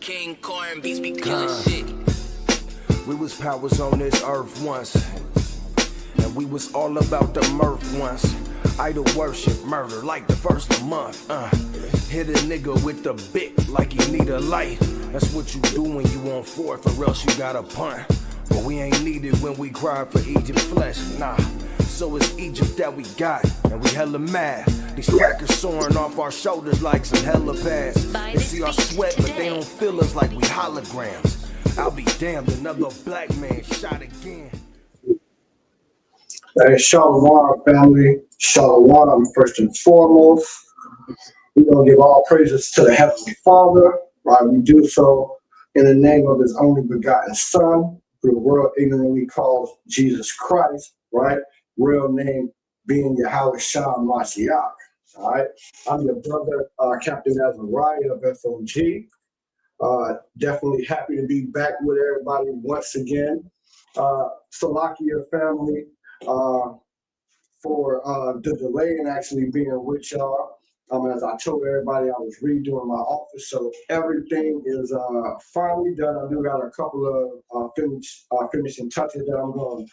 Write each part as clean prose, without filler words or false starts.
King Corn beats be killing shit. We was powers on this earth once, and we was all about the mirth once. Idol worship, murder like the first of the month. Hit a nigga with the bit like he need a light. That's what you do when you on fourth, or else you got a punt. But we ain't needed when we cry for Egypt flesh, nah. So it's Egypt that we got, and we hella mad. These crackers soaring off our shoulders like some helipads. They see our sweat, but they don't feel us like we holograms. I'll be damned, another black man shot again. Hey, Shalom, family. Shalom, first and foremost. We're going to give all praises to the Heavenly Father, right? We do so in the name of His only begotten Son, who the world ignorantly calls Jesus Christ, right? Real name being Yahawashi, hamashiach, all right? I'm your brother, Captain Azariah of FOG. Definitely happy to be back with everybody once again. Salakia family, for the delay in actually being with y'all. As I told everybody, I was redoing my office, so everything is finally done. I do got a couple of finishing touches that I'm going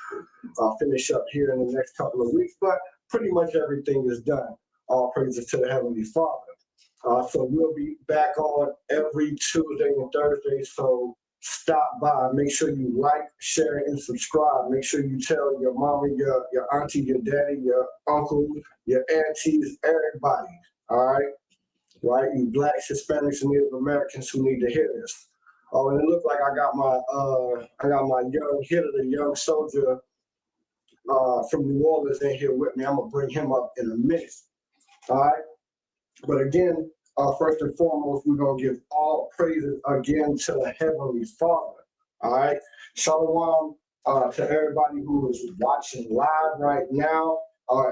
to finish up here in the next couple of weeks, but pretty much everything is done. All praises to the Heavenly Father. So we'll be back on every Tuesday and Thursday, so stop by. Make sure you like, share, and subscribe. Make sure you tell your mommy, your auntie, your daddy, your uncle, your aunties, everybody. All right, right? You Blacks, Hispanics, and Native Americans who need to hear this. Oh, and it looks like I got my young hitter, the young soldier from New Orleans in here with me. I'm gonna bring him up in a minute. All right, but again, first and foremost, we're gonna give all praises again to the Heavenly Father. All right, shalom to everybody who is watching live right now.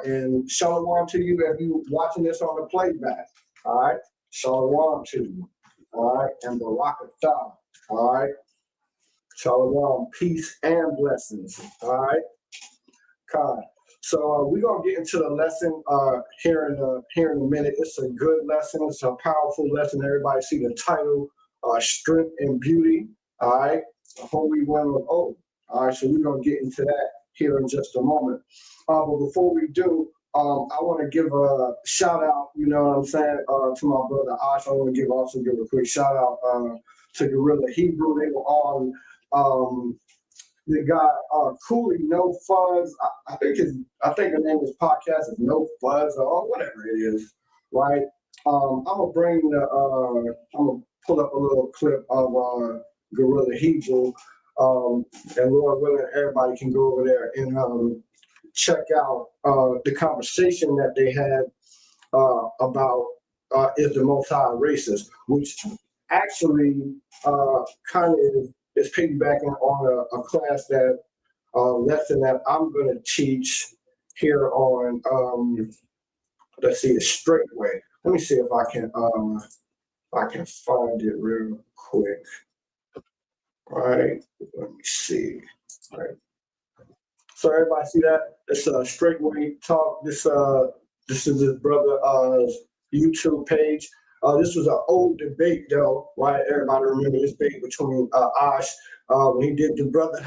And shalom to you if you're watching this on the playback. All right. Shalom to you. All right. And barakatah. All right. Shalom, peace and blessings. All right. God. So we're gonna get into the lesson here in a minute. It's a good lesson. It's a powerful lesson. Everybody see the title, Strength and Beauty. All right. Holy One of Old. All right. So we're gonna get into that here in just a moment. But before we do, I want to give a shout out, you know what I'm saying, to my brother Ash. I want to also give a quick shout out to Gorilla Hebrew. They were on the guy Cooley No Fuzz. I think the name of his podcast is No Fuzz or whatever it is, right? I'm gonna pull up a little clip of Gorilla Hebrew, and Lord willing, everybody can go over there and check out the conversation that they had about is the Most High racist, which actually kind of is piggybacking on a class that lesson that I'm going to teach here on. Let's see, the straight way. Let me see if I can find it real quick. All right, let me see. All right. So everybody see that? It's a straight way talk. This is his brother YouTube page. This was an old debate, though, right? Everybody remember this debate between Ash when he did the brother.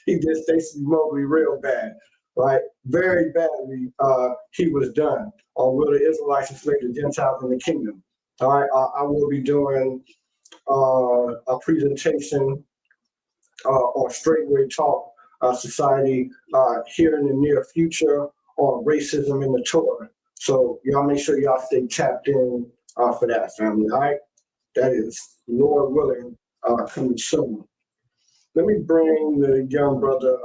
He did Stacey Mobley real bad, right? Very badly. He was done on will the Israelites enslave the Gentiles in the kingdom. All right, I will be doing a presentation on Straightway Talk Society here in the near future on racism in the Torah. So y'all make sure y'all stay tapped in for that, family. All right, that is Lord willing coming soon. Let me bring the young brother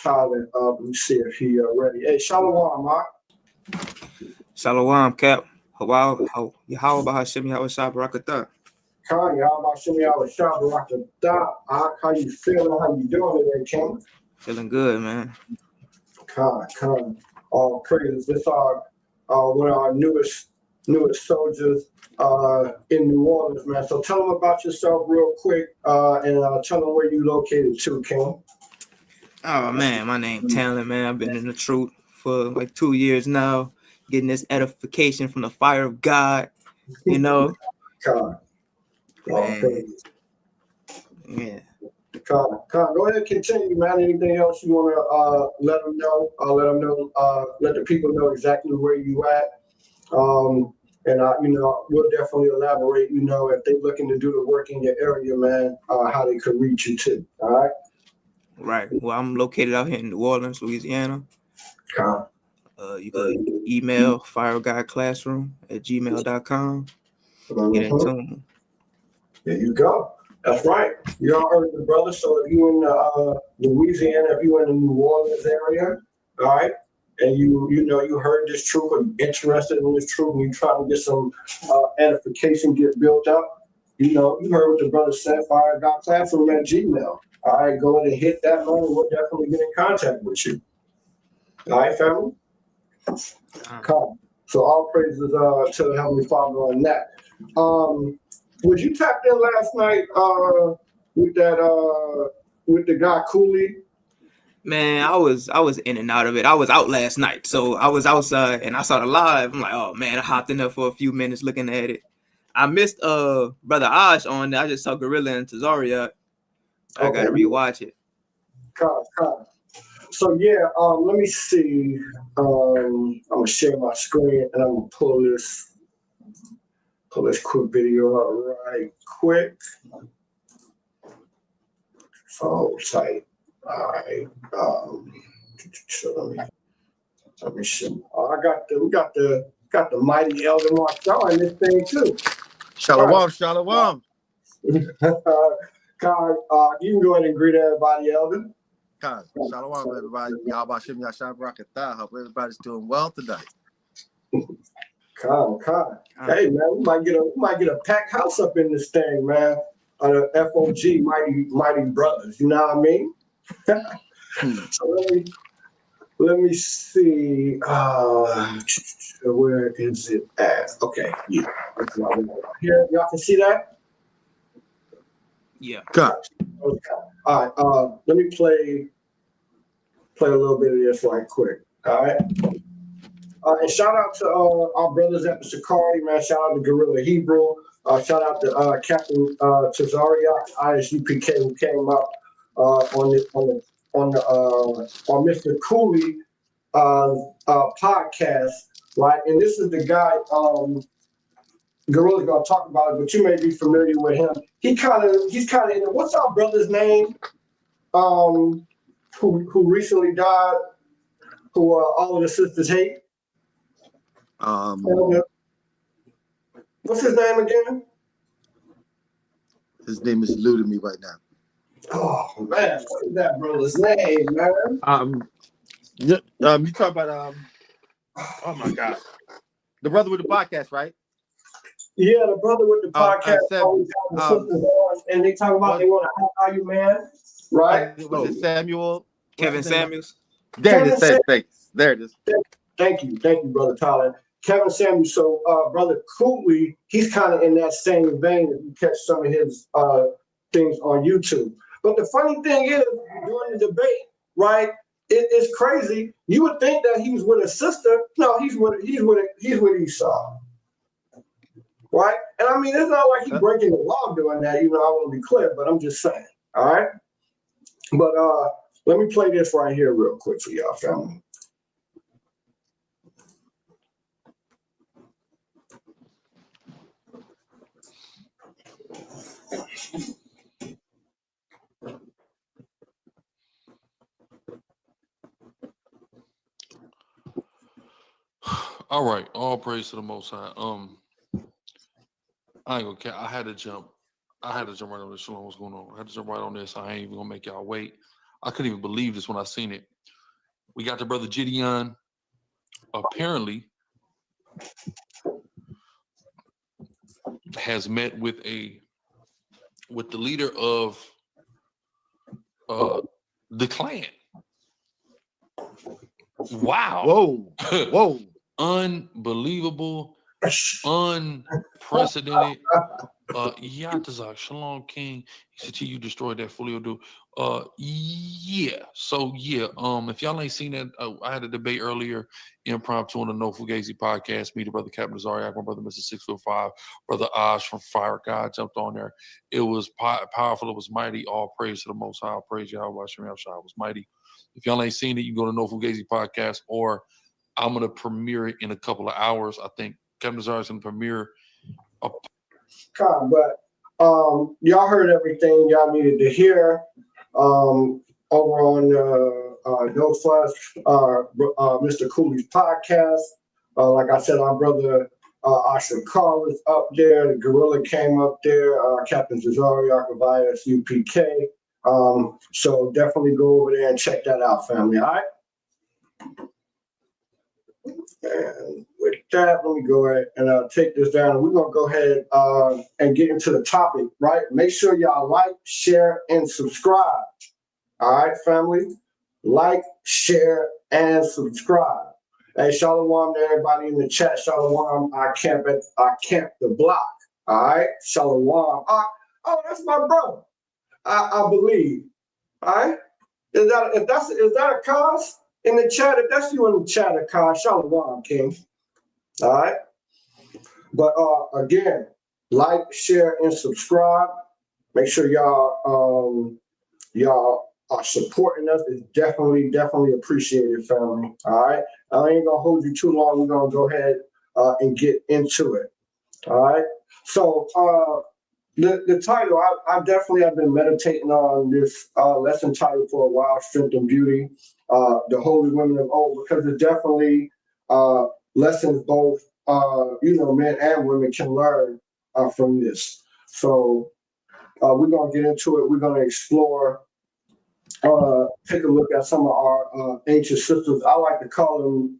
Tyler up and see if he ready. Hey, Shalom, Mark. Shalom, Cap. Yahawashi, Yahawashi, Barakatah. Kanye, how about Shimmy out shop rock the dot? How you feeling? How you doing today, King? Feeling good, man. Con. All praises. This are one of our newest soldiers in New Orleans, man. So tell them about yourself real quick and tell them where you located too, King. Oh man, my name Talent, man. I've been in the truth for like 2 years now, getting this edification from the fire of God, you know. Con. All Man. praises. Yeah. Con. Go ahead and continue, man. Anything else you want to let them know? Let the people know exactly where you at. And we'll definitely elaborate, if they're looking to do the work in your area, man, how they could reach you too. All right. Right. Well, I'm located out here in New Orleans, Louisiana. Con. You could email firegodclassroom@gmail.com. Get in tune. There you go. That's right. You all heard the brother. So if you in Louisiana, if you in the New Orleans area, all right, and you heard this truth and interested in this truth, and you trying to get some edification get built up, you heard what the brother said. Fire God Classroom at Gmail. All right, go ahead and hit that line, and we'll definitely get in contact with you. All right, family. Come. So all praises to the Heavenly Father on that. Was you tapped in last night with the guy Cooley? Man, I was in and out of it. I was out last night, so I was outside and I saw the live. I'm like, oh man, I hopped in there for a few minutes looking at it. I missed brother Ash on there. I just saw Gorilla and Tazaria. I gotta rewatch it. Come. So yeah, let me see. I'm gonna share my screen and I'm gonna pull this quick video out right quick. So tight. All right. So let me see. We got the mighty Elder Marcel in this thing too. Shalom. God, you can go ahead and greet everybody, Elder. God, shalom, everybody. Yahawashi, Yashab, Rakatah. Hope everybody's doing well today. Con. Hey man, we might get a packed house up in this thing, man. FOG, mighty brothers. You know what I mean? So let me see. Where is it at? Okay, yeah. Here, y'all can see that. Yeah. God. Okay. All right. Let me play a little bit of this right quick. All right. And shout out to our brothers at the Sakari, man. Shout out to Gorilla Hebrew. Shout out to Captain Tazariak, ISUPK, who came up on Mr. Cooley podcast, right? And this is the guy Gorilla's gonna talk about it, but you may be familiar with him. He's kind of in the, what's our brother's name? Who recently died? Who all of the sisters hate? What's his name again? His name is eluding me right now. Oh man, what is that brother's name, man? You talk about oh my God, the brother with the podcast, right? Yeah, the brother with the podcast always have the sisters on, and they talk about they want to how you man, right? Was it Samuel? Kevin Samuels. There it is. Thanks. There it is. Thank you, brother Tyler. Kevin Samuels. So, brother Cooley, he's kind of in that same vein if you catch some of his things on YouTube. But the funny thing is, during the debate, right? It's crazy. You would think that he was with a sister. No, he's with Esau. right? And I mean, it's not like he's breaking the law doing that. I want to be clear, but I'm just saying. All right. But let me play this right here real quick for y'all, family. All right, all praise to the Most High. I ain't gonna care. I had to jump right on this. Shalom, what's going on? I had to jump right on this. I ain't even gonna make y'all wait. I couldn't even believe this when I seen it. We got the brother Gideon. Apparently, has met with the leader of the clan. Wow! Whoa! Unbelievable, unprecedented. Yatazak, Shalom King. He said, you destroyed that fully do. Yeah. So yeah. If y'all ain't seen that, I had a debate earlier, impromptu on the No Fugazi podcast. Me, the brother Captain Zariak, my brother Mr. 6'5", brother Osh from Fire God jumped on there. It was powerful. It was mighty. All praise to the Most High. All praise Yahawashi. It was mighty. If y'all ain't seen it, you can go to No Fugazi podcast, or I'm gonna premiere it in a couple of hours. I think Captain Zariak's gonna premiere a but y'all heard everything y'all needed to hear over on No Fuss, Mr. Cooley's podcast. Like I said, our brother Ashton Carr was up there. The Gorilla came up there. Captain Cesare Archivius UPK. So definitely go over there and check that out, family. All right. And with that, let me go ahead and take this down. We're going to go ahead and get into the topic, right? Make sure y'all like, share, and subscribe. All right, family? Like, share, and subscribe. Hey, shalom to everybody in the chat. Shalom. I camp the block. All right? Shalom. Oh, that's my brother. I believe. All right? Is that a cause? In the chat, if that's you in the chat, Shalom, King. All right. But again, like, share, and subscribe. Make sure y'all are supporting us. It's definitely appreciated, family. All right. I ain't gonna hold you too long. We're gonna go ahead and get into it. All right. So the title, I definitely have been meditating on this lesson title for a while, Strength and Beauty, the Holy Women of Old, because it definitely lessons both, men and women can learn from this. So we're going to get into it. We're going to explore, take a look at some of our ancient sisters. I like to call them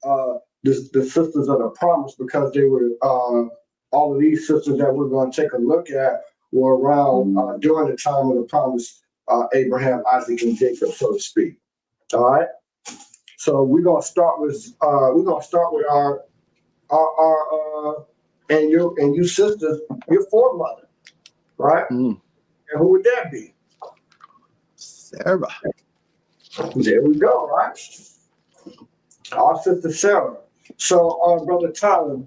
the sisters of the promise, because they were, all of these sisters that we're going to take a look at were around during the time of the promise, Abraham, Isaac, and Jacob, so to speak. All right. So we're gonna start with our and you sisters, your foremother, right? And who would that be? Sarah. There we go, right? Our sister Sarah. So, brother Tyler,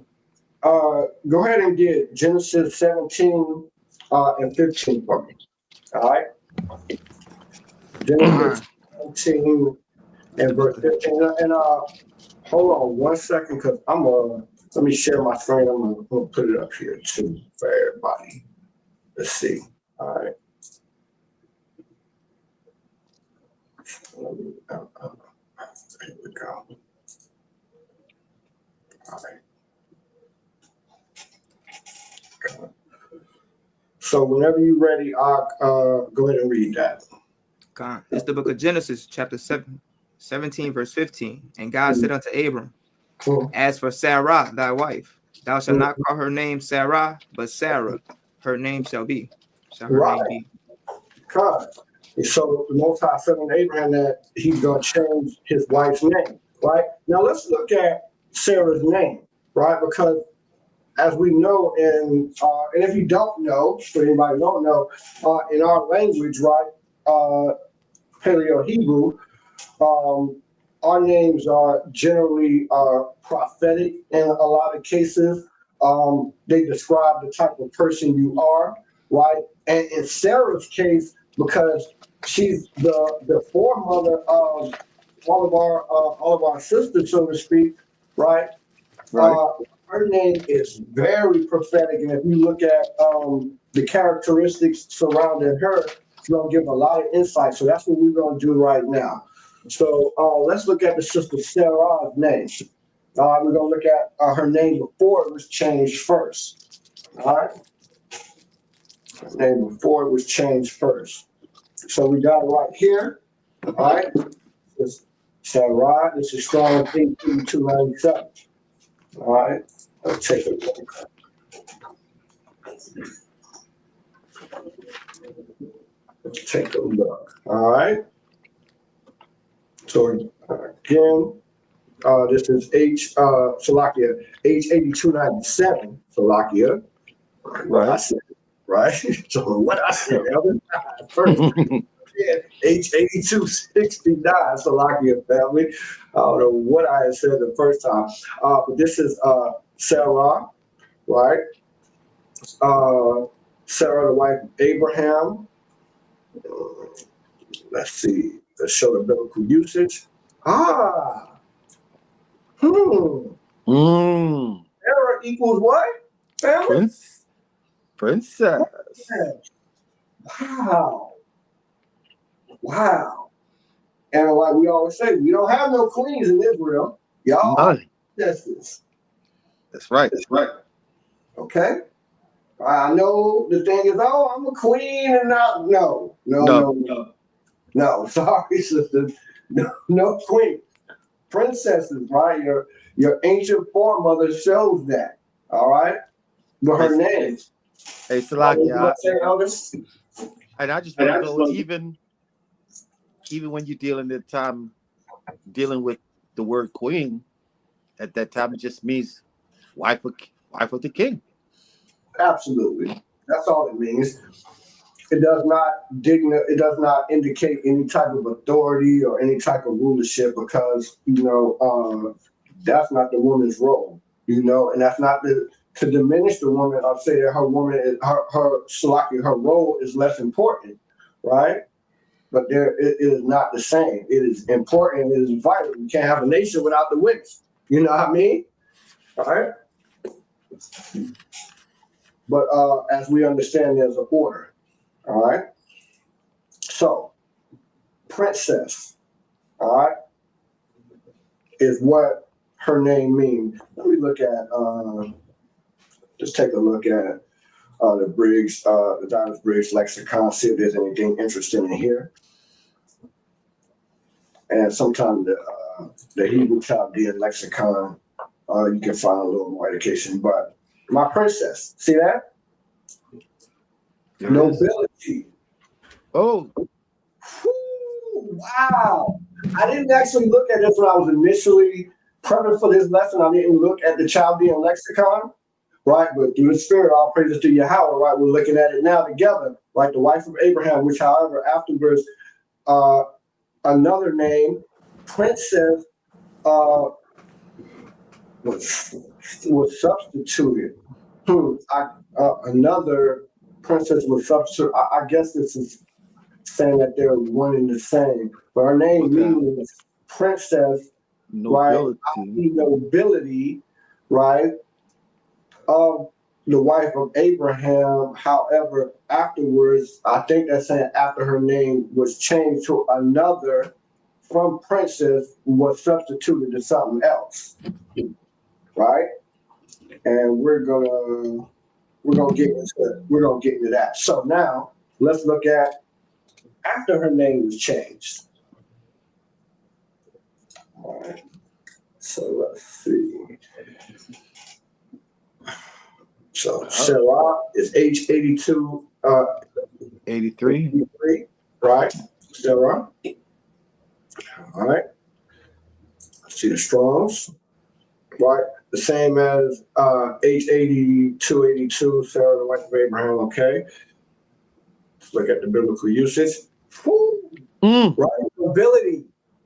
go ahead and get Genesis 17 and 15 for me. All right. Genesis 17 and verse 15. And hold on 1 second, because let me share my screen. I'm gonna put it up here too for everybody. Let's see. All right. Here we go. All right. So whenever you're ready, I'll go ahead and read that. It's the book of Genesis, chapter 17, verse 15. And God said unto Abram, as for Sarah, thy wife, thou shalt not call her name Sarah, but Sarah, her name shall be. Name be. God. So the Most High said unto Abraham that he's going to change his wife's name, right? Now let's look at Sarah's name, right? Because as we know, and if you don't know, for anybody who don't know, in our language, right, Paleo Hebrew, our names are generally prophetic in a lot of cases. They describe the type of person you are, right? And in Sarah's case, because she's the foremother of all of our sisters, so to speak, right? Right. Her name is very prophetic, and if you look at the characteristics surrounding her, it's going to give a lot of insight. So that's what we're going to do right now. So let's look at the sister Sarah's name. We're going to look at her name before it was changed first. All right, her name before it was changed first. So we got it right here. All right, this Sarah. This is Strong 8297. All right, let's take a look. Let's take a look. All right. So again, this is Salakia H8297 Salakia. What I said, right? So what I said, Elvin, first. H8269 Salakia family. I don't know what I had said the first time, but this is Sarah, right? Sarah, the wife of Abraham. Let's see. Let's show the biblical usage. Sarah equals what? Family? Princess. Wow. And like we always say, we don't have no queens in Israel. Y'all are princesses. That's right. Okay? I know the thing is, oh, I'm a queen and not. No. Sorry, sister. No queen. Princesses, right? Your ancient foremother shows that. All right? But her name. Hey, Salakia. August? And I just want to go, even when you're dealing with the word queen, at that time it just means wife of the king. Absolutely. That's all it means. It does not indicate any type of authority or any type of rulership, because that's not the woman's role, and that's not to diminish the woman or say that her role is less important, right? But it is not the same. It is important. It is vital. You can't have a nation without the women. You know what I mean? All right. But as we understand, there's an order. All right. So, princess, all right, is what her name means. Let me look at, just take a look at the Dyers Briggs lexicon, see if there's anything interesting in here. And sometimes the Hebrew Chaldean lexicon, you can find a little more education. But my princess, see that? Nobility. Oh. Wow. I didn't actually look at this when I was initially prepping for this lesson. I didn't look at the Chaldean lexicon, right? But through the Spirit, all praises to Yahweh, right? We're looking at it now together, right? The wife of Abraham, which, however, afterwards, another name, princess, was substituted. Another princess was substituted. I guess this is saying that they're one and the same. But her name means princess, nobility. Right? Nobility, right? Of the wife of Abraham. However, afterwards, I think that's saying after her name was changed to another from princess, was substituted to something else. Right? And we're gonna get into that. So now let's look at after her name was changed. All right. So let's see. So Sarah is H82 83, right? Sarah. All right. See the Strongs, right? The same as H8282, Sarah, the wife of Abraham. Okay. Let's look at the biblical usage. Right? Nobility,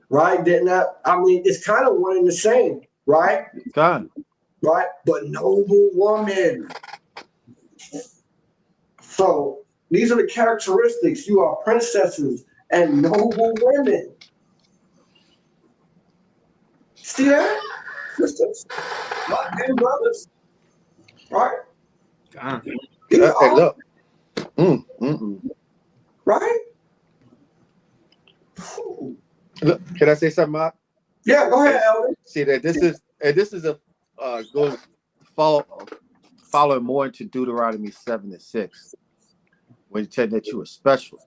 right? It's kind of one and the same, right? God. right? But noble woman. So these are the characteristics. You are princesses and noble women. See that, sisters and brothers, right? God. These Hey, are look. right. Look, can I say something, Mark? Yeah, go ahead, Elder. See that this is a goes following more into Deuteronomy 7:6, when he said that you were special.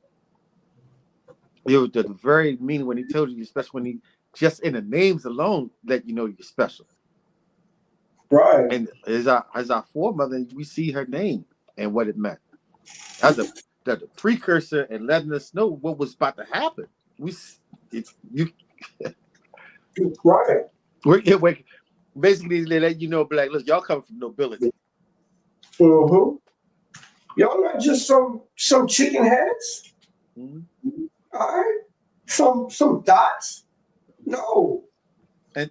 It was the very meaning when he told you you're special, when he just in the names alone let you know you're special. Right. And as our foremother, we see her name and what it meant. That's the precursor and letting us know what was about to happen. Right. We're basically they let you know, be like, look, y'all come from nobility. Mm-hmm. Y'all not just some chicken heads. Mm-hmm. All right. Some dots. No. And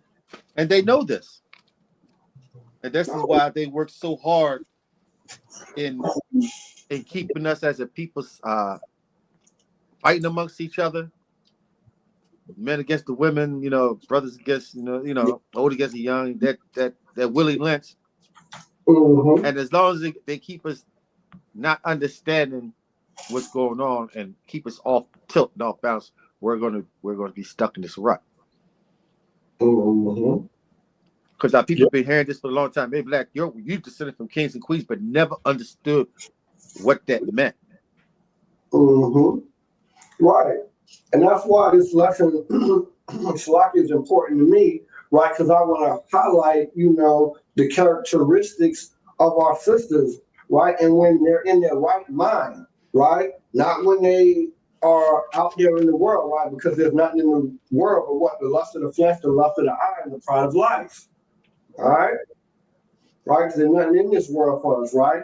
they know this. And this is No. why they work so hard in keeping us as a people fighting amongst each other, men against the women, brothers against, old against the young, that Willie Lynch. Mm-hmm. And as long as they keep us not understanding what's going on and keep us off tilt and off balance, we're gonna be stuck in this rut. Mm-hmm. Because our people have been hearing this for a long time. Maybe like you descended from kings and queens, but never understood what that meant. Mm-hmm. Right. And that's why this lesson, Shalaki, is important to me, right? Because I want to highlight, the characteristics of our sisters, right? And when they're in their right mind, right? Not when they are out there in the world, right? Because there's nothing in the world but what? The lust of the flesh, the lust of the eye, and the pride of life. All right? Right? Because there's nothing in this world for us, right?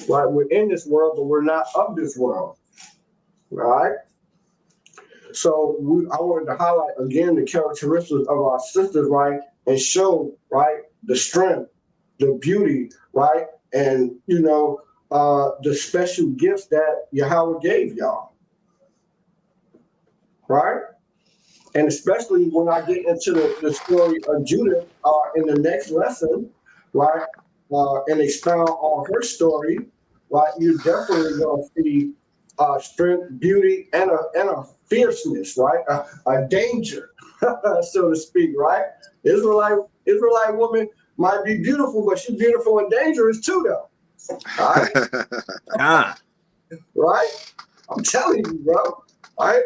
Right? We're in this world, but we're not of this world. Right? So I wanted to highlight again the characteristics of our sisters, right, and show, right, the strength, the beauty, right, and the special gifts that Yahweh gave y'all, right, and especially when I get into the story of Judith in the next lesson, right, and expound on her story, right, you're definitely going to see strength, beauty, and a fierceness, right? A danger, so to speak, right? Israelite woman might be beautiful, but she's beautiful and dangerous too, though. All right, God. right? I'm telling you, bro. All right,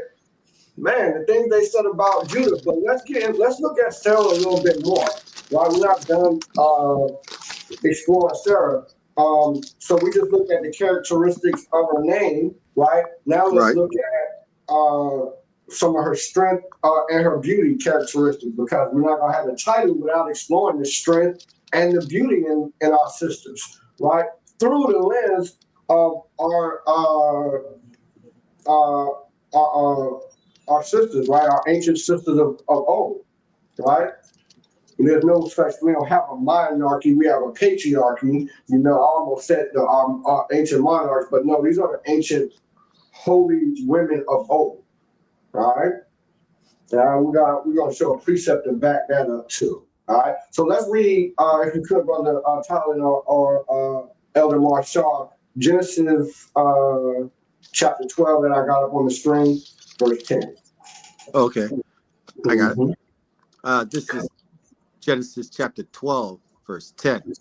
man. The things they said about Judah, but let's look at Sarah a little bit more. Right, we're not done exploring Sarah. So we just looked at the characteristics of her name, right? Now let's Right. look at some of her strength and her beauty characteristics, because we're not gonna have a title without exploring the strength and the beauty in our sisters, right? Through the lens of uh, our sisters, right? Our ancient sisters of old, right? There's no such, we don't have a monarchy, we have a patriarchy. I almost said our ancient monarchs, but no, these are the ancient holy women of old, right? Now we're gonna show a precept and back that up too. All right. So let's read, if you could, Brother Tyler or Elder Marshall, Genesis chapter 12 that I got up on the screen, verse 10. Okay, I got it. Mhm. This is Genesis chapter 12, verse 10.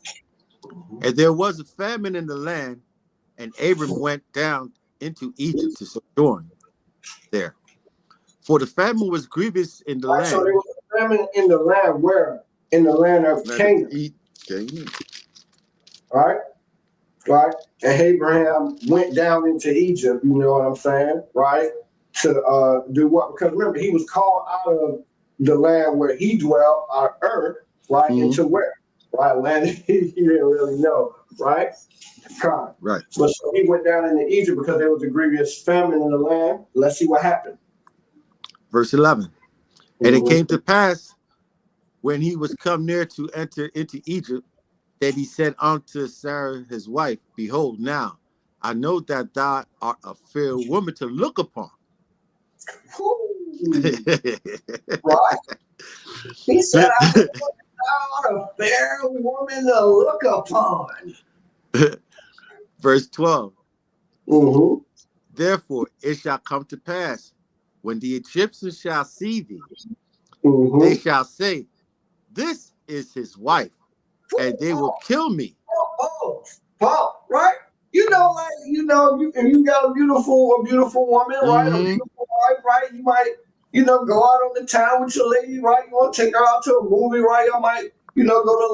And there was a famine in the land, and Abram went down into Egypt to sojourn there. For the famine was grievous in the Right, so there land. was a famine in the land where? In the land of Canaan, right? Right? And Abraham went down into Egypt, you know what I'm saying? Right? To do what? Because remember, he was called out of the land where he dwelt, our earth, right? Mhm. Into where? Right? Land he didn't really know, right? God. Right. But so he went down into Egypt because there was a grievous famine in the land. Let's see what happened. Verse 11. And it came to pass, when he was come near to enter into Egypt, that he said unto Sarah his wife, Behold, now I know that thou art a fair woman to look upon. Right? He said, I know thou art a fair woman to look upon. Verse 12. Mm-hmm. Therefore it shall come to pass, when the Egyptians shall see thee, Mm-hmm. they shall say, This is his wife, and they will kill me. Paul, right? You know, like if you got a beautiful woman, right? A beautiful wife, right? You might, go out on the town with your lady, right? You want to take her out to a movie, right? You might, go to a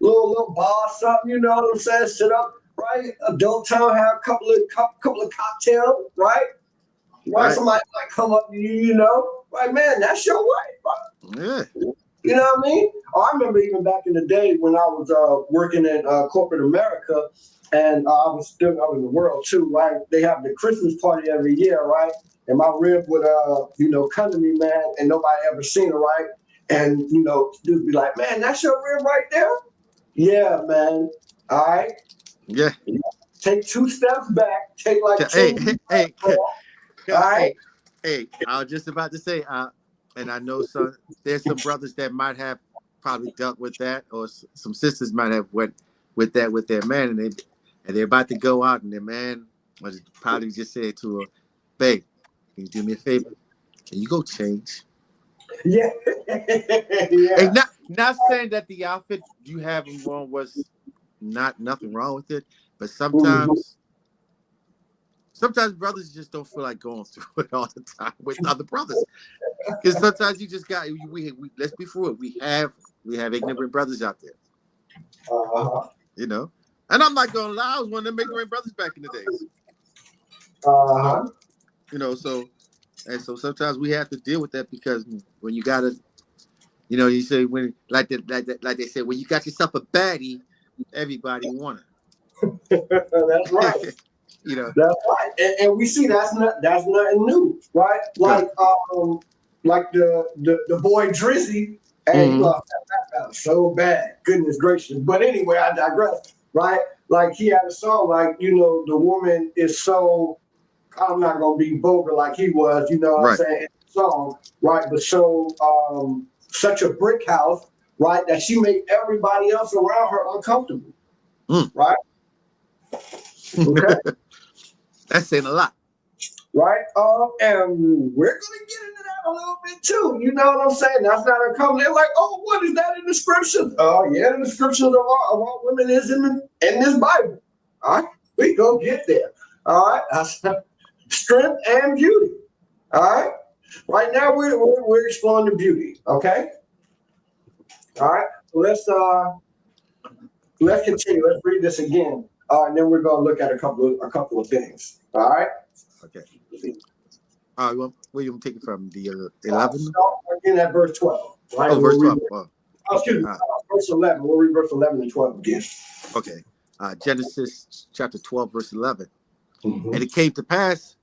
little bar or something. You know what I'm saying? Sit up, right? Adult time, have a couple of cocktails, right? Right? Somebody might come up to you, right? Man, that's your wife, right? Yeah. You know what I mean? I remember even back in the day when I was working in corporate America, and I was still out in the world too, right? They have the Christmas party every year, right? And my rib would, come to me, man, and nobody ever seen her, right? And dude be like, man, that's your rib right there? Yeah, man. All right. Yeah. Take 2 steps back. Take like 10. Hey. All right. Hey, I was just about to say, and I know there's some brothers that might have probably dealt with that, or some sisters might have went with that with their man, and they're about to go out, and their man was probably just said to her, "Babe, can you do me a favor? Can you go change?" Yeah. Yeah. Hey, not saying that the outfit you have on was nothing wrong with it, but sometimes brothers just don't feel like going through it all the time with other brothers. Because sometimes you just got we let's be for it. We have ignorant brothers out there. And I'm not gonna lie, I was one of them ignorant brothers back in the days. So sometimes we have to deal with that, because when you gotta, you say when like they said, when you got yourself a baddie, everybody want it. That's right. That's right, and we see that's nothing new, right? Like the boy Drizzy, and he lost that battle so bad, goodness gracious. But anyway, I digress, right? Like he had a song like the woman is so, I'm not gonna be vulgar like he was, you know what I'm saying? Song, right? But so such a brick house, right? That she made everybody else around her uncomfortable, right? Okay. That's saying a lot. Right? And we're gonna get into that a little bit too. You know what I'm saying? That's not uncommon. They're like, oh, what is that in the scriptures? Oh, yeah, the scriptures of all women is in this Bible. All right, we go get there. All right, that's strength and beauty. All right. Right now we're exploring the beauty. Okay. All right. Let's continue. Let's read this again. And then we're gonna look at a couple of things. All right. Okay. Where you want to take it from? The 11? Again at verse 12. Right? Oh, verse 12. Excuse me. Verse 11. We'll read verse 11 and 12 again. Okay. Genesis chapter 12, verse 11. And it came to pass,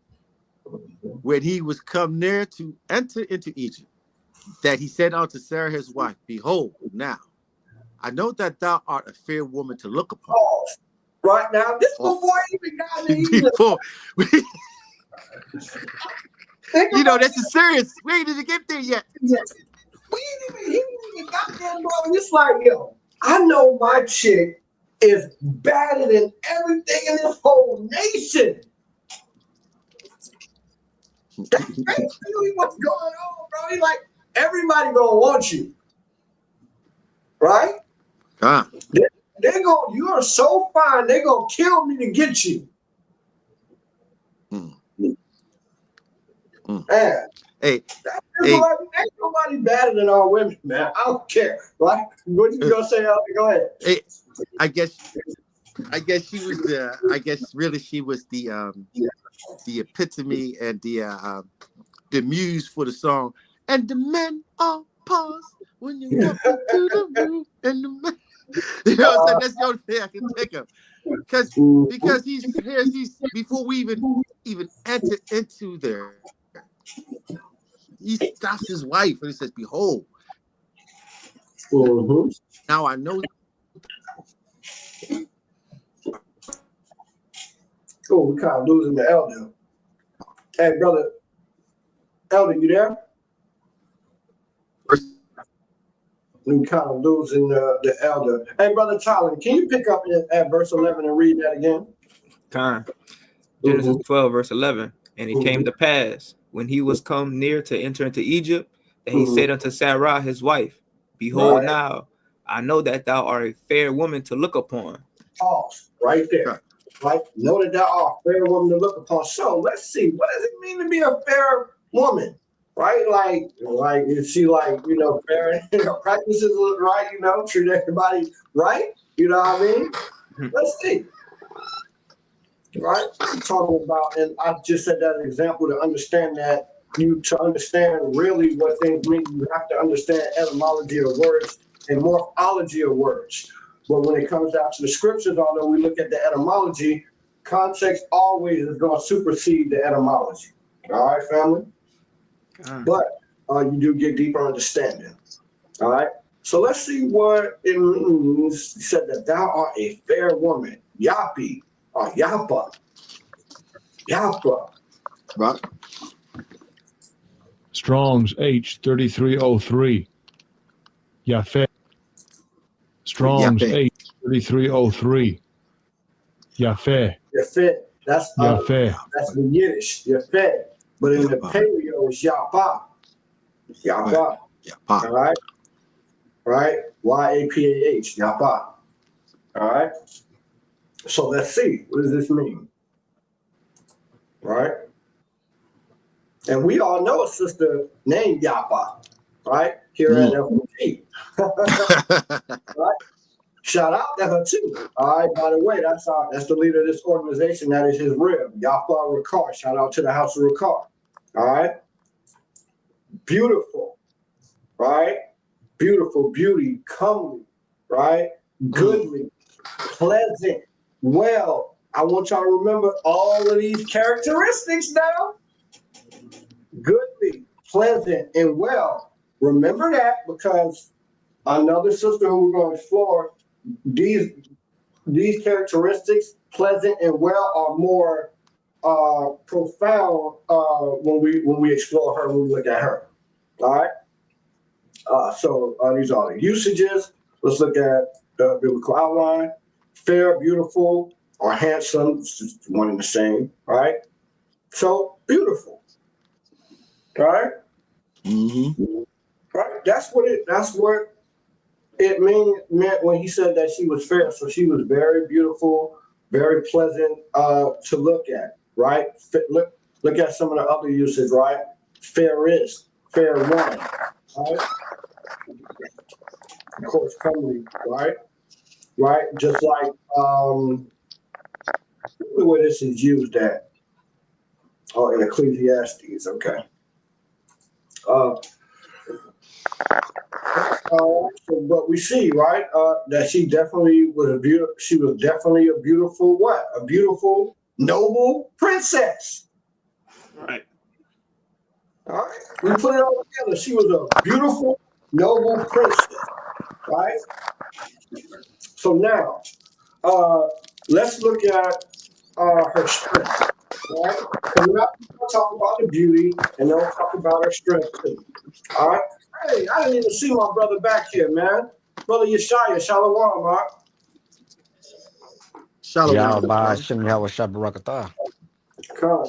when he was come near to enter into Egypt, that he said unto Sarah his wife, Behold, now I know that thou art a fair woman to look upon. Right now, this before I even got to Egypt. This is serious. We ain't even get there yet. He ain't even got there, bro. It's like, yo, I know my chick is better than everything in this whole nation. That's basically what's going on, bro. He's like, everybody gonna want you, right? They're gonna. You are so fine. They're gonna kill me to get you. Man, hey, ain't nobody better than our women, man. I don't care, right? What you gonna say? Go ahead. Hey, I guess she was the. I guess really she was the epitome and the muse for the song. And the men all pause when you walk into the room, and the men. You know what I'm saying? That's the only thing I can think of. Because he's before we even enter into there, he stops his wife and he says, Behold. Mm-hmm. Now I know. Oh, we kind of losing the elder. Hey, brother, elder, you there? We kind of losing the elder. Hey, brother Tyler, can you pick up at verse 11 and read that again? Con. Genesis Mm-hmm. 12, verse 11. And it came to pass, when he was come near to enter into Egypt, that he said unto Sarah his wife, Behold, Right. now I know that thou art a fair woman to look upon. Pause right there. Right? Know that thou art a fair woman to look upon. So let's see. What does it mean to be a fair woman? Right? Like is she like, fair practices right, treat everybody right? You know what I mean? Let's see. Right? I'm talking about, and I just said that example to understand that to understand really what things mean, you have to understand etymology of words and morphology of words. But when it comes down to the scriptures, although we look at the etymology, context always is going to supersede the etymology. All right, family? But you do get deeper understanding. All right? So let's see what it means. He said that thou art a fair woman. Yapi or Yapa. Yapa. Right. Strong's H3303. Yafet. Strong's H3303. Yafet. Yafet. That's Yafet. that's the Yiddish. Yafet. But in the paleo, it's Yapa. Yapa. All right. Right. Yapah. Yapa. All right. So let's see. What does this mean? Right. And we all know a sister named Yapa. Right. Here at FOG. Right. Shout out to her too. All right. By the way, that's the leader of this organization. That is his rib, Yapa Ricard. Shout out to the House of Ricard. All right. Beautiful. Right. Beautiful, beauty, comely. Right. Goodly, pleasant, well. I want y'all to remember all of these characteristics now. Goodly, pleasant, and well. Remember that, because another sister who we're going to explore, these characteristics, pleasant and well, are more profound when we explore her, when we look at her. All right. So these are the usages. Let's look at the biblical outline. Fair, beautiful, or handsome. It's just one and the same. All right. So beautiful. All right. Mm-hmm. Right. That's what it meant when he said that she was fair. So she was very beautiful, very pleasant to look at. Right. Look at some of the other uses. Right. Fair is, fair one. Right. Of course, comely. Right. Right. Just like where this is used at. Oh, in Ecclesiastes. Okay. But we see, right, that she definitely was she was definitely a beautiful what? A beautiful, noble princess. Right. All right. We put it all together. She was a beautiful, noble princess. Right? So now, let's look at her strength. Right? Because we're not going to talk about the beauty and don't talk about her strength too. All right. Hey, I didn't even see my brother back here, man. Brother Yeshaya, Shalom, Mark. Shalom. Yahawashi. Con,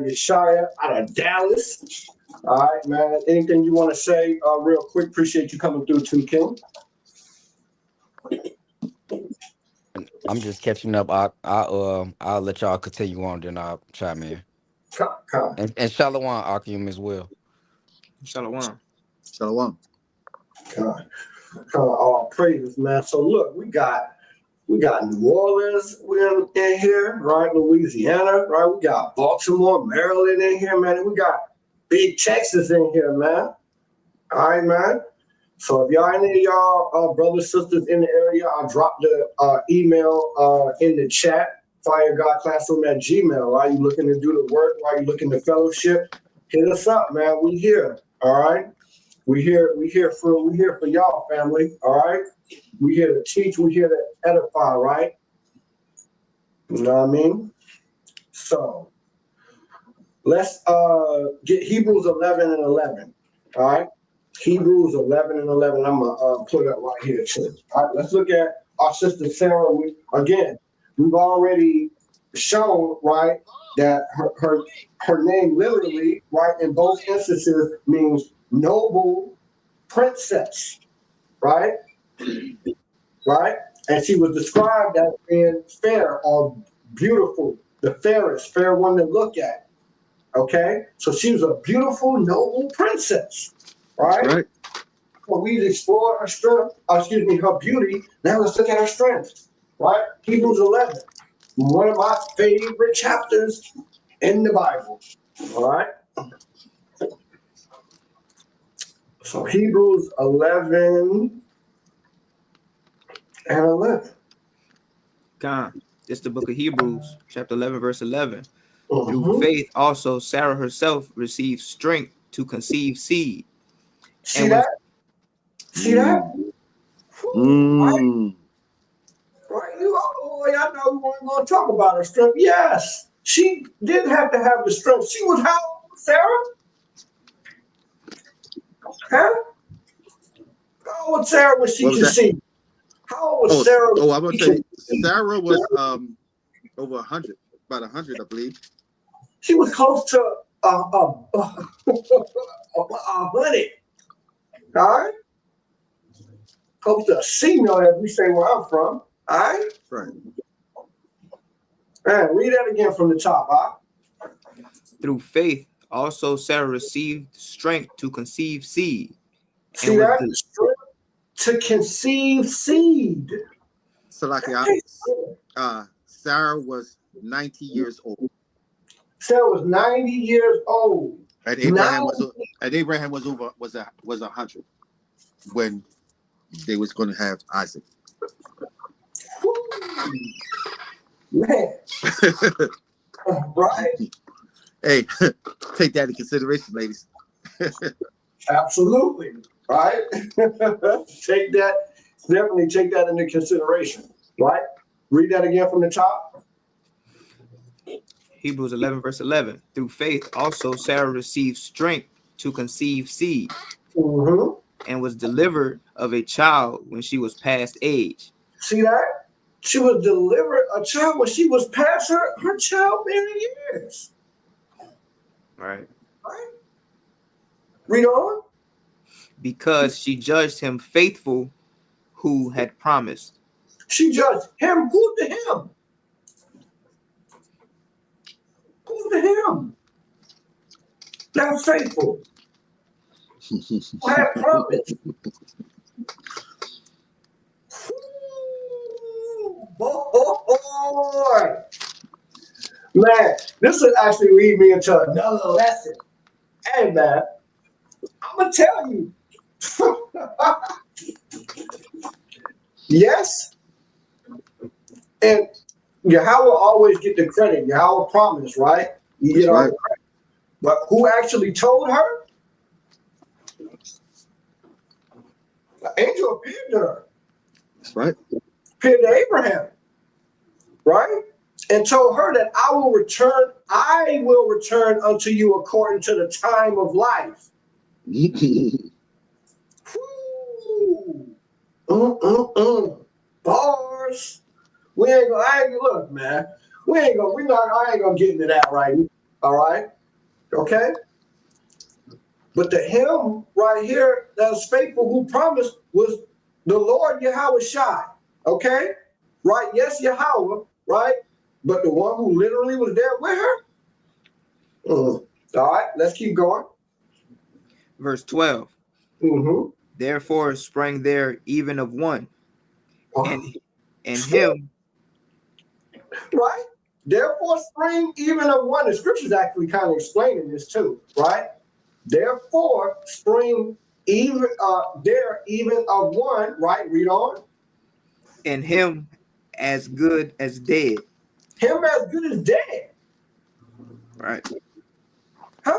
this Yeshaya out of Dallas. All right, man. Anything you want to say real quick? Appreciate you coming through too, King. I'm just catching up. I'll let y'all continue on, then I'll chime in. Con. And Shalom Akim as well. Shalom. Shalom. Con. All praises, man. So look, we got New Orleans in here, right? Louisiana, right? We got Baltimore, Maryland in here, man. And we got big Texas in here, man. All right, man. So if y'all any of y'all brothers, sisters in the area, I'll drop the email in the chat, firegodclassroom@gmail. Right? You looking to do the work? Right? You looking to fellowship? Hit us up, man. We here. All right. We here for y'all, family. All right. We here to teach. We here to edify. Right. You know what I mean? So let's get Hebrews 11 and 11. All right. Hebrews 11 and 11. I'm gonna put it up right here too. All right. Let's look at our sister Sarah. We've already shown, right, that her name literally, right, in both instances means noble princess, right? Right? And she was described as being fair or beautiful, the fairest, fair one to look at. Okay? So she was a beautiful, noble princess, right? Right. Well, we've explored her strength, her beauty. Now let's look at her strength, right? Hebrews 11, one of my favorite chapters in the Bible, all right? So Hebrews 11 and 11. God, it's the book of Hebrews, chapter 11, verse 11. Through Mhm. faith also Sarah herself received strength to conceive seed. See And that? was See that? Mm. Right? I know we weren't going to talk about her strength. Yes, she did have to have the strength. She was how old, Sarah? Huh? How old was Sarah when she What was that? conceived? How old was Sarah when I'm gonna she say conceived? Sarah was over 100, about 100, I believe. She was close to 100. All right? Close to a female, as we say where I'm from. All right? Right. Man, read that again from the top, huh? through faith also Sarah received strength to conceive seed. See And was that? Strength to conceive seed. So like Sarah was 90 years old. Sarah was 90 years old. And Abraham was over was 100 when they was going to have Isaac. Man, right? Hey, take that into consideration, ladies. Absolutely, right? Take that, definitely take that into consideration, right? Read that again from the top. Hebrews 11, verse 11. Through faith also Sarah received strength to conceive seed. Mm-hmm. And was delivered of a child when she was past age. See that? She was delivered a child when she was past her childbearing years. Right. Right? Read on. Because she judged him faithful who had promised. She judged him. Who's the him? Who's the him? That's faithful. Who had promised. Boy. Man, this would actually lead me into another lesson. Hey, man, I'm going to tell you. Yes, and Yahweh always get the credit. Yahweh promised, right? You That's get all right. the credit. But who actually told her? The angel appeared to her. That's right. Appeared to Abraham, right? And told her that I will return unto you according to the time of life. Bars. Look, man. I ain't gonna get into that right now. All right. Okay. But the him right here that's faithful who promised was the Lord Yahawashi. Okay. Right. Yes, Yahweh. Right. But the one who literally was there with her. All right. Let's keep going. Verse 12. Mm-hmm. Therefore sprang there even of one. And him. Right? Therefore spring even of one. The scripture's actually kind of explaining this too, right? Therefore spring even there even of one, right? Read on. And him as good as dead. Him as good as dead. Right. Huh?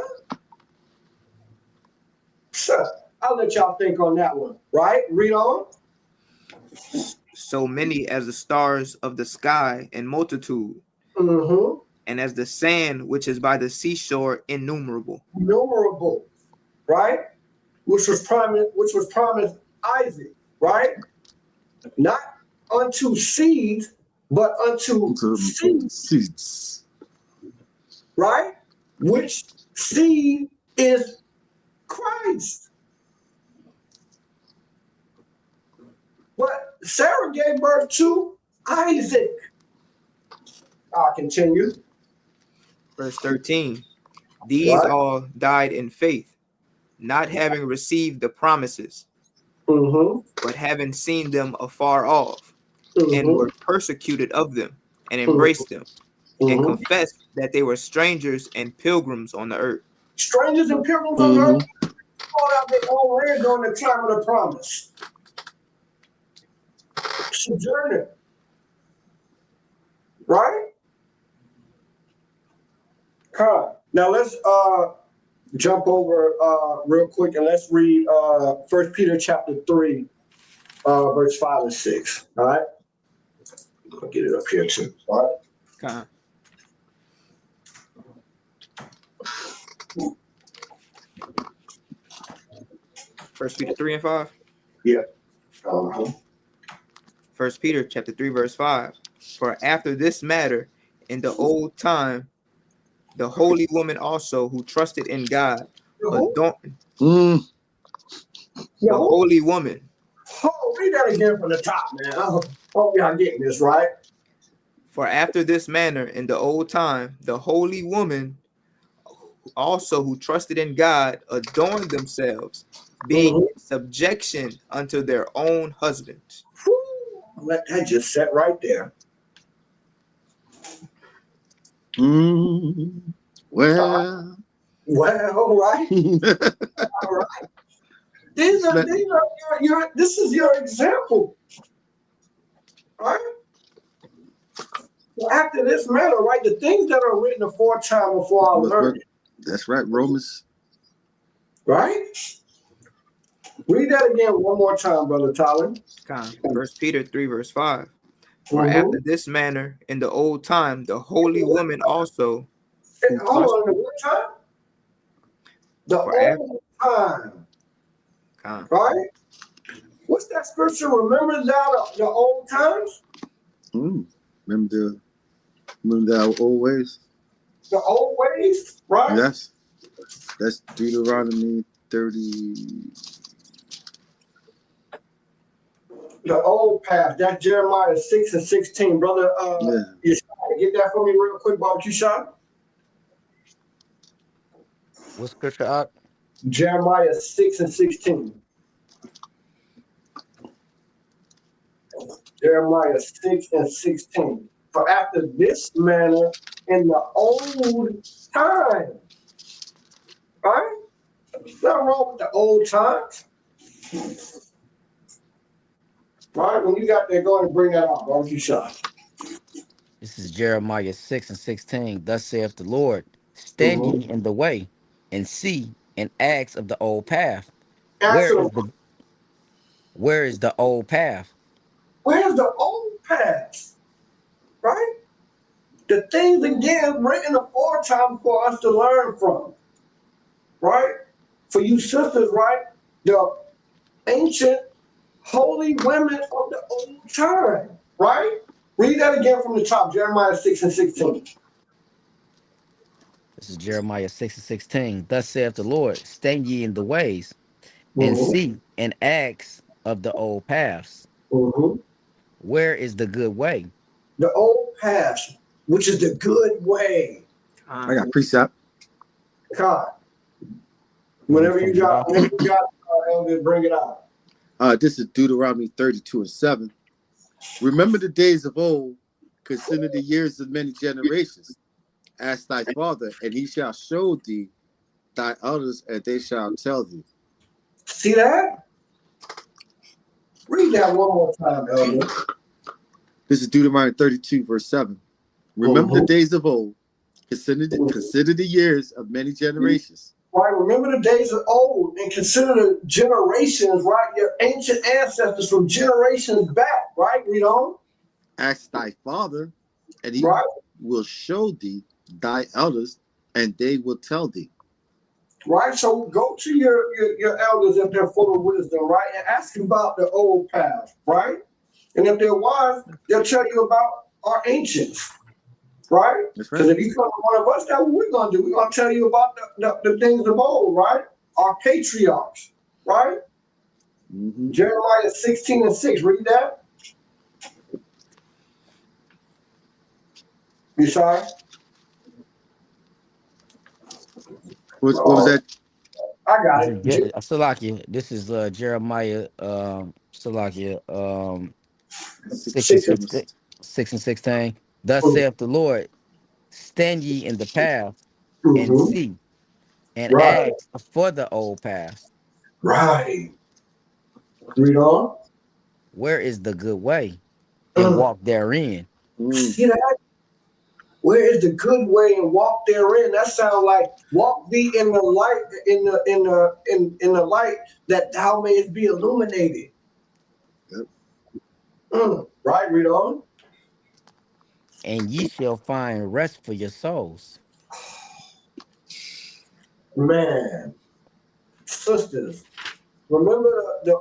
Sure. I'll let y'all think on that one. Right? Read on. So many as the stars of the sky in multitude, Mm-hmm. and as the sand which is by the seashore innumerable. Innumerable, right? Which was promised Isaac, right? Not unto seeds, but unto seeds, right? Which seed is Christ. But Sarah gave birth to Isaac. I'll continue. Verse 13. These Right? all died in faith, not having received the promises, Mm-hmm. but having seen them afar off, and Mm-hmm. were persecuted of them, and Mm-hmm. embraced them, and Mm-hmm. confessed that they were strangers and pilgrims on the earth. Strangers and pilgrims on earth called out their own land during the time of the promise. Sojourner. Right? Now let's jump over real quick and let's read 1 Peter chapter 3, verse 5 and 6. All right. I'll get it up here too. All right. Okay. First Peter 3 and 5. Yeah. First Peter chapter 3, verse 5. For after this matter, in the old time, the holy woman also who trusted in God, the holy woman. Oh, read that again from the top, man. I hope y'all getting this right. For after this manner, in the old time, the holy woman also who trusted in God adorned themselves, being in subjection unto their own husbands. Let that just set right there. Well, all right. All right. These are your this is your example. All right. So after this matter, right, the things that are written aforetime before our learning. That's right, Romans. Right? Read that again one more time, Brother Tyler. First Peter 3, verse 5. For after this manner, in the old time, the holy woman also. Hold on, the what time? The old time. Right? What's that scripture? Remember thou the old times? Remember the old ways? The old ways, right? Yes. That's Deuteronomy 30. The old path. That's Jeremiah 6 and 16. Brother, you get that for me real quick, barbecue shot? What scripture out? Jeremiah 6 and 16. Jeremiah 6 and 16. For after this manner in the old time. Right? Nothing wrong with the old times. Right? When you got there, go ahead and bring that out, barbecue shot. This is Jeremiah 6 and 16. Thus saith the Lord, stand ye in the way, and see, and ask of the old path. Where is the old path? Where's the old path? Right? The things again written aforetime for us to learn from. Right? For you sisters, right? The ancient holy women of the old time. Right? Read that again from the top, Jeremiah 6 and 16. This is Jeremiah 6 and 16. Thus saith the Lord, stand ye in the ways, and see, and ask of the old paths. Where is the good way? The old path, which is the good way. I got precept. God. Whenever you got, Elder, bring it out. This is Deuteronomy 32 and 7. Remember the days of old, consider the years of many generations. Ask thy father, and he shall show thee thy others, and they shall tell thee. See that? Read that one more time, Elder. This is Deuteronomy 32, verse 7. Remember the days of old, consider the years of many generations. Right? Remember the days of old and consider the generations, right? Your ancient ancestors from generations back, right? Read on. Ask thy father, and he Right? will show thee thy elders, and they will tell thee. Right? So go to your elders if they're full of wisdom, right? And ask them about the old path, right? And if they're wise, they'll tell you about our ancients, right? That's Because right. if you come to one of us, that's what we're going to do. We're going to tell you about the things of old, right? Our patriarchs, right? Mm-hmm. Jeremiah 16:6. Read that. You sorry? What was Oh, that? I got This it. is Salakia. This is Jeremiah Salakia 6 and 16. 6 and 16. Thus saith the Lord, stand ye in the path and Mm-hmm. see, and Right. ask for the old path. Right. Read on. Where is the good way? And walk therein. Mm. See that? Where is the good way and walk therein? That sounds like walk thee in the light, in the light that thou mayest be illuminated. Yep. Right, read on. And ye shall find rest for your souls. Man, sisters, remember the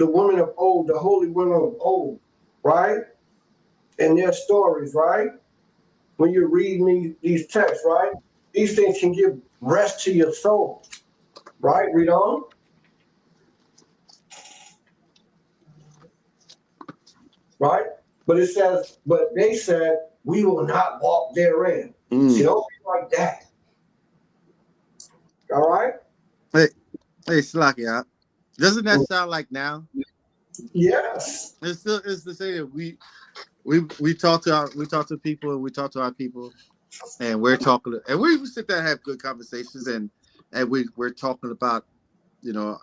women of old, the holy women of old, right? And their stories, right? When you're reading these texts, right? These things can give rest to your soul, right? Read on. Right? But it says, but they said, we will not walk therein. See, Mm. don't be like that. All right? Hey, Slakia, doesn't that sound like now? Yes. It's the same that we talk to people and we talk to our people and we're talking and we sit there and have good conversations and we're talking about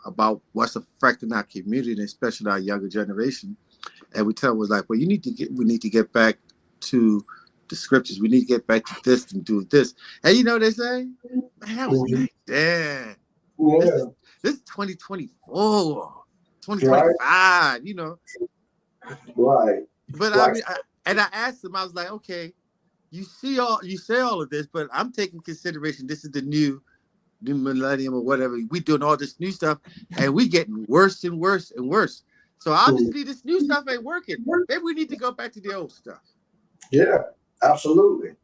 about what's affecting our community and especially our younger generation. And we tell them like, well, we need to get back to the scriptures. We need to get back to this and do this. And you know what they say? Man, that was Mhm. back then. This Yeah. is this is 2024, Right. 2025, Right. But I Right. mean, I asked them, I was like, okay, you say all of this, but I'm taking consideration. This is the new millennium or whatever. We doing all this new stuff, and we getting worse and worse and worse. So Mhm. obviously, this new stuff ain't working. Maybe we need to go back to the old stuff. Yeah. Absolutely.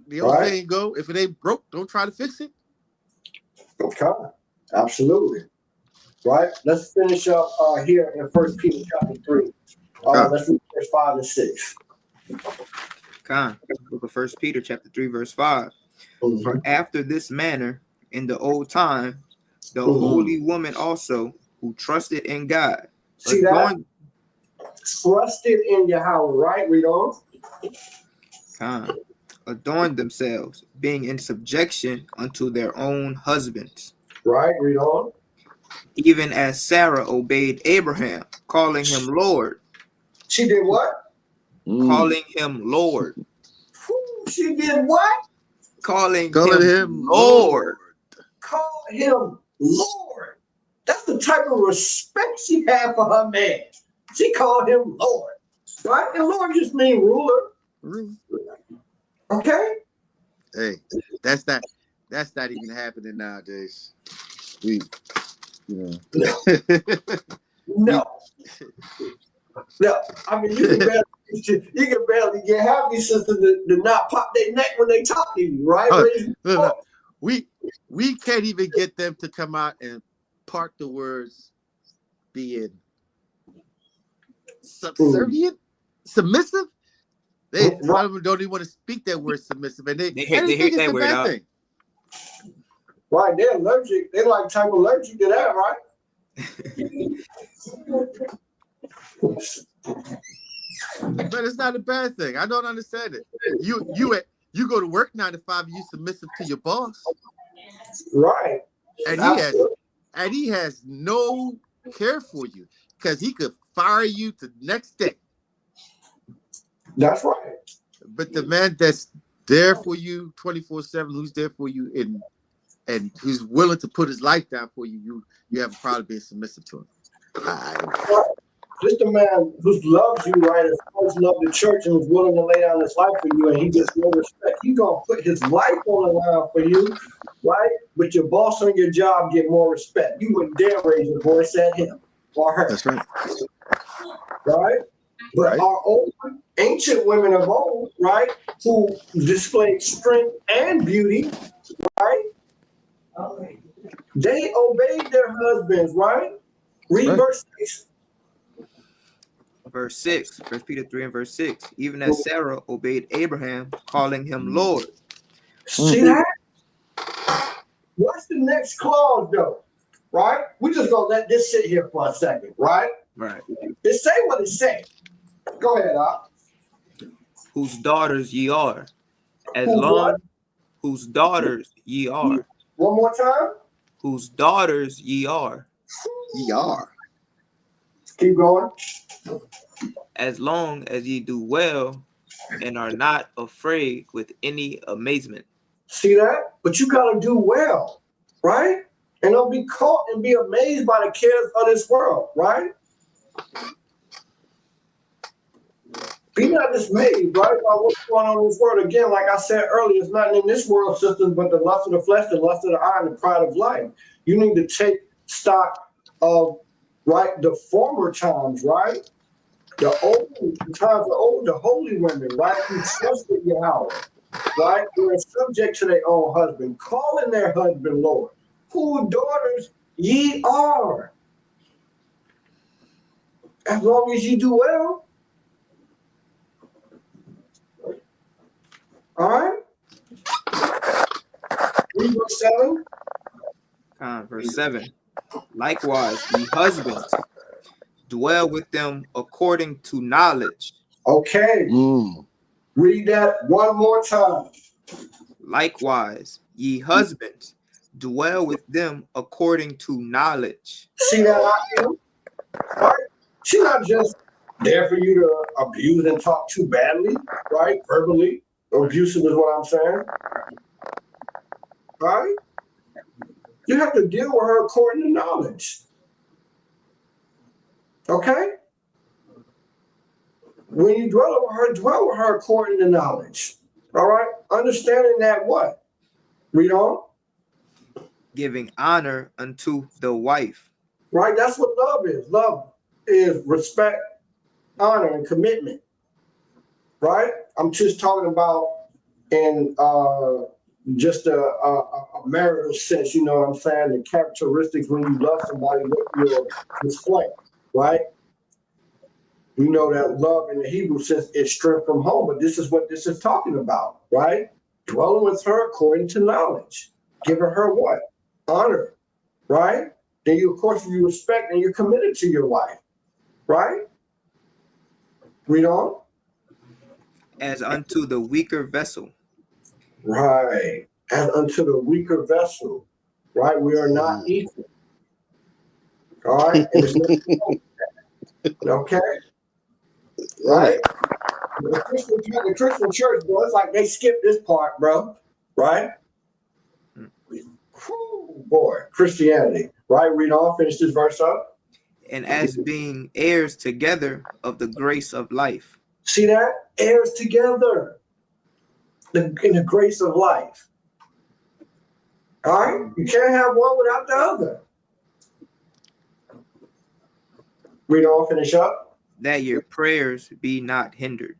The old Right. saying go: if it ain't broke, don't try to fix it. Okay. Absolutely. Right. Let's finish up here in First Peter chapter 3. Huh. Let's read verse 5 and 6. Book of First Peter chapter 3 verse 5. For Mhm. after this manner in the old time, the Mhm. holy woman also who trusted in God See that? adorned Trusted in Yahweh. Right. Read on. adorned themselves, being in subjection unto their own husbands, Right. Read on. even as Sarah obeyed Abraham, calling him Lord, She did what? Mm. calling him Lord, She did what? calling Calling him him Lord. Lord. Call him Lord. That's the type of respect she had for her man. She called him Lord. Right? And Lord just means ruler. Really? Okay? Hey, that's not even happening nowadays. We, you No. know, we. No. No. I mean, you can barely get half these sisters to not pop their neck when they talk to you, right? Oh, Raise look, we can't even get them to come out and part the words being subservient, submissive. Some of them don't even want to speak that word submissive, and they They think hate it's that a word bad out. thing. Right, they're allergic. They like type allergic to that, right? But it's not a bad thing. I don't understand it. You go to work 9 to 5, you submissive to your boss, Right. and Absolutely. he has no care for you because he could fire you the next day. That's right. But the man that's there for you 24/7, who's there for you in and who's willing to put his life down for you, you have a problem being submissive to him. Just a man who loves you, right, as much love the church and is willing to lay down his life for you, and he gets no respect. He's gonna put his life on the line for you, right? But your boss on your job get more respect. You wouldn't dare raise your voice at him or her. That's right. Right? But our old ancient women of old, right, who displayed strength and beauty, right? They obeyed their husbands, right? Read verse 6. Verse 6, 1 Peter 3 and verse 6. Even as Sarah obeyed Abraham, calling him Lord. See that? What's the next clause, though? Right? We're just going to let this sit here for a second, right? Right. It say what it say. Go ahead, Op. Whose daughters ye are, as long whose daughters ye are. One more time. Whose daughters ye are. Ye are. Keep going. As long as ye do well and are not afraid with any amazement. See that? But you got to do well, right? And don't be caught and be amazed by the cares of this world, right? Be not dismayed, right, by what's going on in this world. Again, like I said earlier, it's not in this world, sisters, but the lust of the flesh, the lust of the eye, and the pride of life. You need to take stock of, right, the former times, right? The times of old, the holy women, right, who trusted Yahweh, right? Who are subject to their own husband, calling their husband Lord. Whose daughters ye are. As long as you do well. All right? Read verse 7. Verse 7. Likewise, ye husbands, dwell with them according to knowledge. Okay. Read that one more time. Likewise, ye husbands, dwell with them according to knowledge. See that out here? Right? She's not just there for you to abuse and talk too badly, right? Verbally. Abusive is what I'm saying. Right? You have to deal with her according to knowledge. Okay? When you dwell with her according to knowledge. All right? Understanding that what? Read on. Giving honor unto the wife. Right? That's what love is. Love is respect, honor, and commitment. Right? I'm just talking about in just a marital sense, you know what I'm saying? The characteristics when you love somebody, what you'll display, right? You know that love in the Hebrew sense is strength from home, but this is what this is talking about, right? Dwelling with her according to knowledge, giving her what? Honor, right? Then you, of course, you respect and you're committed to your wife, right? Read on. As unto the weaker vessel. Right. As unto the weaker vessel, right? We are not equal. All right. And it's okay. Right. The Christian church, bro, it's like they skipped this part, bro. Right. Whew, boy, Christianity. Right. Read on. Finish this verse up. And as being heirs together of the grace of life. See that? Heirs together. In the grace of life. All right? You can't have one without the other. Read on, finish up. That your prayers be not hindered.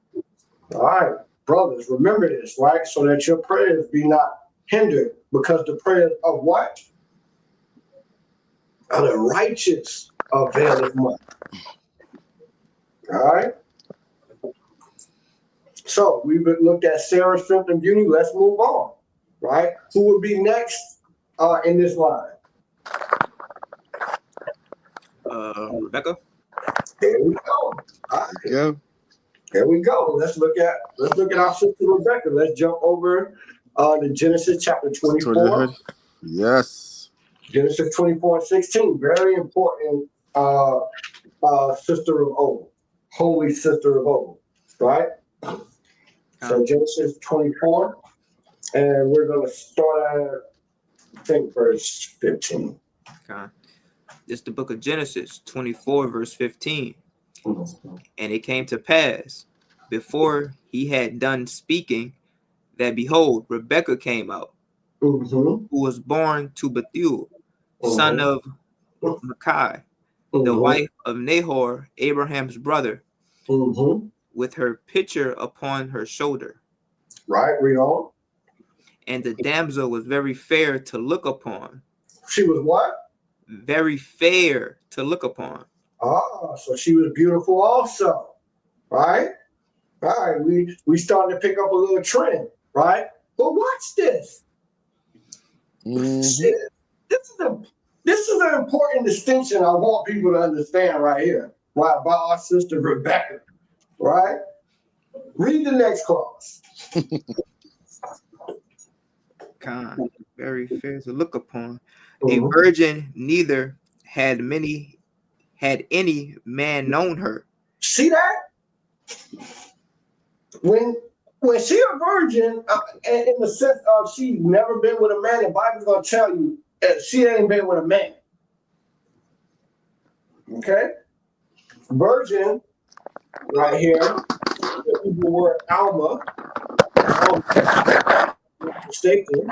All right, brothers, remember this, right? So that your prayers be not hindered, because the prayers of what? Of the righteous availeth much. All right? So we've looked at Sarah's strength and beauty. Let's move on, right? Who would be next in this line? Rebecca. There we go. All right. Yeah. There we go. Let's look at our sister Rebecca. Let's jump over to Genesis chapter 24. Yes. Genesis 24:16. Very important sister of old, holy sister of old, right? So Genesis 24, and we're going to start think verse 15. Okay. This is the book of Genesis 24, verse 15. Mhm. And it came to pass, before he had done speaking, that behold, Rebekah came out, Mhm. who was born to Bethuel, son of Micah, the Mhm. wife of Nahor, Abraham's brother, Mhm. with her pitcher upon her shoulder. Right, read on. And the damsel was very fair to look upon. She was what? Very fair to look upon. Ah, so she was beautiful also, right? All right, we starting to pick up a little trend, right? But watch this. Shit, this is an important distinction I want people to understand right here, right? About our sister Rebecca, right? Read the next clause. Con, very fair to look upon. A Mhm. virgin neither had any man known her. See that? When she a virgin, in the sense of she's never been with a man, the Bible's gonna tell you she ain't been with a man. Okay, virgin, right here. The Hebrew word alma, mistaken,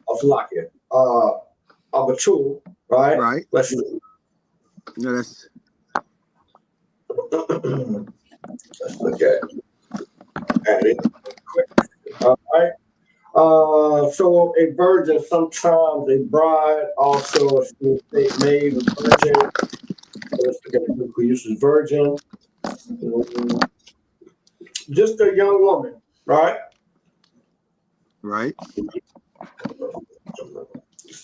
of Lakia, of a tool, right? Right. Let's see. No, that's Let's look at it quick. All right. So a virgin, sometimes a bride, also a maid, a virgin. Let's look at the Greek who uses virgin. Just a young woman, right? right. Let's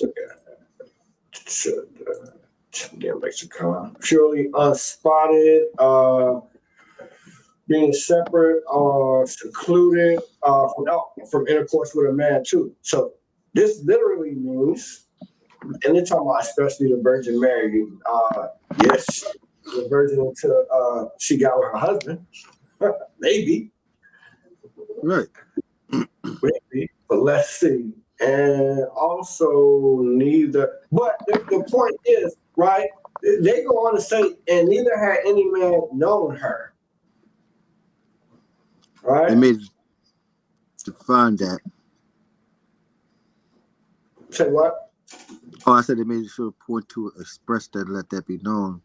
look at it. Lexicon. Purely unspotted, being separate or secluded from intercourse with a man too. So this literally means, and they're talking about especially the Virgin Mary. Yes, the virgin until she got with her husband. Maybe, Right. maybe, but let's see. And also neither. But the point is, right? They go on to say, and neither had any man known her. Right? They made define that. Say what? Oh, I said they made sure to point to express that, let that be known.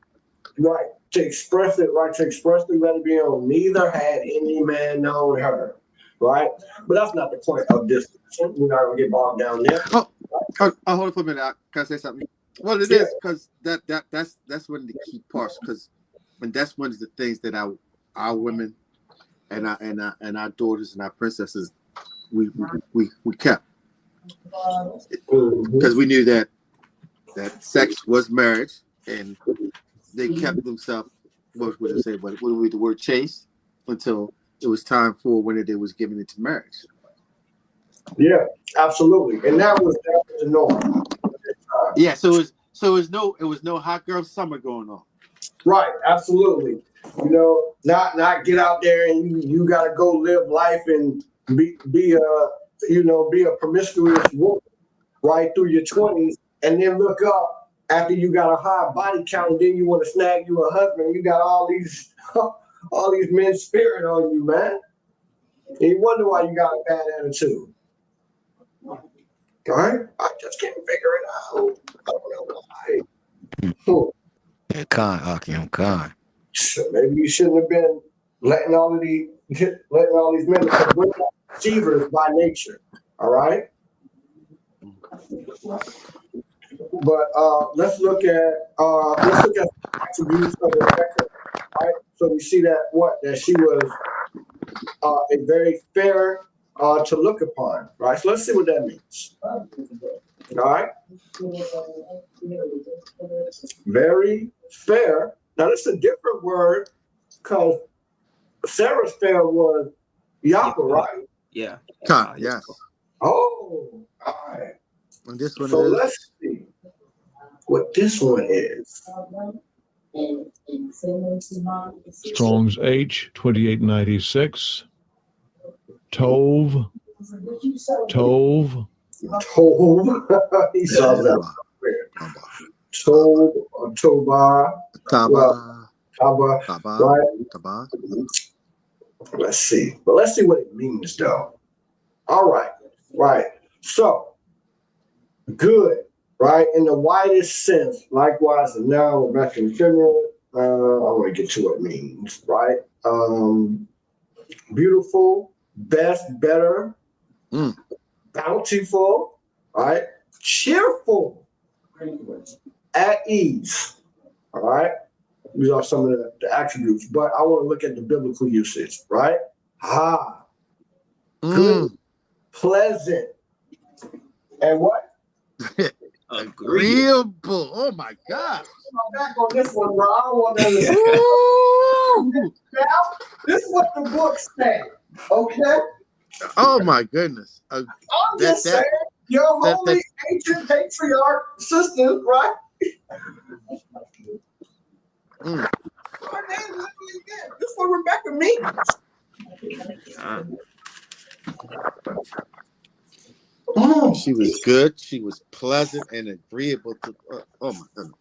Right. To express it, right? To expressly let it be known. Neither had any man known her. Right? But that's not the point of this. We're not going to get bogged down there. Oh, hold on for a minute. Can I say something? Well, it is because that's one of the key parts, because and that's one of the things that our women and our daughters and our princesses we kept, because we knew that sex was marriage, and they kept themselves, what would they say, but what would the word chaste, until it was time for when they was giving it to marriage. Yeah, absolutely. And that was the norm. Yeah, so it was no hot girl summer going on. Right, absolutely. You know, not get out there and you gotta go live life and be a promiscuous woman right through your 20s, and then look up after you got a high body count, and then you want to snag you a husband. You got all these men's spirit on you, man. And you wonder why you got a bad attitude. All right, I just can't figure it out. I don't know why. Con, Akim, con. So maybe you shouldn't have been letting all these men, because we're not deceivers by nature. All right. But let's look at the attributes of Rebecca. Right. So we see that she was a very fair to look upon. Right. So let's see what that means. All right. Very fair. Now this is a different word, because Sarah's fair was Yaakov, right? Yeah. Yes. Oh, all right. And this one So is. let's see what this one is. Strong's H 2896. Tove. Tob. He saw that. Toba. Taba. Taba. Taba. Right. Taba. Let's see. But let's see what it means, though. All right. Right. So, good. Right. In the widest sense. Likewise, a noun or masculine feminine. I want to get to what it means. Right. Beautiful, best, better, bountiful, right? Cheerful, at ease, all right? These are some of the attributes, but I want to look at the biblical usage, right? Good, pleasant, and what? Agreeable. Oh my God. I'm back on this one, bro. I don't want to understand. Now, this is what the book said, okay? Oh my goodness. I'm just saying, your holy ancient patriarch sisters, right? This what Rebecca means. She was good. She was pleasant and agreeable to. Oh my goodness.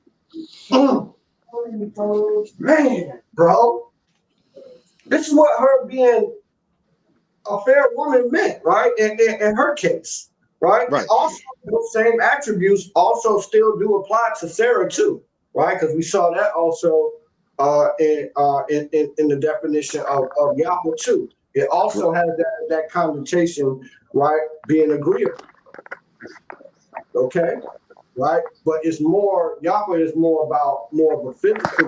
Man, bro, this is what her being a fair woman meant, right? In her case, right? Right. Also, those same attributes also still do apply to Sarah too, right? Because we saw that also in the definition of Yahweh too. It also has that connotation, right? Being agreeable. Okay, right? But it's more, Yahweh is more of a physical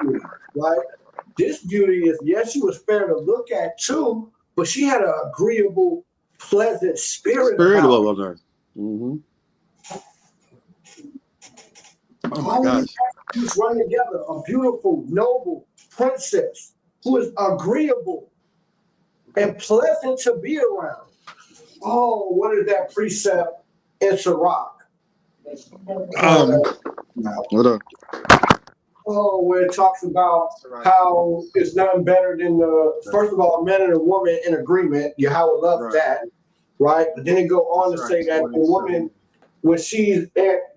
beauty, right? This beauty is, yes, she was fair to look at too, but she had an agreeable, pleasant spirit about her. Mm-hmm. Oh my gosh. These run together, a beautiful, noble princess who is agreeable and pleasant to be around. Oh, what is that precept in Sirach? Hold on. Oh, where it talks about how it's nothing better than first of all, a man and a woman in agreement. Yahweh loves that, right? But then it go on to say that the woman, when she's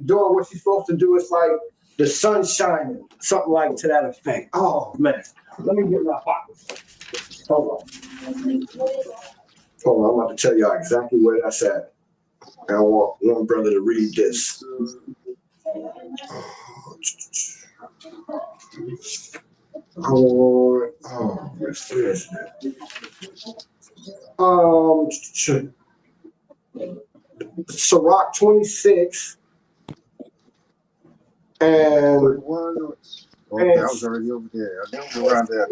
doing what she's supposed to do, it's like the sun shining, something like to that effect. Oh man, let me get my pocket. Hold on, I'm about to tell y'all exactly where that's at. I want one brother to read this. Sirach 26 and 31. Okay, I was already over there. I was around there.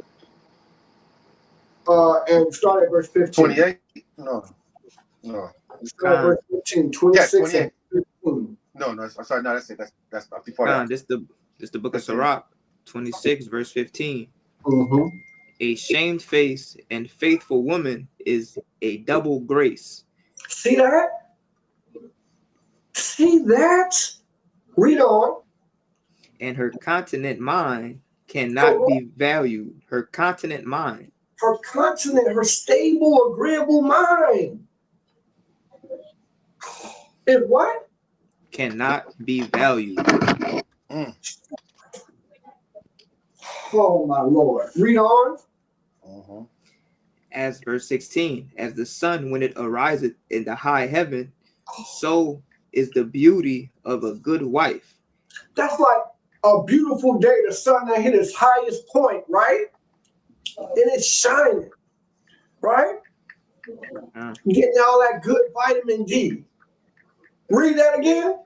And start at verse 15. 28? No. Start at verse 15. 26 yeah, 28. And 15. No, I'm sorry. No, that's it. That's before that. This the book of Sirach, 26, verse 15. Mm-hmm. A shamed face and faithful woman is a double grace. See that? See that? Read on. And her continent mind cannot be valued. Her continent mind. Her continent, her stable, agreeable mind. Is what? Cannot be valued. Oh my Lord. Read on. As verse 16, as the sun when it ariseth in the high heaven, so is the beauty of a good wife. That's like a beautiful day, the sun that hit its highest point, right? And it's shining, right? Getting all that good vitamin D. Read that again.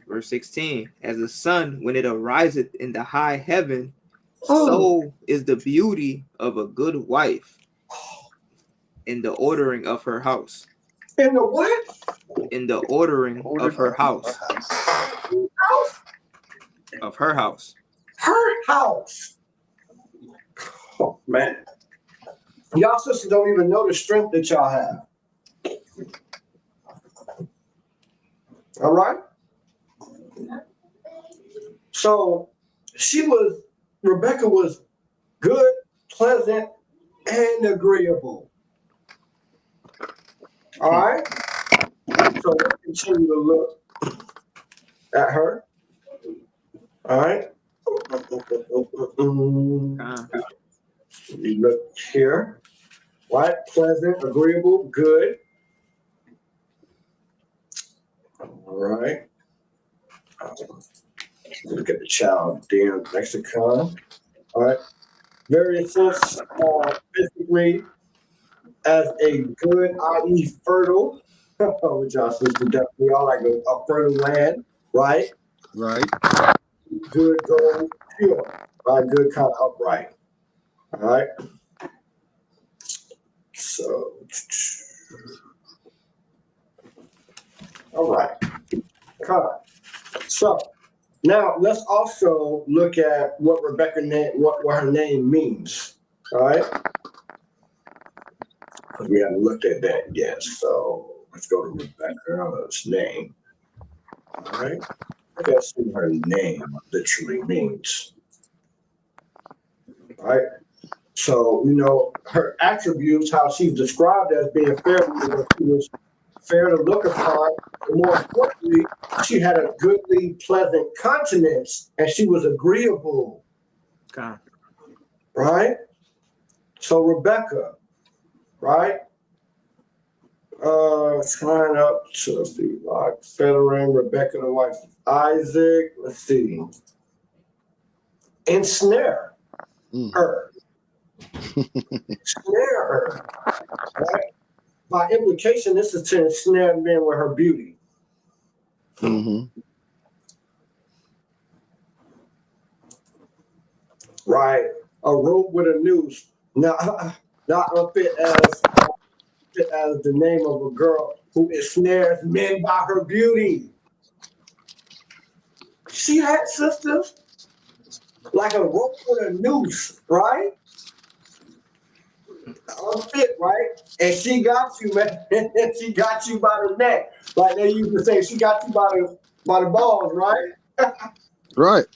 Verse 16, as the sun when it ariseth in the high heaven, so is the beauty of a good wife in the ordering of her house. In the what? In the ordering of her house. Of her house. Her house. Oh, man. Y'all sisters don't even know the strength that y'all have. All right? So Rebecca was good, pleasant, and agreeable. All right? So So let's continue to look at her. All right. We look here. Right? Pleasant, agreeable, good. All right. Look at the child, damn lexicon. All right. Very sense, physically as a good, i.e., fertile, which y'all sisters definitely are like a fertile land, right? Right. Good, gold, pure, right? Good, kind of upright. All right. So, all right. Kind of. So now let's also look at what Rebecca name, what her name means. All right. Because we haven't looked at that yet. So let's go to Rebecca's name. All right. That's what her name literally means. All right. So, you know, her attributes, how she's described as being fair, she was fair to look upon, and more importantly, she had a goodly, pleasant countenance, and she was agreeable. Okay. Right? So Rebecca, right? Sign up to the like Federer, Rebecca, the wife of Isaac. Let's see. Ensnare her. Snare her. Right? By implication, this is to ensnare men with her beauty. Right? A rope with a noose. Not unfit as the name of a girl who ensnares men by her beauty. She had sisters like a rope with a noose, right? Unfit, right? And she got you, man. She got you by the neck. Like they used to say, she got you by the balls, right? Right.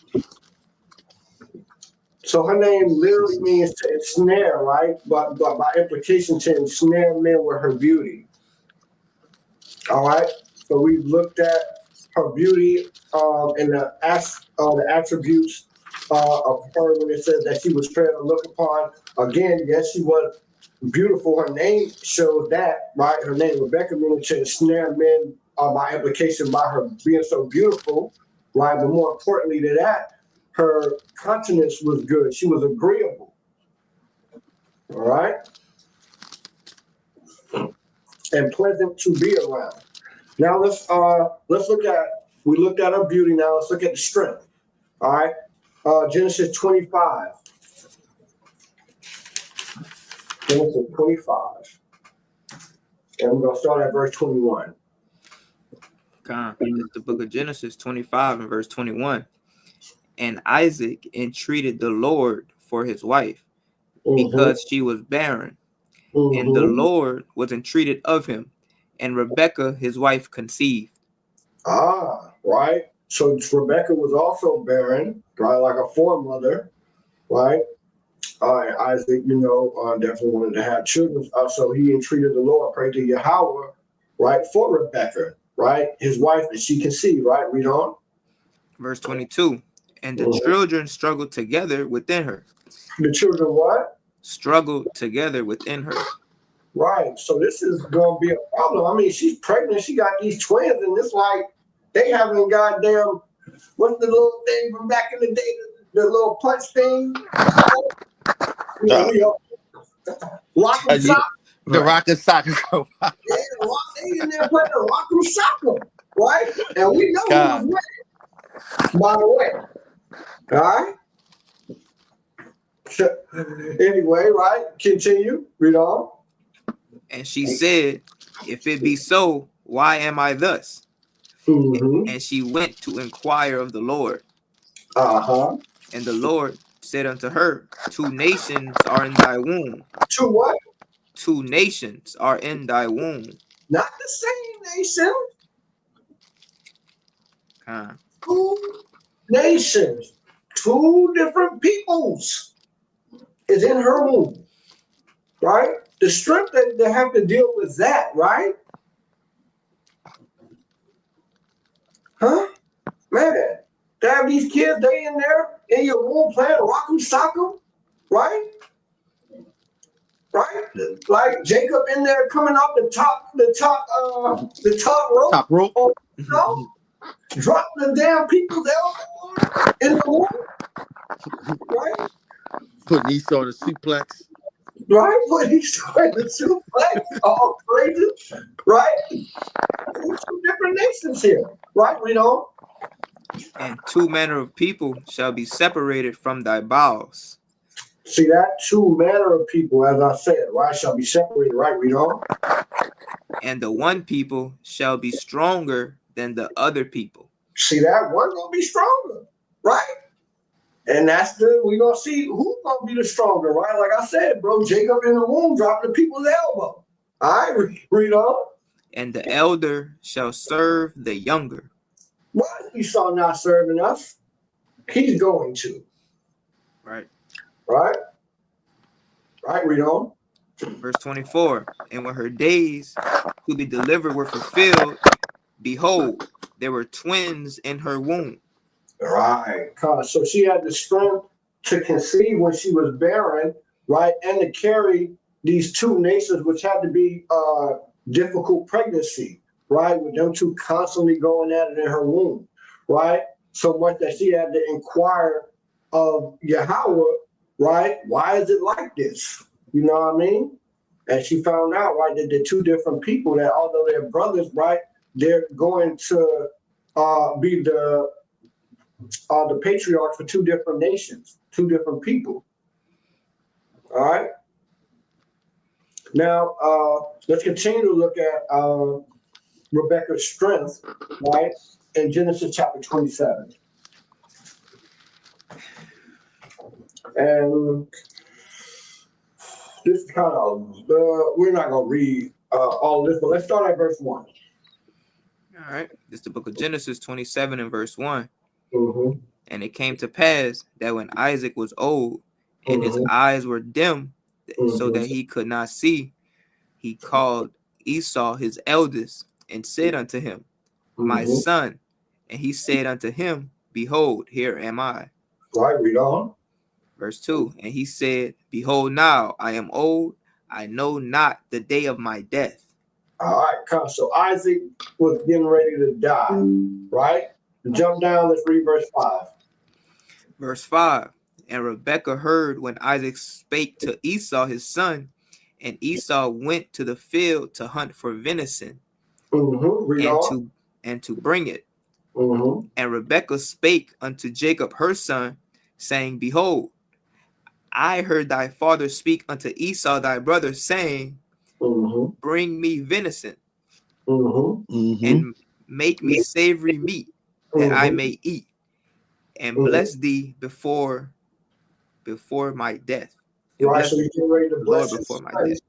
So her name literally means to ensnare, right? But by implication, to ensnare men with her beauty. All right. So we've looked at her beauty and the attributes of her when it says that she was fair to look upon. Again, yes, she was beautiful. Her name shows that, right? Her name Rebecca meaning to ensnare men by implication by her being so beautiful, right? But more importantly to that, her countenance was good. She was agreeable. All right. And pleasant to be around. Now let's look at, we looked at her beauty. Now let's look at the strength. All right. Genesis 25. Genesis 25. And we're gonna start at verse 21. It's the book of Genesis 25 and verse 21. And Isaac entreated the Lord for his wife because she was barren. And the Lord was entreated of him, and Rebekah his wife conceived. Right. So Rebecca was also barren, right, like a foremother, right? Isaac, definitely wanted to have children. So he entreated the Lord, prayed to Yahweh, right, for Rebecca, right, his wife, and she conceived, right? Read on. Verse 22. And the children struggled together within her. The children what? Struggled together within her. Right. So this is going to be a problem. I mean, she's pregnant. She got these twins, and it's like they haven't goddamn, what's the little thing from back in the day, the little punch thing? Rock and sock. The rock and sock. Yeah, they in there playing the rock and sock, right? And we know who was winning, by the way. All right? Anyway, right? Continue. Read on. And she said, if it be so, why am I thus? And she went to inquire of the Lord. And the Lord said unto her, 2 nations are in thy womb. 2 what? 2 nations are in thy womb. Not the same nation. 2 nations. 2 different peoples is in her womb. Right? The strength that they have to deal with that, right? Huh? Man, to have these kids, they in there in your womb playing rock'em sock'em, right? Right? Like Jacob in there coming off the top rope. Top rope. Oh, you know, drop the damn people's elbow in the womb, right? Putting Esau on a suplex. Right? But he's trying to suplex all crazy, right? There's two different nations here, right? We know. And two manner of people shall be separated from thy bowels. See that? Two manner of people, as I said, right, shall be separated, right? We know. And the one people shall be stronger than the other people. See that? One gonna be stronger, right? And that's we gonna see who's gonna be the stronger, right? Like I said, bro, Jacob in the womb dropping the people's elbow. All right, read on. And the elder shall serve the younger. Why is Esau not serving us? He's going to. Right. Right? Right, read on. Verse 24. And when her days to be delivered were fulfilled, behold, there were twins in her womb. Right. So she had the strength to conceive when she was barren, right? And to carry these two nations, which had to be difficult pregnancy, right? With them two constantly going at it in her womb, right? So much that she had to inquire of Yahweh, right? Why is it like this? You know what I mean? And she found out, right, that the two different people that, although they're brothers, right, they're going to be the patriarchs for two different nations, two different people. All right. Now, let's continue to look at Rebecca's strength, right, in Genesis chapter 27. And this kind of, we're not going to read all this, but let's start at verse 1. All right. This is the book of Genesis 27 and verse 1. Mm-hmm. And it came to pass that when Isaac was old and his eyes were dim, so that he could not see, he called Esau his eldest and said unto him, my son. And he said unto him, behold, here am I. Right, read on. Verse 2. And he said, behold, now I am old. I know not the day of my death. All right, come. So Isaac was getting ready to die, right? Jump down, let's read verse 5. Verse 5. And Rebekah heard when Isaac spake to Esau his son, and Esau went to the field to hunt for venison, Read on. and to bring it. And Rebekah spake unto Jacob her son, saying, behold, I heard thy father speak unto Esau thy brother, saying, bring me venison, and make me savory meat, that I may eat, and bless thee before my death. Right, so he's getting ready to bless before his my son, death.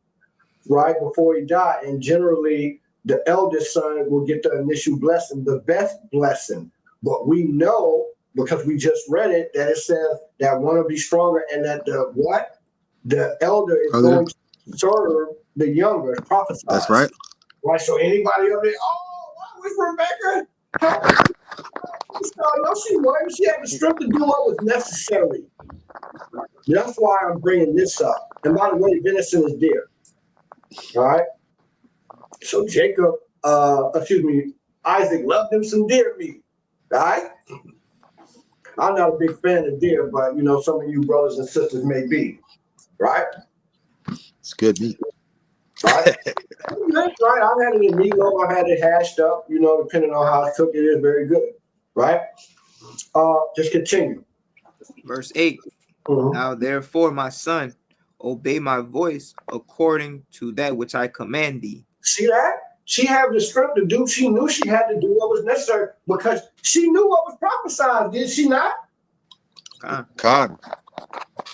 right, before he died. And generally, the eldest son will get the initial blessing, the best blessing. But we know, because we just read it, that it says that one will be stronger and that the elder is going to serve the younger, prophesy. That's right. Right, so anybody up there, oh, what was Rebecca? No, she wasn't. She had the strength to do what was necessary. That's why I'm bringing this up. And by the way, venison is deer. All right. So Isaac loved him some deer meat. All right. I'm not a big fan of deer, but you know, some of you brothers and sisters may be. Right. It's good meat. Right. That's right. I've had it in meatloaf. I've had it hashed up. You know, depending on how it's cooked, it is very good. Right. Just continue. Verse 8. Now therefore, my son, obey my voice according to that which I command thee. See that? She had the strength to do. She knew she had to do what was necessary because she knew what was prophesied. Did she not? Con.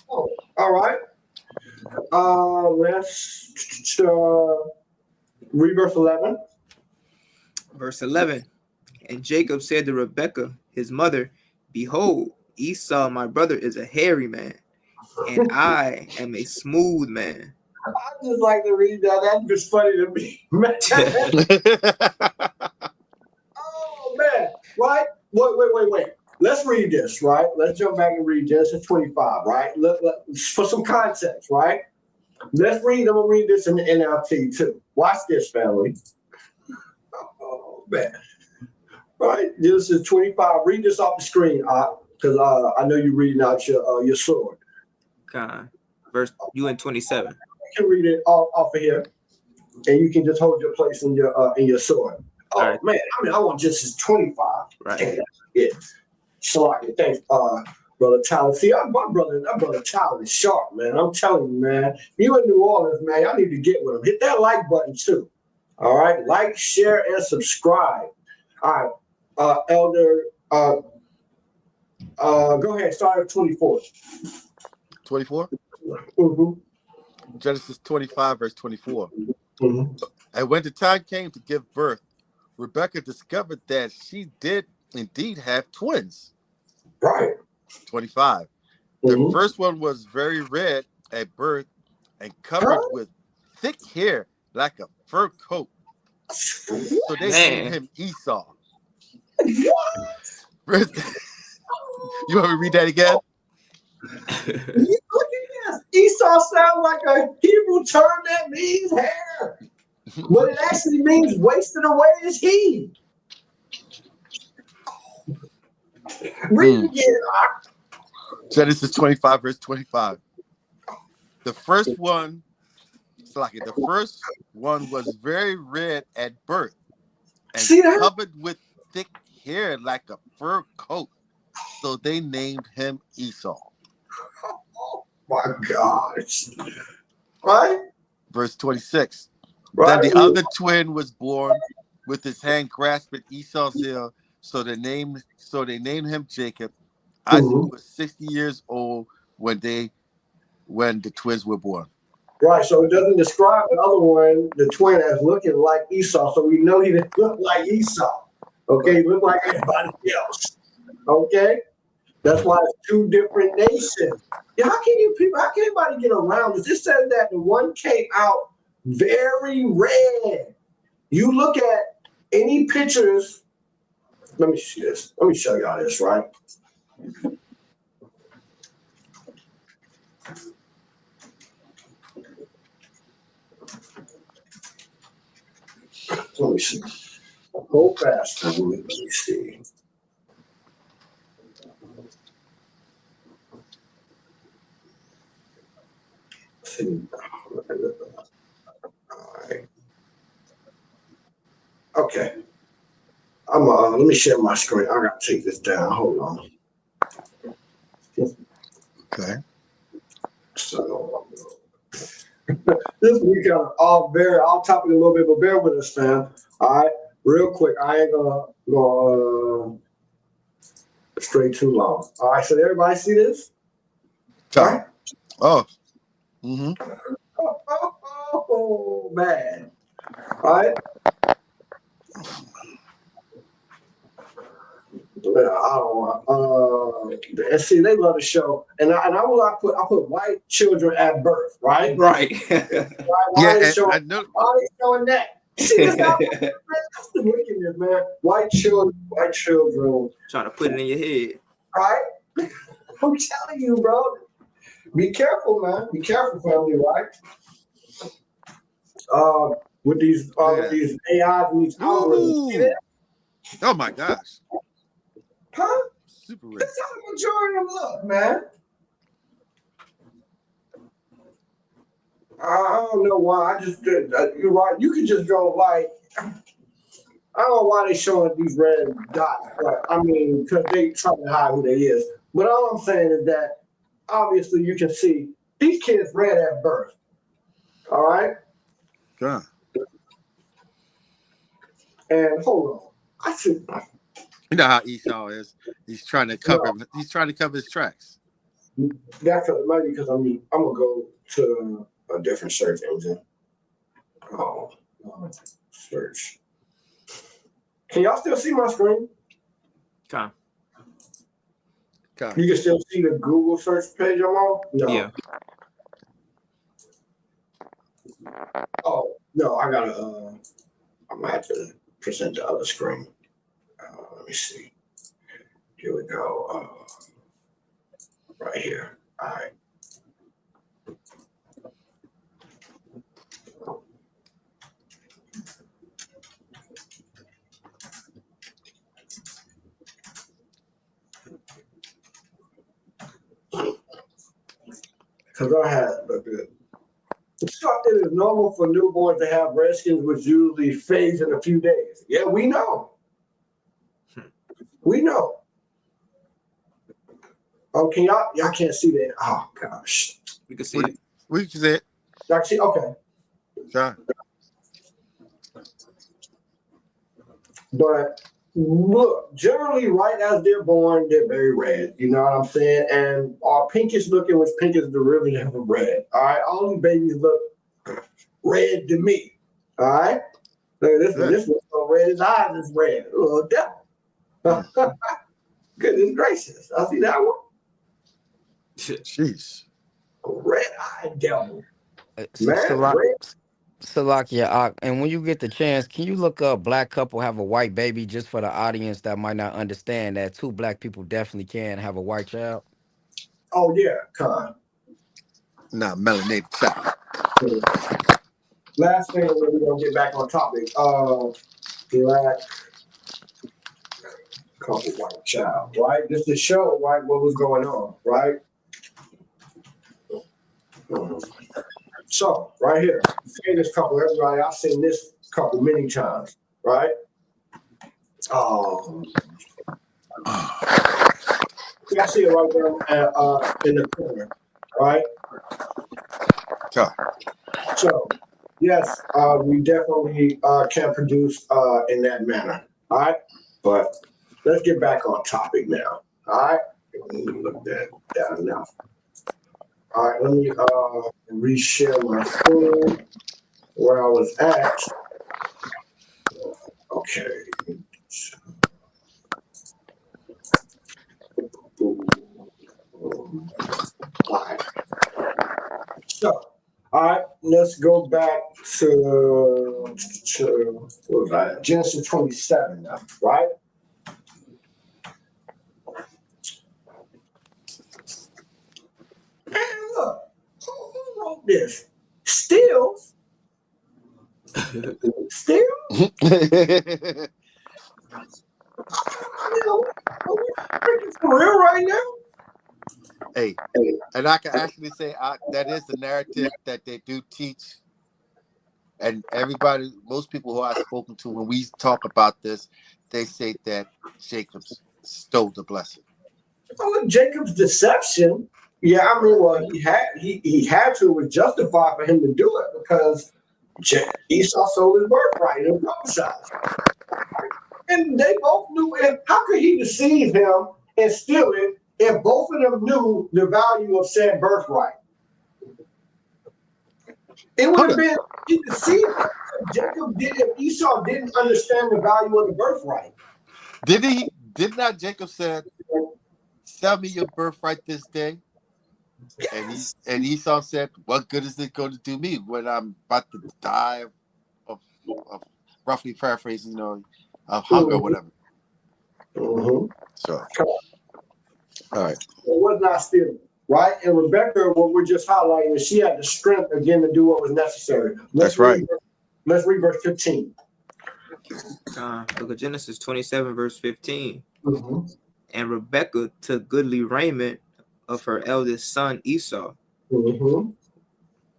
Oh, all right. Let's read verse 11. Verse 11. And Jacob said to Rebekah, his mother, behold, Esau, my brother, is a hairy man, and I am a smooth man. I just like to read that. That's just funny to me. Oh, man. Right? Wait. Let's read this, right? Let's jump back and read Genesis 25, right? For some context, right? Let's read. I'm gonna read this in the NLT too. Watch this, family. Oh man, right? Genesis 25. Read this off the screen, because I know you're reading out your sword. Verse you in 27. You can read it off of here, and you can just hold your place in your sword. Oh right. Man, I want Genesis 25. Right. Yeah. So I can thank Brother Tyler. See, my brother Tyler is sharp, man. I'm telling you, man. You in New Orleans, man. I need to get with him. Hit that like button too. All right, like, share, and subscribe. All right, Elder. Go ahead. Start at 24. 24. Genesis 25, verse 24. And when the time came to give birth, Rebekah discovered that she did indeed have twins. Right. 25. The first one was very red at birth and covered with thick hair like a fur coat. So they named him Esau. You want me to read that again? Esau sounds like a Hebrew term that means hair, but it actually means wasted away is he. Read it again. Genesis 25, verse 25. The first one was very red at birth and covered with thick hair like a fur coat. So they named him Esau. Oh my gosh. Right? Verse 26. Right. Then the other twin was born with his hand grasping Esau's heel. So they named him Jacob. Isaac was 60 years old when the twins were born. Right, so it doesn't describe the other one, the twin, as looking like Esau. So we know he didn't look like Esau. Okay, he looked like everybody else. Okay, that's why it's two different nations. Yeah, how can anybody get around this? It says that the one came out very red. You look at any pictures. Let me see this. Let me show y'all this, right? Let me see. Go fast. Let me see. All right. Okay. Let me share my screen. I gotta take this down. Hold on. Okay. So this week I'll top it a little bit, but bear with us, fam. All right, real quick. I ain't gonna stray too long. All right, so did everybody see this? All right. Oh. Oh man. All right. I don't want. And see, they love the show, and I put white children at birth, right? Right. Why are they showing that? See, that's the wickedness, man. White children. Trying to put it in your head. Right? I'm telling you, bro. Be careful, man. Be careful, family, right? With these AIs and these algorithms. Oh my gosh. Huh? Super rich. That's how the majority of them look, man. I don't know why. I just did. You're right. You could just go like, I don't know why they showing these red dots, but I mean, because they trying to hide who they is. But all I'm saying is that obviously you can see these kids red at birth. All right. Yeah. And hold on, I see. You know how Esau is. He's trying to cover. No. He's trying to cover his tracks. That's maybe because I'm gonna go to a different search engine. Oh, search. Can y'all still see my screen? Okay. You can still see the Google search page I'm on? No. Yeah. Oh no, I'm gonna have to present the other screen. Let me see. Here we go. Right here. All right. Because I had, so it is normal for newborns to have redskins, which usually fades in a few days. Yeah, we know. We know. Oh, can y'all can't see that? Oh gosh. We can see it. We can see it. Y'all see? Okay. Sure. But look, generally, right as they're born, they're very red. You know what I'm saying? And are pinkish looking, which pink is the really have red. All right, all these babies look red to me. All right, look at this one. This one's so red. His eyes is red. A little devil. Goodness gracious! I see that one. Jeez. Red-eyed devil. Man, red. Salakia, and when you get the chance, can you look up black couple have a white baby just for the audience that might not understand that two black people definitely can have a white child? Oh yeah, Con. Nah, melanated child. Last thing, we're gonna get back on topic. Black couple white child, right? Just to show, right, what was going on, right? So, right here, say this couple, everybody, I've seen this couple many times, right? I see it right there in the corner, right? Sure. So, yes, we definitely can produce in that manner, all right? But let's get back on topic now, all right? Let me look that down now. All right, let me reshare my screen where I was at. Okay. All right. So, all right, let's go back to what was that? Genesis 27 now, right? And look, who wrote this? Stills? Still? You know, are we freaking for real right now? Hey, and I can actually say that is the narrative that they do teach. And everybody, most people who I've spoken to, when we talk about this, they say that Jacob stole the blessing. Oh, Jacob's deception. Yeah, I mean, well, he had to. It was justified for him to do it because Esau sold his birthright and prophesied. And they both knew it. How could he deceive him and steal it if both of them knew the value of said birthright? It would have been he deceived him if Jacob did if Esau didn't understand the value of the birthright. Did not Jacob said, "Sell me your birthright this day"? Yes. And Esau said, "What good is it going to do me when I'm about to die of roughly paraphrasing, of hunger or whatever?" Mm-hmm. So, all right. It was not stealing, right? And Rebecca, what we're just highlighting is she had the strength again to do what was necessary. That's right. Let's read verse 15. Look at Genesis 27, verse 15. Mm-hmm. And Rebekah took goodly raiment of her eldest son Esau, Mm-hmm.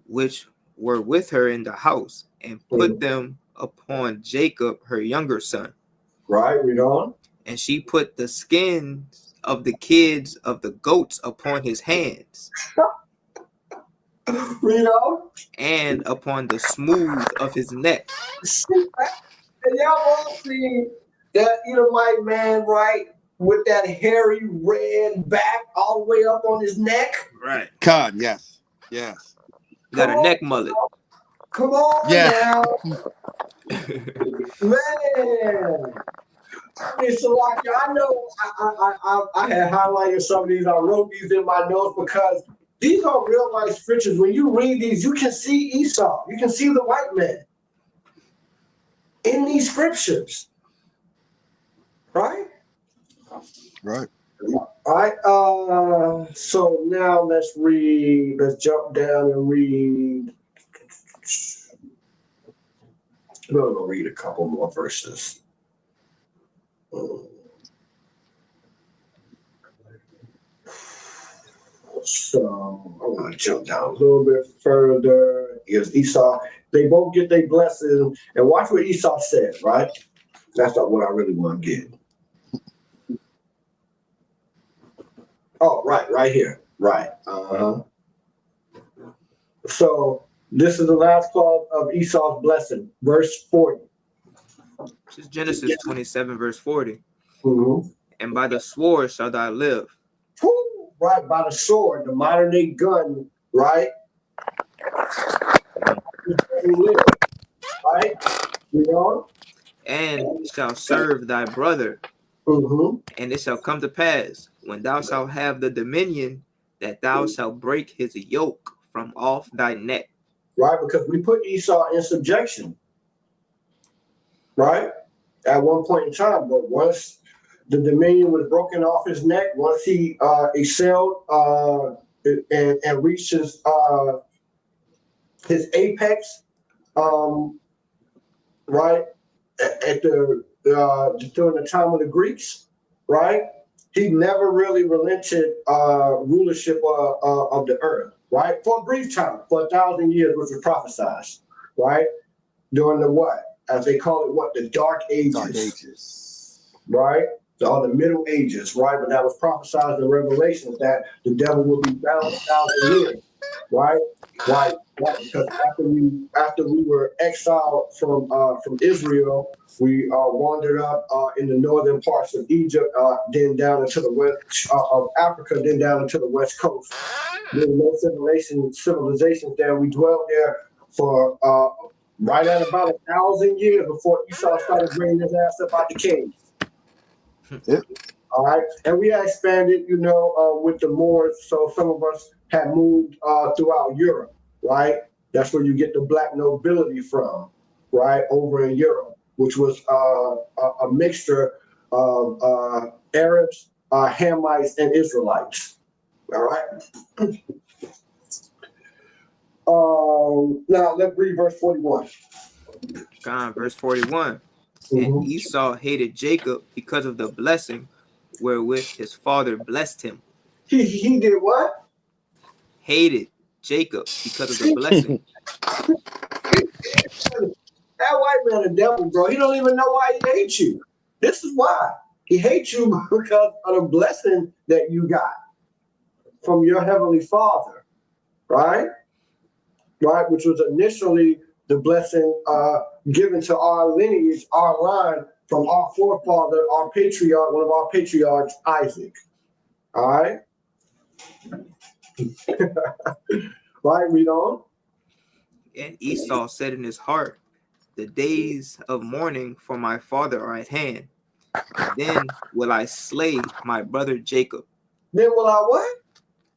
which were with her in the house, and put them upon Jacob, her younger son. Right, read on. And she put the skins of the kids of the goats upon his hands. Read on. And upon the smooth of his neck. And y'all all seen that Edomite man, right, with that hairy red back all the way up on his neck? Right. God, yes. Yes. Got a neck mullet. Come on now. Man. I mean, so like, I know I had highlighted some of these. I wrote these in my notes because these are real life scriptures. When you read these, you can see Esau. You can see the white man in these scriptures. Right? Right. All right. So now let's read. Let's jump down and read. We're gonna read a couple more verses. So I'm gonna jump down a little bit further. Here's Esau. They both get their blessing, and watch what Esau said. Right. That's not what I really want to get. Oh, right here. Right. So this is the last clause of Esau's blessing, verse 40. This is Genesis 27, verse 40. Mm-hmm. And by the sword shall thou live. Woo, right, by the sword, the modern day gun, right? Right? You know? And shall serve thy brother. Mm-hmm. And it shall come to pass, when thou shalt have the dominion, that thou shalt break his yoke from off thy neck. Right, because we put Esau in subjection, right? At one point in time, but once the dominion was broken off his neck, once he excelled and reached his apex, right, at the during the time of the Greeks, right, he never really relented rulership of the earth, right, for a brief time, for 1,000 years, which was prophesied, right, during the what, as they call it, what, the Dark Ages. Dark Ages. Right? Or the Middle Ages, right? But that was prophesied in Revelations that the devil will be bound 1,000 years, right? Right, right. Because after we were exiled from Israel, we wandered up in the northern parts of Egypt, then down into the west of Africa, then down into the west coast. There were no civilizations there. We dwelt there for right at about 1,000 years before Esau started bringing his ass up out the caves. Yep. All right, and we had expanded, with the Moors. So some of us had moved throughout Europe, right? That's where you get the black nobility from, right? Over in Europe, which was a mixture of Arabs, Hamites, and Israelites. All right. Now let's read verse 41. Verse 41. And Mhm. Esau hated Jacob because of the blessing wherewith his father blessed him. He did what? Hated Jacob because of the blessing. That white man a devil, bro. He don't even know why he hates you. This is why. He hates you because of the blessing that you got from your heavenly father, right? Right, which was initially the blessing given to our lineage, our line from our forefather, our patriarch, one of our patriarchs, Isaac. All right? Right, read on. And Esau said in his heart, the days of mourning for my father are at hand. Then will I slay my brother Jacob. Then will I what?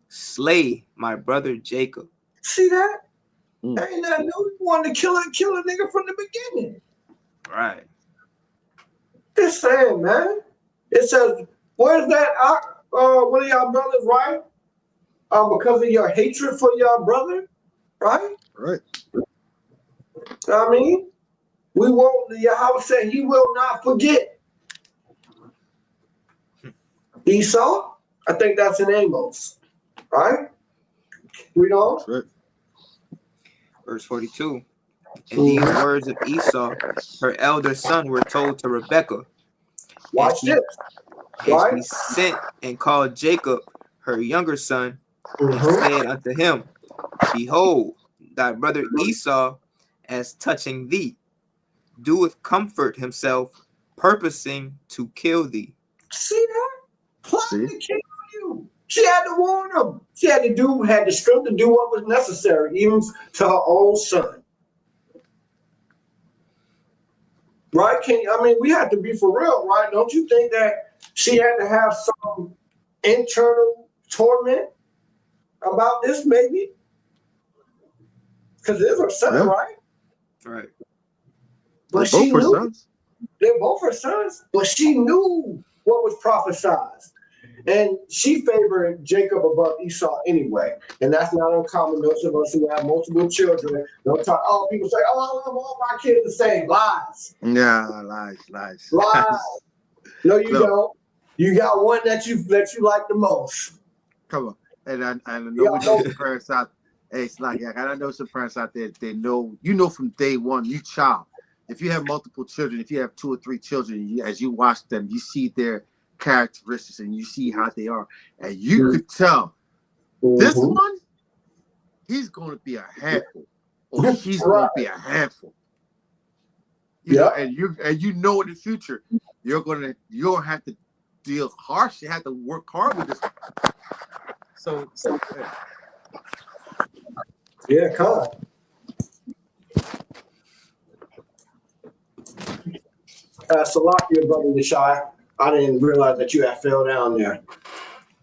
Slay my brother Jacob. See that? Mm. Ain't nothing new. You wanted to kill a nigga from the beginning. Right. Just saying, man. It says, where's that? One of y'all brothers, right? Because of your hatred for your brother, right? Right. I mean, we won't. Yahawashi said he will not forget. Esau, I think that's in Amos, right? Read on. Right. Verse 42. And these words of Esau, her elder son, were told to Rebekah. Watch this, And right? she sent and called Jacob, her younger son, and Mhm. said unto him, behold, thy brother Esau, as touching thee, doeth comfort himself, purposing to kill thee. See that? Plotting See? to kill you. She had to warn him. She had the strength to do what was necessary, even to her own son. Right? We have to be for real, right? Don't you think that she had to have some internal torment about this, maybe? Because it's her son, Yeah. right? Right. But They're she both her knew. sons. They're both her sons, but she knew what was prophesied. And she favored Jacob above Esau anyway. And that's not uncommon. Those of us who have multiple children, they'll talk, oh, people say, oh, I love all my kids the same. Lies. Yeah, lies. Lies. No, you Look, don't. You got one that you like the most. come on. And I know we know some parents out. Hey, it's like, I know some parents out there, they know, from day one, you child. If you have multiple children, if you have 2 or 3 children, as you watch them, you see their characteristics and you see how they are. And you could tell this one, he's going to be a handful or she's going to be a handful. You know, and you know in the future, you're going to have to deal harsh. You have to work hard with this. So yeah, come on. Salakia, brother Yeshai. I didn't realize that you had fell down there.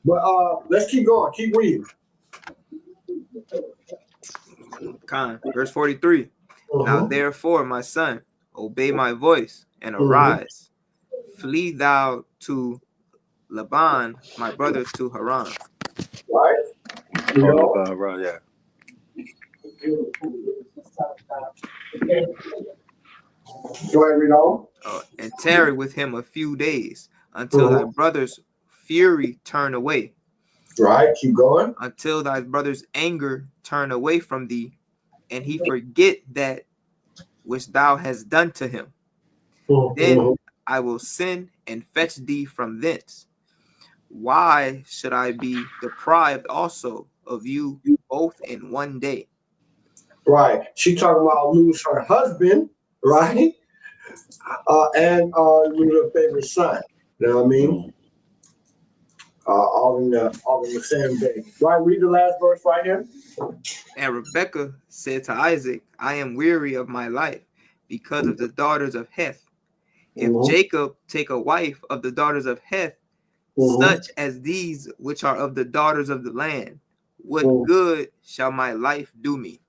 But let's keep going. Keep reading. Verse 43. Now therefore, my son, obey my voice and arise. Flee thou to Laban, my brother, to Haran. Right? right, yeah. Go ahead, read on. And tarry with him a few days until thy brother's fury turn away. Right, keep going. Until thy brother's anger turn away from thee, and he forget that which thou hast done to him. Then I will send and fetch thee from thence. Why should I be deprived also of you both in one day? Right. She talking about lose her husband, right? And lose her favorite son. You know what I mean? All in the same day. Right, read the last verse right here. And Rebekah said to Isaac, I am weary of my life because of the daughters of Heth. If Jacob take a wife of the daughters of Heth, such as these which are of the daughters of the land, what good shall my life do me?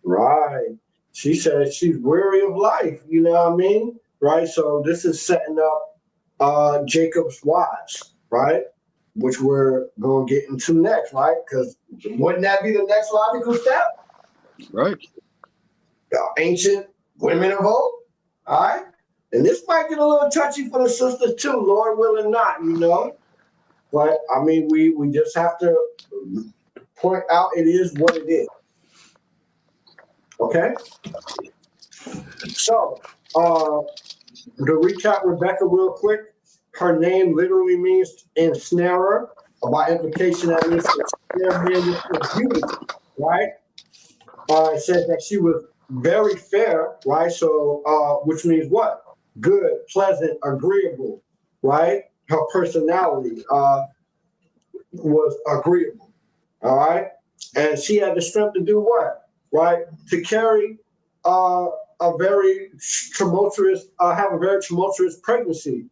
Right. She says she's weary of life. You know what I mean? Right. So this is setting up Jacob's wives, right? Which we're going to get into next, right? Because wouldn't that be the next logical step? Right. Ancient women of old. All right. And this might get a little touchy for the sisters too, Lord willing not, you know. But I mean, we just have to point out it is what it is. Okay. So to recap Rebecca real quick, her name literally means ensnarer. By implication, that means to snare men with beauty, right? It says that she was very fair, right? So, which means what? Good, pleasant, agreeable, right? Her personality was agreeable, all right? And she had the strength to do what, right? To carry a very tumultuous, have a very tumultuous pregnancy,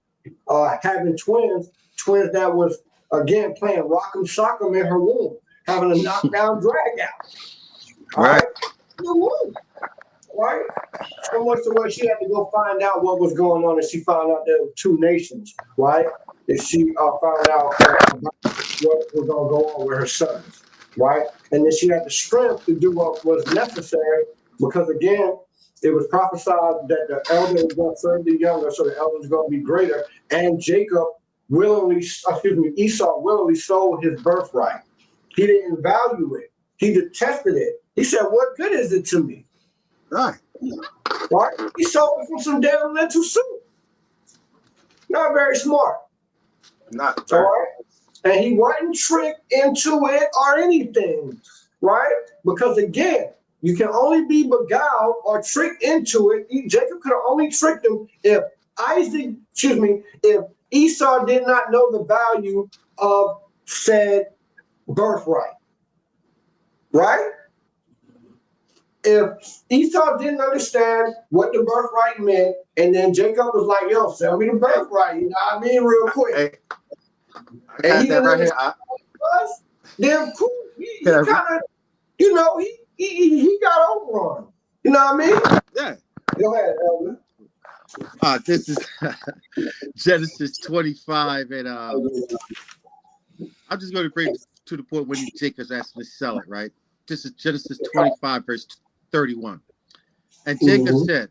having twins that was, again, playing rock'em sock'em in her womb, having a knockdown drag out. All right? Right? So much to where she had to go find out what was going on, and she found out there were 2 nations, right? And she found out about what was going to go on with her sons, right? And then she had the strength to do what was necessary because, again, it was prophesied that the elder was going to serve the younger, so the elder was going to be greater. And Esau willingly sold his birthright. He didn't value it. He detested it. He said, what good is it to me? Right. Right? He sold it for some damn lentil soup. Not very smart. Not all right. And he wasn't tricked into it or anything, right? Because again, you can only be beguiled or tricked into it. Jacob could have only tricked him if if Esau did not know the value of said birthright. Right? If Esau didn't understand what the birthright meant, and then Jacob was like, yo, sell me the birthright, you know what I mean, real quick. And he didn't understand what it was, then cool. He kind of, you know, he got over on him. You know what I mean? Yeah. Go ahead, Elder. This is Genesis 25, and I'm just going to bring to the point when Jacob's asking to sell it, right? This is Genesis 25, verse 31. And Jacob said,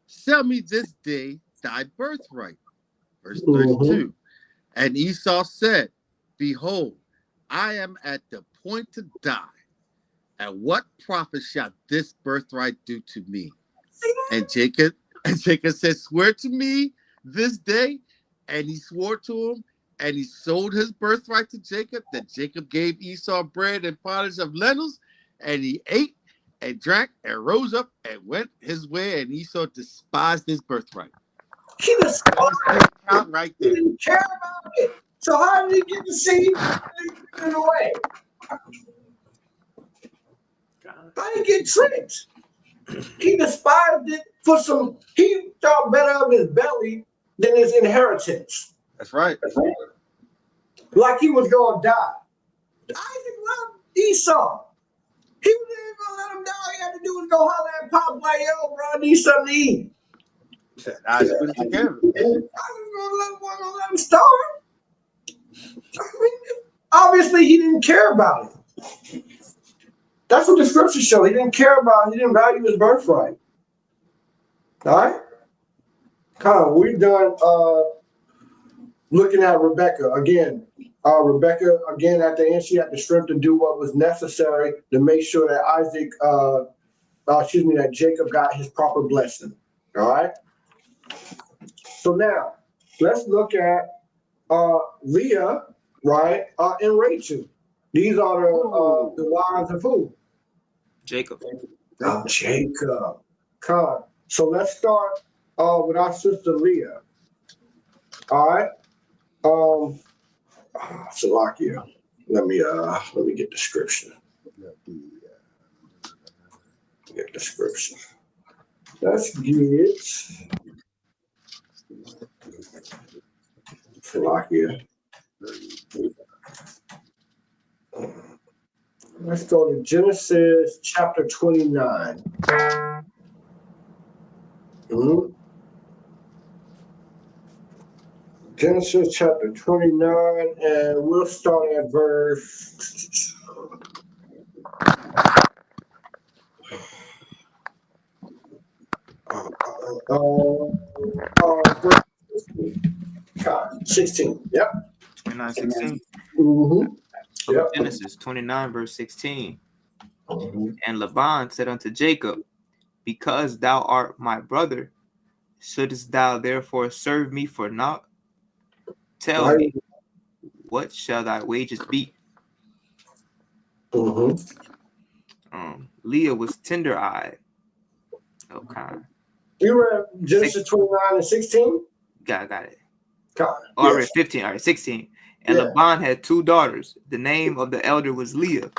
"Sell me this day thy birthright." Verse 32. And Esau said, "Behold, I am at the point to die. And what profit shall this birthright do to me?" And Jacob said, "Swear to me this day." And he swore to him, and he sold his birthright to Jacob. That Jacob gave Esau bread and pottage of lentils, and he ate and drank and rose up and went his way. And Esau despised his birthright. He despised it. Right he there. didn't care about it. So how did he get the seed in the way? How did he get tricked? He despised it for some. He thought better of his belly than his inheritance. That's right. Like he was going to die. Isaac loved Esau. He was even going to let him die. All he had to do was go holler at Pop like, "Yo, bro, I need something to eat." Isaac was together. I was going to let him starve. I mean, obviously, he didn't care about it. That's what the scriptures show. He didn't care about it. He didn't value his birthright. All right? We're done looking at Rebecca. Again, Rebecca, again, at the end, she had the strength to do what was necessary to make sure that that Jacob got his proper blessing. All right? So now, let's look at Leah, right, and Rachel. These are the wives of who? Jacob. Jacob. So let's start with our sister Leah. All right. Salakia. Let me get the scripture. Get the scripture. Let's get Salakia. Let's go to Genesis chapter 29. Genesis chapter 29, and we'll start at verse. Verse 16. Yep. 29:16. Yep. Genesis 29, verse 16. And Laban said unto Jacob, "Because thou art my brother, shouldest thou therefore serve me for naught? Tell me, what shall thy wages be?" Leah was tender-eyed. Okay. You read Genesis 29 and 16? Got it. I read 15. All right, 16. And Laban had two daughters. The name of the elder was Leah,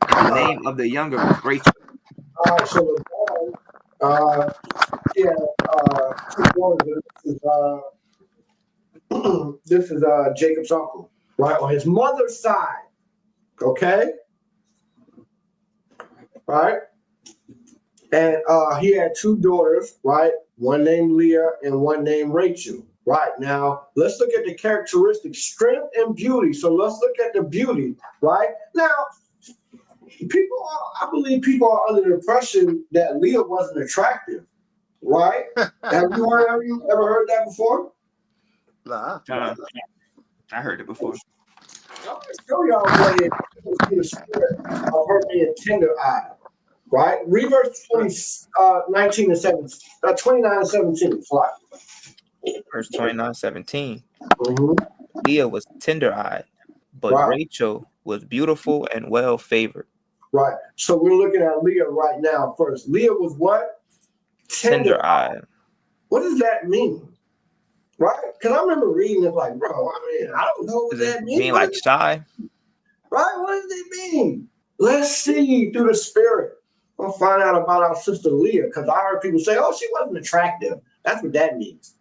and the name of the younger was Rachel. All right, so Laban, two daughters. This is Jacob's uncle, right, on his mother's side. Okay? Right? And he had two daughters, right? One named Leah and one named Rachel. Right, now, let's look at the characteristics, strength and beauty. So let's look at the beauty, right? Now, I believe people are under the impression that Leah wasn't attractive, right? Have you ever heard that before? Nah. I heard it before. I'm going to show y'all what it is in the spirit of her being tender-eyed, right? Read verse 19 and 17, 29 and 17. Fly. Verse 29:17. Leah was tender-eyed, but Rachel was beautiful and well-favored. Right. So we're looking at Leah right now first. Leah was what? Tender-eyed. What does that mean? Right? Because I remember reading it like, bro, I don't know what that means. Mean like shy? Right? What does it mean? Let's see through the spirit. We'll find out about our sister Leah, because I heard people say, "Oh, she wasn't attractive." That's what that means.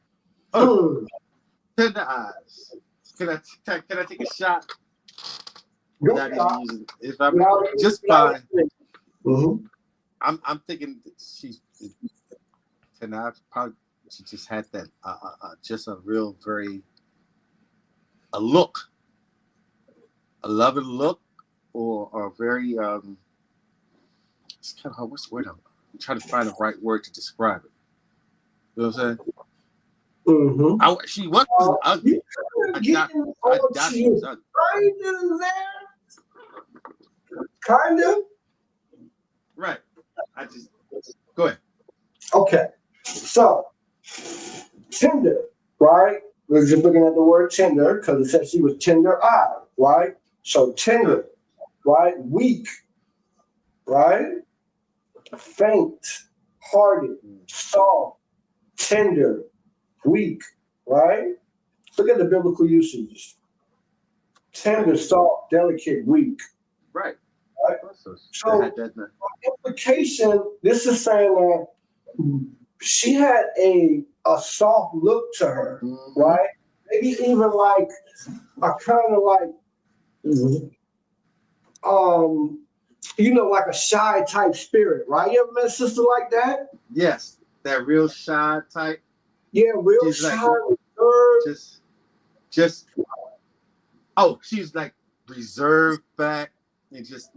Tender eyes. Can I take a shot? I'm thinking she's tender eyes, probably She just had that, just a real, a look, a loving look, or very, it's kind of hard. What's the word? I'm trying to find the right word to describe it. You know what I'm saying? Mm-hmm. She wasn't ugly. She was kind of there. Kind of. Right. Go ahead. Okay. So, tender, right? We're just looking at the word tender because it said she was tender-eyed, right? So, tender, right? Weak, right? Faint-hearted, soft, tender, weak, right? Look at the biblical usages. Tender, soft, delicate, weak. Right. Right? So, implication, this is saying that she had a soft look to her, right? Maybe even like a kind of like, like a shy type spirit, right? You ever met a sister like that? Yes, that real shy type. Yeah, real she's shy, like, reserved. Just. Oh, she's like reserved back and just,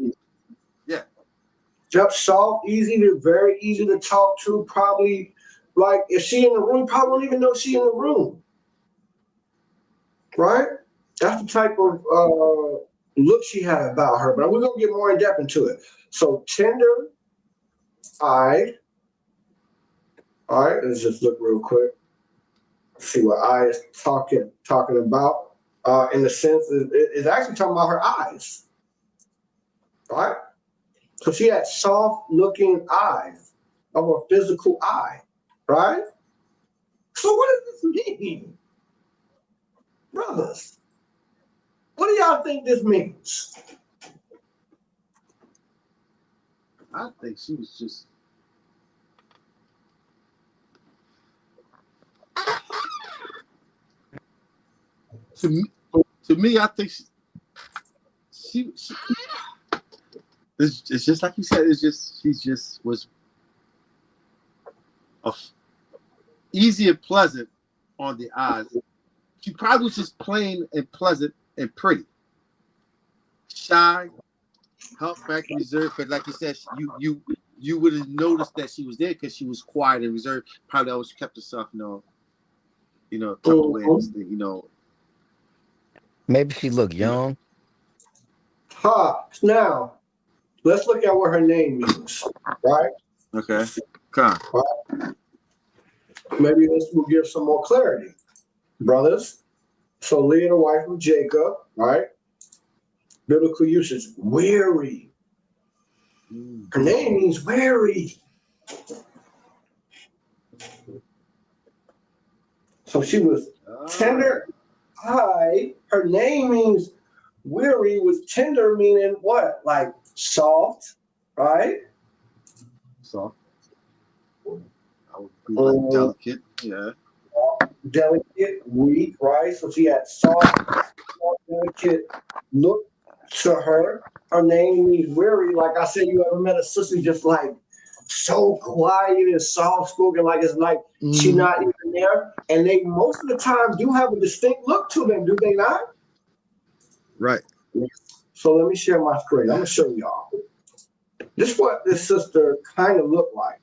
yeah. Just soft, very easy to talk to. Probably, like if she in the room, probably don't even know she in the room. Right? That's the type of look she had about her. But we're gonna get more in depth into it. So tender-eyed. All right, let's just look real quick. See what eye is talking about. In the sense, it's actually talking about her eyes. Right? So she had soft-looking eyes of a physical eye. Right? So what does this mean? Brothers, what do y'all think this means? I think she was just. To me, I think she it's just like you said. She just was easy and pleasant on the eyes. She probably was just plain and pleasant and pretty. Shy, held back, reserved, but like you said, you would have noticed that she was there because she was quiet and reserved. Probably always kept herself, tucked away. Maybe she looked young. Now, let's look at what her name means, right? Okay. Come on. Right? Maybe this will give some more clarity. Brothers, so Leah, the wife of Jacob, right? Biblical usage, weary. Her name means weary. So she was tender-eyed. Her name means weary, with tender meaning what? Like soft, right? Soft. I would be like delicate, yeah. Delicate, weak, right? So she had soft, delicate look to her. Her name means weary. Like I said, you ever met a sister just like so quiet and soft spoken, like it's like she not even there. And they most of the time do have a distinct look to them, do they not? Right. So let me share my screen. I'm gonna show y'all. This is what this sister kind of looked like.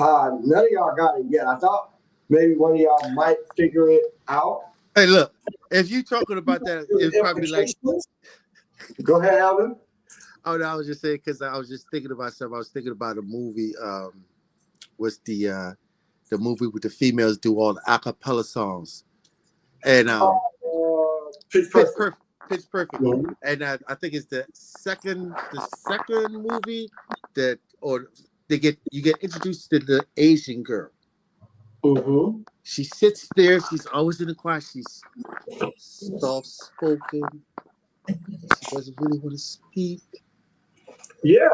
None of y'all got it yet. I thought maybe one of y'all might figure it out. Hey, look, if you talking about that, it's probably like. Go ahead, Alvin. Oh, no, I was just saying because I was just thinking about something. I was thinking about a movie. Was the movie with the females do all the a cappella songs, and Pitch Perfect. Pitch Perfect. Mm-hmm. And I think it's the second movie that you get introduced to the Asian girl. Mm-hmm. She sits there. She's always in the choir. She's soft spoken. She doesn't really want to speak. Yeah,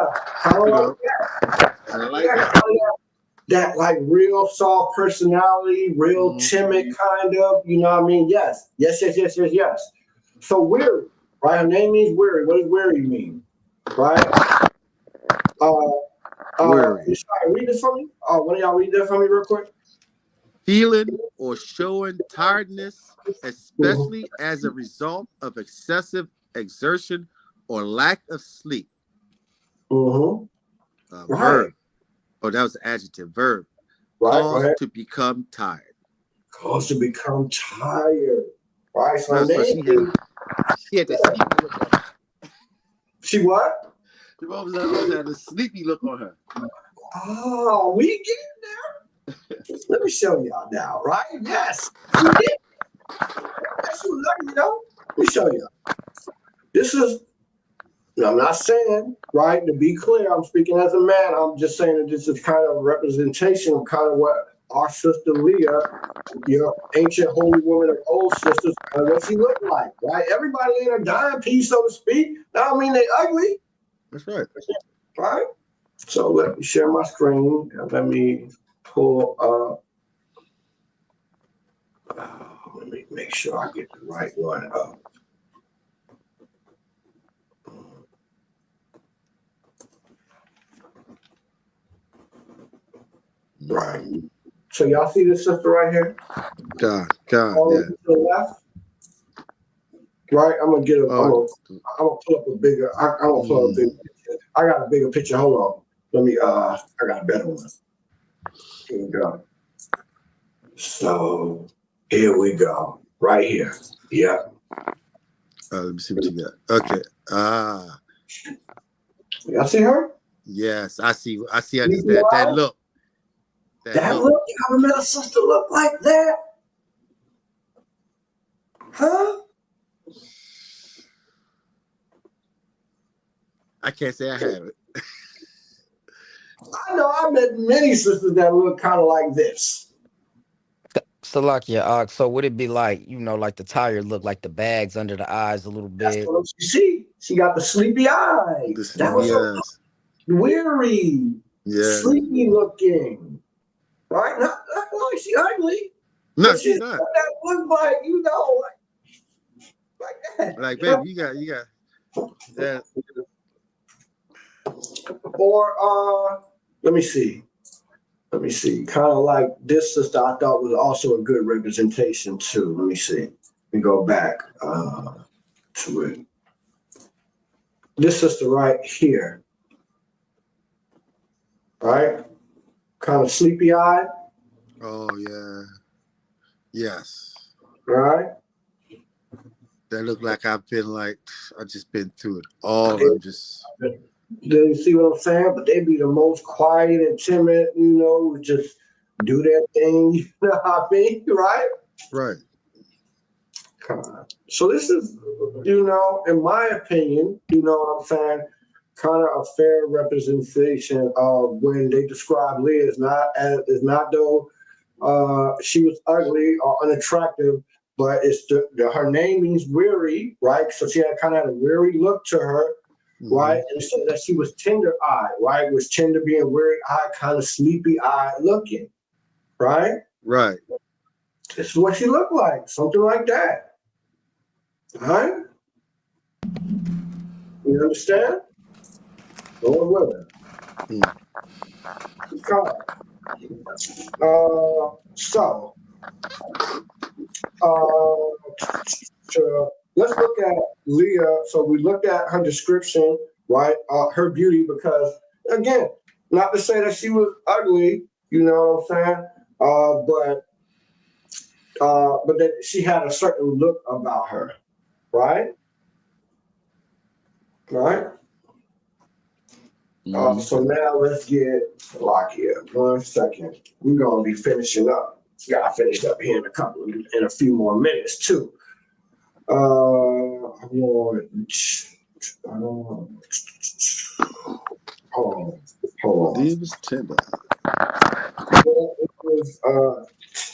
I like that. That like real soft personality, real timid kind of. You know what I mean? Yes. So weary, right? Her name means weary. What does weary mean? Right? Weary. Read this for me. One of y'all read that for me real quick. feeling or showing tiredness, especially as a result of excessive exertion or lack of sleep. Right. Verb. Oh, that was an adjective. Verb. Right. Cause to become tired. Cause to become tired. Right. So, So she had that sleepy look on her. She what? She always had a sleepy look on her. Oh, we get it now. Let me show y'all now, right? Yes. We did. That's what lucky, you know. Let me show you. This is, I'm not saying, right, to be clear, I'm speaking as a man. I'm just saying that this is kind of a representation of kind of what our sister Leah, your ancient holy woman of old sisters, kind of what she looked like, right? Everybody ain't a dime piece, so to speak. That don't mean they ugly. That's right. Right? So let me share my screen and let me pull up. Let me make sure I get the right one up. Right. So y'all see this sister right here? God, All yeah. to the left. Right. I'm gonna pull up a bigger. I'm gonna pull up a bigger picture. I got a bigger picture. Hold on. Let me. I got a better one. Here we go. So here we go. Right here. Yeah. Let me see what you got. Okay. Y'all see her? Yes, I see that look. That look. You ever met a sister look like that? Huh? I can't say I have it. I know I met many sisters that look kind of like this. Salakia, so would it be like, like the tired look, like the bags under the eyes a little bit? That's what you see. She got the sleepy eyes. That was so weary, sleepy looking. Right? Not like she ugly. No, she's not. That look like, like that. Like, baby, you got that. Or let me see. Kind of like this sister I thought was also a good representation too. Let me see. Let me go back to it. This sister right here. Right? Kind of sleepy eyed. Oh yeah. Yes. Right? That look like I've just been through it all. I'm just. Do you see what I'm saying? But they be the most quiet and timid, just do their thing. You know what I mean? Right? Right. So this is, in my opinion, you know what I'm saying, kind of a fair representation of when they describe Leah is not though she was ugly or unattractive, but it's her name means weary, right? So she had kind of a weary look to her, right? And so that she was tender-eyed, right? Was tender being weary-eyed, kind of sleepy-eyed looking, right? Right. This is what she looked like, something like that. Right? You understand? Going with it. Let's look at Leah. So we looked at her description, right? Her beauty, because again, not to say that she was ugly, you know what I'm saying? But that she had a certain look about her, right? Right? So now let's get locked here. 1 second. We're gonna be finishing up. Got finish up here in a few more minutes too. Hold on. It was tender. It was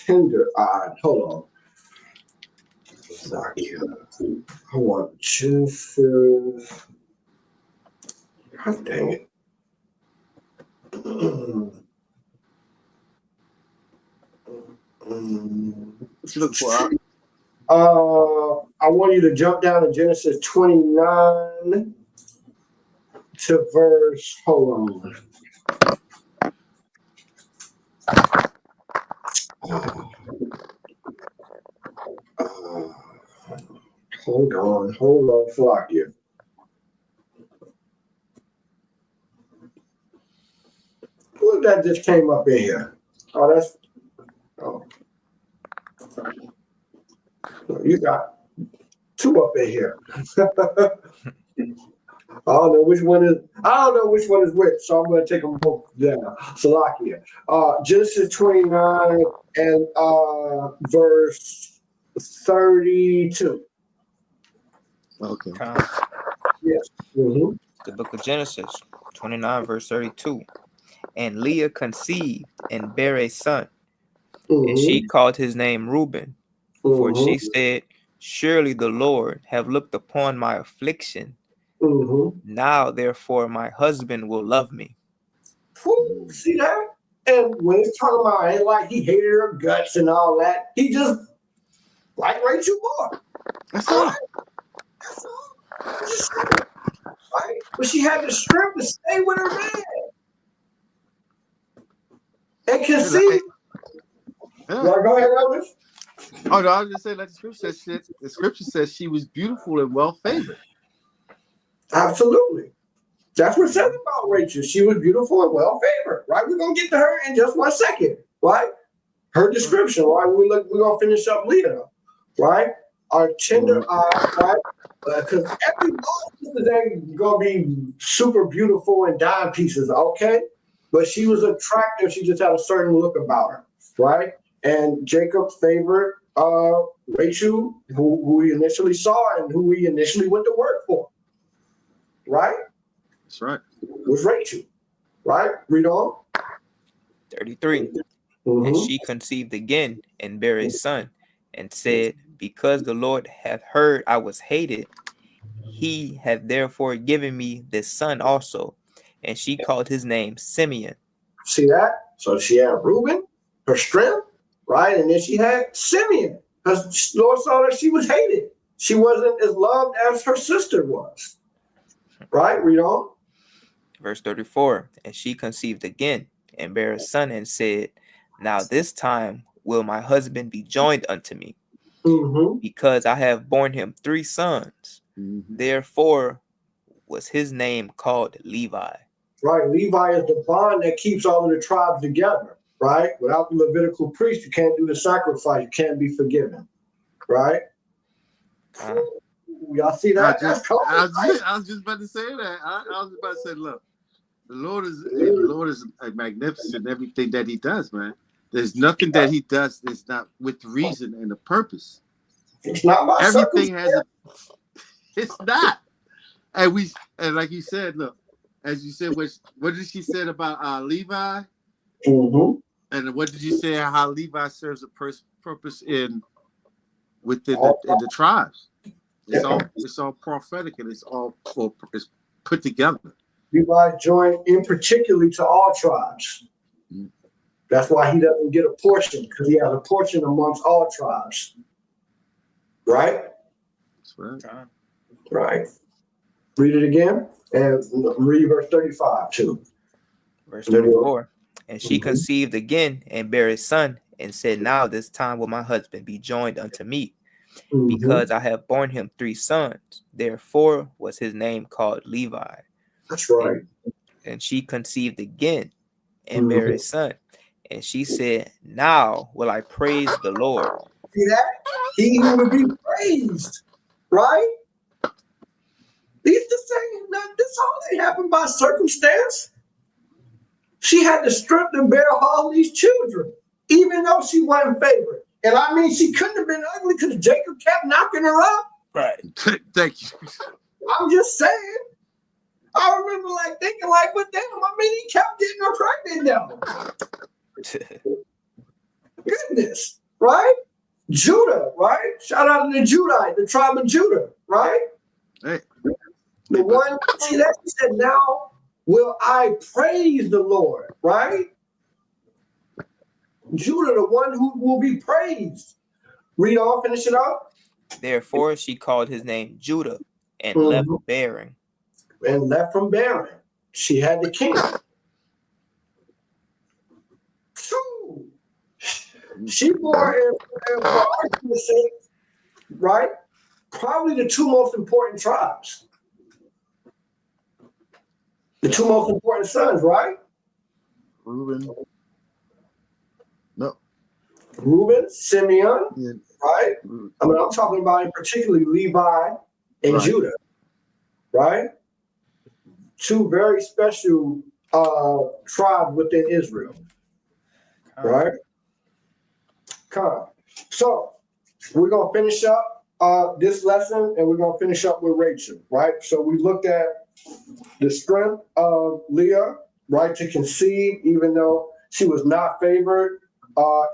tender-eyed. Hold on. Hold on. God dang it. What you looking for? I want you to jump down to Genesis 29 to verse. Hold on. Hold on, Flakia. Look, that just came up in here. Oh, that's. Oh, you got two up in here. I don't know which one is which, so I'm going to take them both down. Salakia. Genesis 29 and verse 32. Okay. Yes. Mm-hmm. The book of Genesis, 29, verse 32. And Leah conceived and bare a son, and she called his name Reuben, for she said, surely the Lord have looked upon my affliction. Now, therefore, my husband will love me. Ooh, see that? And when he's talking about, it ain't like he hated her guts and all that. He just liked Rachel more. That's all. Right? That's all. Just saying, right? But she had the strength to stay with her man and conceive. Yeah. Well, go ahead, Elvis. Oh no, I was just saying, like the scripture says, shit. The scripture says she was beautiful and well favored. Absolutely. That's what it says about Rachel. She was beautiful and well favored, right? We're gonna get to her in just 1 second, right? Her description, right? We're gonna finish up Leah, right? Our tender eye, right? Because every sister ain't gonna be super beautiful and dime pieces, okay? But she was attractive. She just had a certain look about her, right? And Jacob favored Rachel, who we initially saw and who we initially went to work for, right? That's right. Was Rachel, right? Read on. 33. And she conceived again and bare a son, and said, because the Lord hath heard I was hated, he hath therefore given me this son also. And she called his name Simeon. See that? So she had Reuben, her strength, right? And then she had Simeon. Because Lord saw that she was hated. She wasn't as loved as her sister was. Right? Read on. Verse 34. And she conceived again and bare a son, and said, now this time will my husband be joined unto me, because I have borne him 3 sons. Therefore was his name called Levi. Right. Levi is the bond that keeps all of the tribes together. Right? Without the Levitical priest, you can't do the sacrifice. You can't be forgiven. Right? Y'all see that? I was just about to say that. I was about to say, look, the Lord is magnificent in everything that he does, man. There's nothing that he does that's not with reason and a purpose. It's not my everything has a. It's not, and like you said, look, as you said, what did she say about Levi? And what did you say how Levi serves a purpose within the tribes? It's all prophetic and it's put together. Levi joined in particularly to all tribes. That's why he doesn't get a portion, because he has a portion amongst all tribes. Right? That's right. Right. Read it again and read verse 35 too. Verse 34. And she conceived again and bare a son, and said, now this time will my husband be joined unto me, because I have borne him 3 sons. Therefore was his name called Levi. That's right. And she conceived again and bare a son. And she said, now will I praise the Lord. See that? He who would be praised. Right? These the same. This all ain't happened by circumstance. She had the strength to bear all these children, even though she wasn't favored. And I mean, she couldn't have been ugly because Jacob kept knocking her up. Right. Thank you. I'm just saying. I remember thinking but damn, I mean, he kept getting her pregnant though. Goodness, right? Judah, right? Shout out to the Judite, the tribe of Judah, right? Hey. The one, see that he said, now will I praise the Lord, right? Judah, the one who will be praised. Read on, finish it up. Therefore she called his name Judah, and left bearing. And left from bearing. She had the king. She bore, and for argument's sake, right? probably the two most important tribes. The two most important sons, right? Reuben. No. Reuben, Simeon, Yeah. right? I mean, I'm talking about in particularly Levi and Right. Judah, right? Two very special tribes within Israel, right? Come. So we're gonna finish up this lesson, and we're gonna finish up with Rachel, right? So we looked at the strength of Leah, right, to conceive, even though she was not favored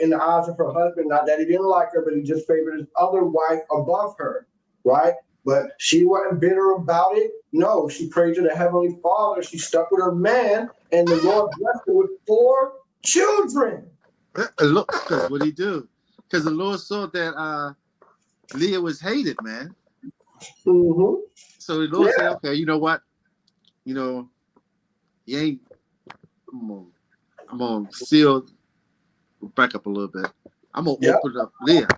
in the eyes of her husband. Not that he didn't like her, but he just favored his other wife above her, right? But she wasn't bitter about it. No, she prayed to the Heavenly Father. She stuck with her man, and the Lord blessed her with 4 children. Look, because what he do? Because the Lord saw that Leah was hated, man. Mm-hmm. So the Lord said, okay, you know what? You know, you ain't, I'm gonna seal, back up a little bit. I'm gonna open up Leah.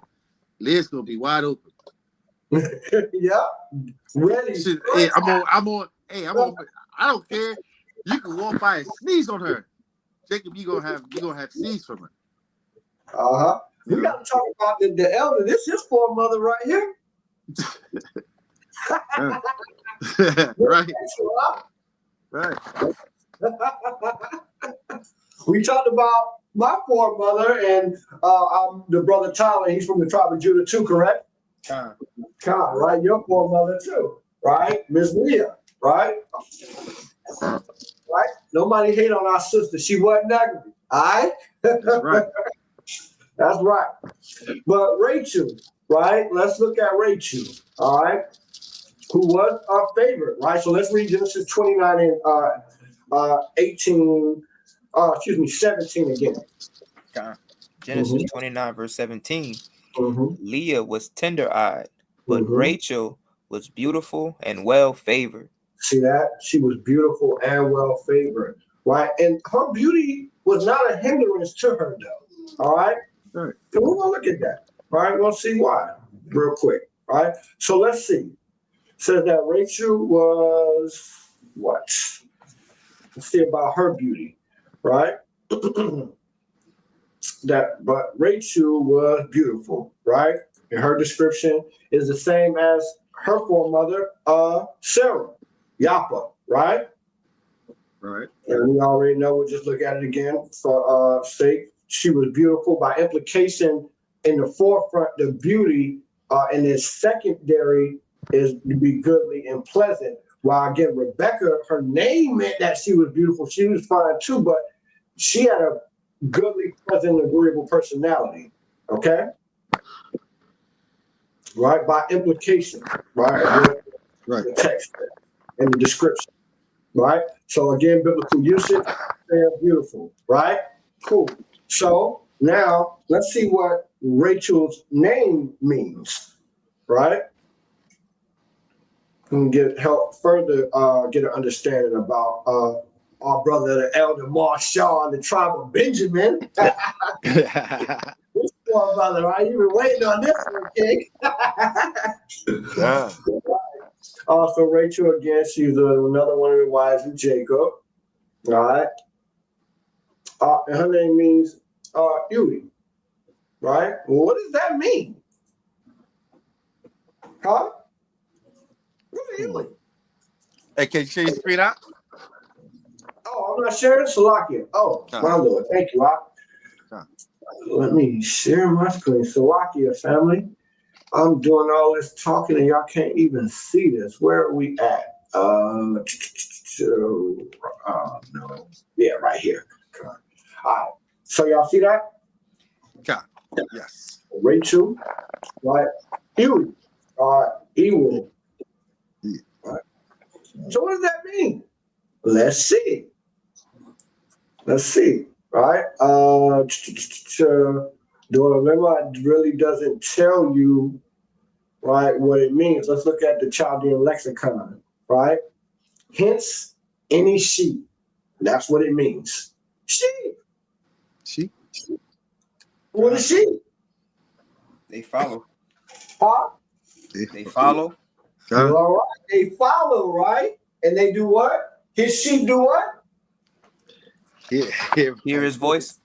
Leah's gonna be wide open. Yeah. Ready. Hey, I don't care. You can walk by and sneeze on her. Jacob, you gonna have seeds from her. Uh-huh. We got to talk about the elder. This is his foremother right here. Right. Right. We talked about my foremother and I'm the brother Tyler. He's from the tribe of Judah too, correct? Khan, right? Your foremother too, right? Miss Leah, right? Right? Nobody hate on our sister. She wasn't ugly. All right? That's right. That's right. But Rachel, right? Let's look at Rachel, all right? Who was our favorite, right? So let's read Genesis 29 and 17 again. Genesis 29, verse 17. Mm-hmm. Leah was tender-eyed, but Mm-hmm. Rachel was beautiful and well-favored. See that? She was beautiful and well-favored, right? And her beauty was not a hindrance to her, though, all right? Right. So we're going to look at that, all right? We'll see why real quick, all right? So let's see. It says that Rachel was what? Let's see about her beauty, right? But Rachel was beautiful, right? And her description is the same as her foremother, Sarah, Yapa, right? Right. And we already know. We'll just look at it again for sake. She was beautiful by implication. In the forefront, the beauty, and then secondary is to be goodly and pleasant. While again, Rebecca, her name meant that she was beautiful. She was fine too, but she had a goodly, pleasant, agreeable personality. Okay? Right? By implication, right? Right. The text and the description. Right? So again, biblical usage, they're beautiful, right? Cool. So now let's see what Rachel's name means, right? And help further get an understanding about our brother, the elder Marshall, the tribe of Benjamin. This poor brother, right? You've been waiting on this one, King. Yeah. Also, Rachel, again, she's another one of the wives of Jacob. All right. And her name means beauty. Right? Well, what does that mean? Huh? What's beauty? Hey, can you share your screen out? Oh, I'm not sharing Salakia. Oh, my Lord. Thank you, Let me share my screen. Salakia, family. I'm doing all this talking and y'all can't even see this. Where are we at? No. Yeah, right here. Come on. All right. So y'all see that? God. Yes. Rachel, right? Beauty, evil. Right? So what does that mean? Let's see. Right? The Lemma really doesn't tell you, right, what it means. Let's look at the Chaldean lexicon, right? Hence, any sheep. That's what it means. Sheep. Sheep. What is sheep? They follow. Huh? They follow. You all right? They follow, right? And they do what? His sheep do what? Hear his voice.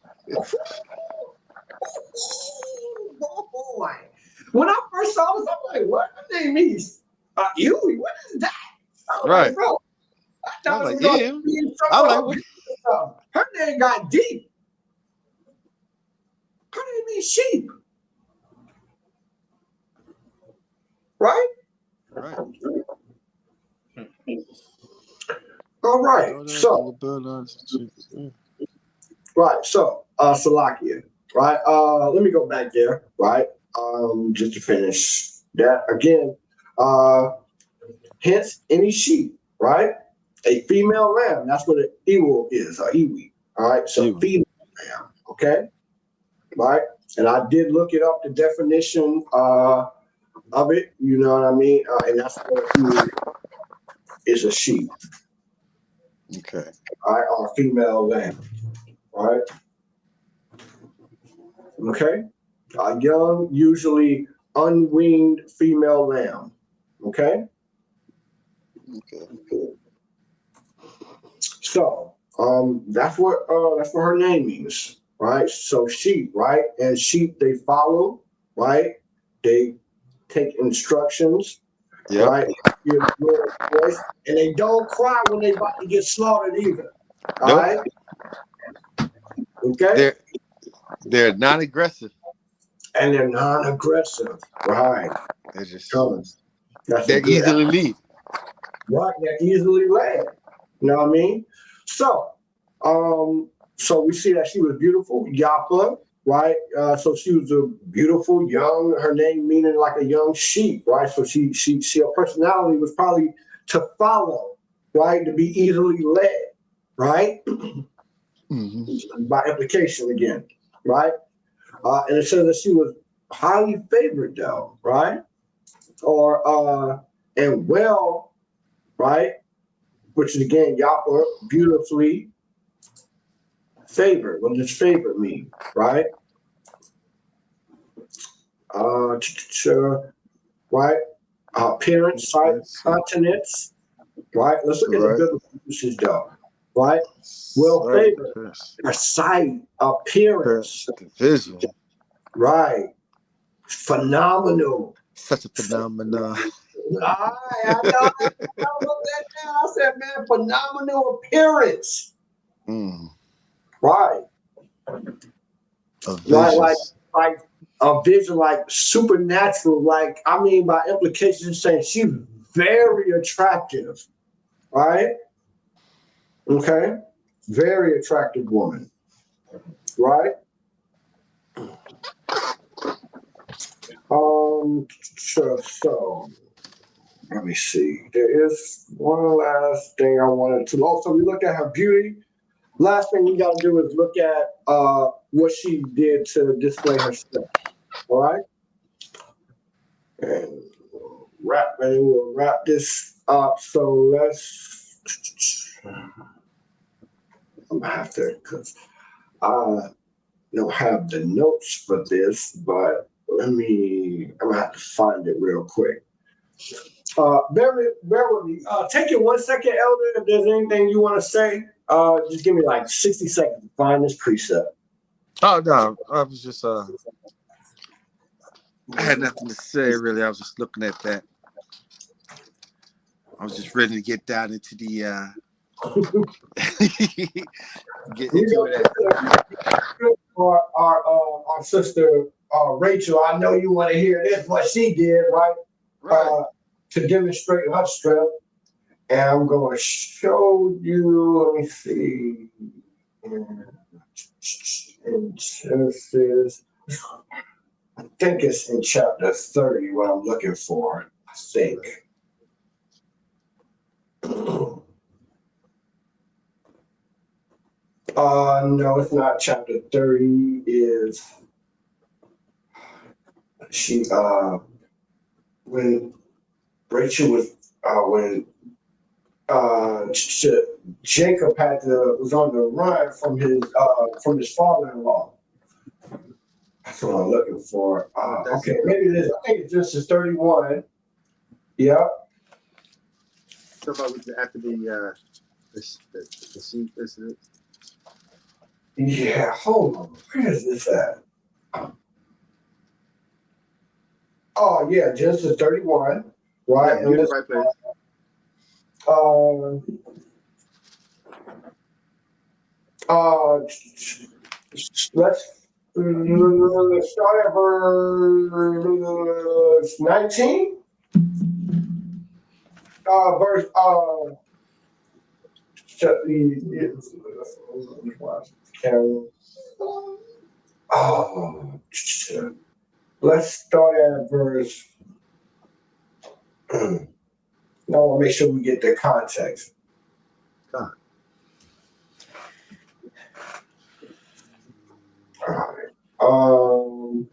Boy. When I first saw this, I'm like, what? Her name is Yui. What is that? I was Right. like, bro, I thought I was it was like, gonna yeah. be I'm some like, stuff. Her name got deep. Her name is sheep. Right? right. All right. So, right. So, Salakia. Right. Let me go back there. Right. Just to finish that again. Hence, any sheep. Right. A female lamb. That's what an ewe is. A iwi. All right. So, female lamb. Okay. Right. And I did look it up. The definition of it. You know what I mean? And that's what an ewe is, a sheep. Okay. All right. Or a female lamb. All right. Okay. A young, usually unweaned female lamb. Okay. Okay. So that's what her name means, right? So sheep, right? And sheep, they follow, right? They take instructions, Yep. right? Hear the Lord's voice, and they don't cry when they about to get slaughtered either. All Nope. right. Okay. They're non-aggressive. And they're non-aggressive, right? They're just They're easily lead. Right, they're easily led. You know what I mean? So, so we see that she was beautiful, Yapa, right? So she was a beautiful young. Her name meaning like a young sheep, right? So she her personality was probably to follow, right? To be easily led, right? Mm-hmm. By implication again, right? And it says that she was highly favored, though, right? Or and well, right? Which is again Yahweh, beautifully favored. What does favor mean, right? Right? Appearance, sight, continence, right? Let's look at the biblical uses though, right? Well favored, a sight, appearance, vision, right? Phenomenal. Such a phenomenon. I know that down. I said, man, phenomenal appearance. Right. Right, like a vision, like supernatural. Like, I mean, by implication, saying she's very attractive. Right. Okay. Very attractive woman. Right. So let me see. There is one last thing I wanted to. Also, we looked at her beauty. Last thing we got to do is look at what she did to display herself. All right. And we'll wrap this up. So let's. I'm gonna have to, because I don't have the notes for this, but I'm gonna have to find it real quick. Bear with me. Take it 1 second, Elder. If there's anything you want to say, just give me like 60 seconds to find this precept. Oh no, I was just I had nothing to say really. I was just looking at that. I was just ready to get down into the get into it. Our sister Rachel, I know you want to hear this. What she did, right? To demonstrate her strength, and I'm going to show you. Let me see. In Genesis, I think it's in chapter 30. What I'm looking for, I think. No, it's not. Chapter 30 is she when Rachel was Jacob was on the run from his father-in-law. That's what I'm looking for. Okay, maybe it is. I think it's Genesis 31. Yeah. So about after the sheep, isn't it? Yeah, hold on. Where is this at? Oh, yeah, Genesis 31, right? Yeah, you're in the right place. Uh, uh, let's start at verse 19. Verse, oh, let's start at verse. No, I want to make sure we get the context. God.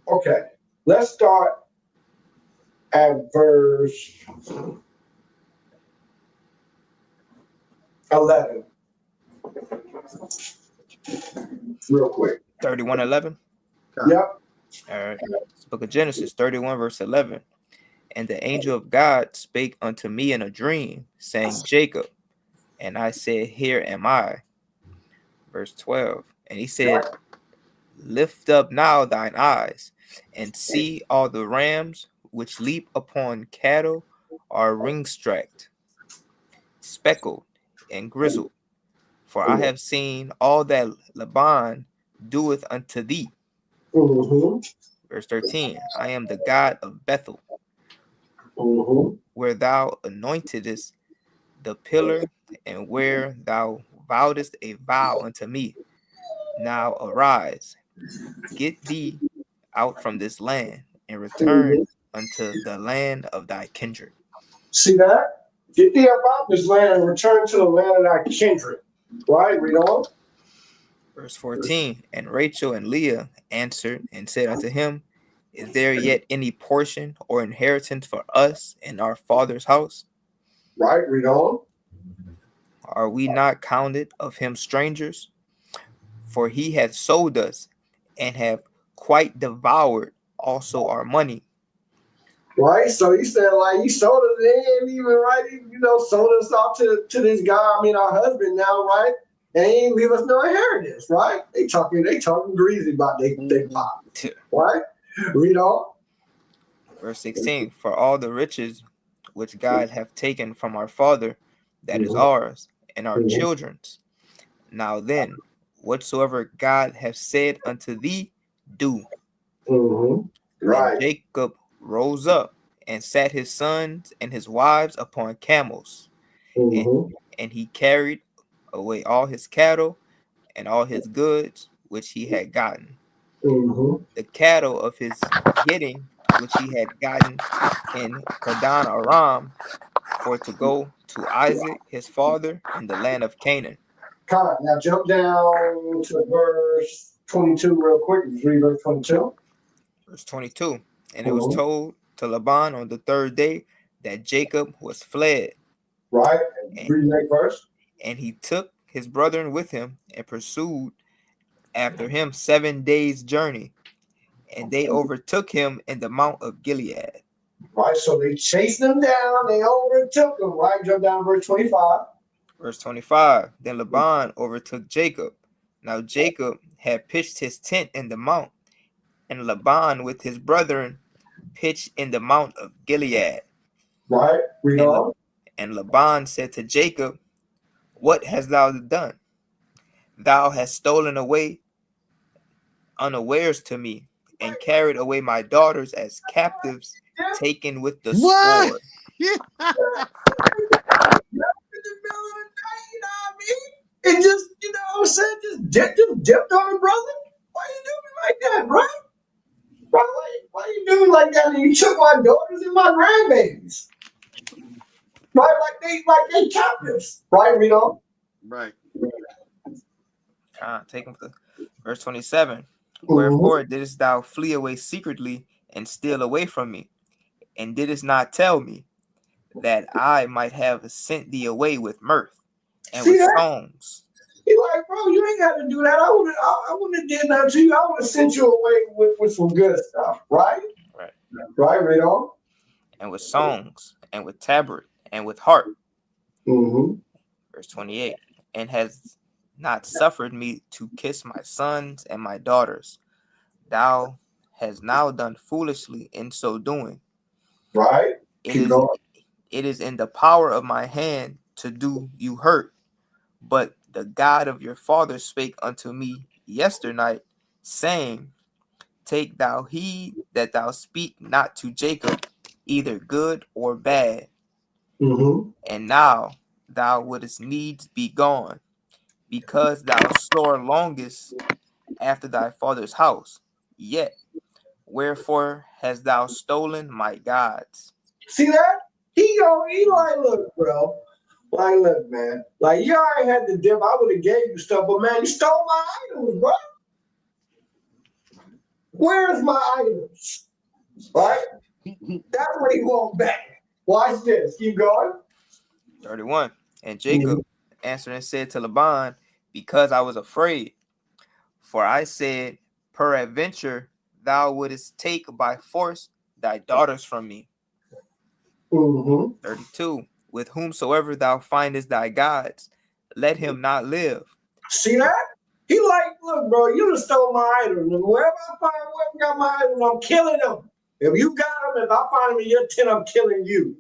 Okay. Let's start at verse 11. Real quick. 31:11. God. Yep. All right. It's the book of Genesis 31 verse 11. And the angel of God spake unto me in a dream, saying, Jacob. And I said, Here am I. Verse 12. And he said, Lift up now thine eyes, and see all the rams which leap upon cattle are ringstracked, speckled, and grizzled. For I have seen all that Laban doeth unto thee. Mm-hmm. Verse 13. I am the God of Bethel, Mm-hmm. where thou anointedest the pillar, and where thou vowedest a vow unto me. Now arise, get thee out from this land, and return unto the land of thy kindred. See that? Get thee about this land and return to the land of thy kindred. Right? Read on. Verse 14. And Rachel and Leah answered and said unto him, Is there yet any portion or inheritance for us in our father's house? Right? Read on. Are we not counted of him strangers? For he hath sold us, and have quite devoured also our money. Right? So he said, like, he sold us, they ain't even right, sold us off to this guy, our husband now, right? And he ain't leave us no inheritance, right? They talking greasy about they pop. Right? Read on. Verse 16. For all the riches which God hath taken from our father, that is ours, and our children's. Now then, whatsoever God hath said unto thee, do. Mm-hmm. And Right. Jacob rose up and sat his sons and his wives upon camels, Mm-hmm. and he carried away all his cattle and all his goods which he had gotten. Mm-hmm. The cattle of his getting which he had gotten in Padan Aram, for to go to Isaac his father in the land of Canaan. Now jump down to verse 22 real quick. Read verse 22. Verse 22. And it was told to Laban on the third day that Jacob was fled. Right. Read the next verse. And he took his brethren with him and pursued after him 7 days' journey. And they overtook him in the mount of Gilead. Right. So they chased them down. They overtook them. Right. Jump down to verse 25. Verse 25. Then Laban overtook Jacob. Now Jacob had pitched his tent in the mount, and Laban with his brethren pitched in the mount of Gilead. Right. Read on. And Laban said to Jacob, What hast thou done? Thou hast stolen away unawares to me, and carried away my daughters as captives, taken with the sword. It just, just dipped on it, brother. Why you do me like that, bro? Bro, why you do me like that? And you took my daughters and my grandbabies. Right? Like they captives. Right, read on. Right. Take him to verse 27. Wherefore didst thou flee away secretly and steal away from me, and didst not tell me, that I might have sent thee away with mirth and with songs? He like, bro, you ain't got to do that. I wouldn't have did that to you. I would have sent you away with some good stuff, right? Right. Right, read on. And with songs and with tabret, and with harp. Mm-hmm. Verse 28. And has not suffered me to kiss my sons and my daughters. Thou hast now done foolishly in so doing. Right. Keep going. It is in the power of my hand to do you hurt. But the God of your father spake unto me yesternight, saying, Take thou heed that thou speak not to Jacob, either good or bad. Mm-hmm. And now thou wouldest needs be gone, because thou sore longest after thy father's house. Yet, wherefore hast thou stolen my gods? See that? He like, look, bro. Like, look, man. Like, you already had the dip. I would have gave you stuff, but man, you stole my items, bro. Where's my items? Right? That's what he want back. Watch this. Keep going. 31. And Jacob answered and said to Laban, Because I was afraid, for I said, Peradventure thou wouldest take by force thy daughters from me. Mm-hmm. 32. With whomsoever thou findest thy gods, let him not live. See that? He like, look, bro, you just stole my items. And wherever I find whoever got my items, I'm killing them. If you got them, if I find them in your tent, I'm killing you.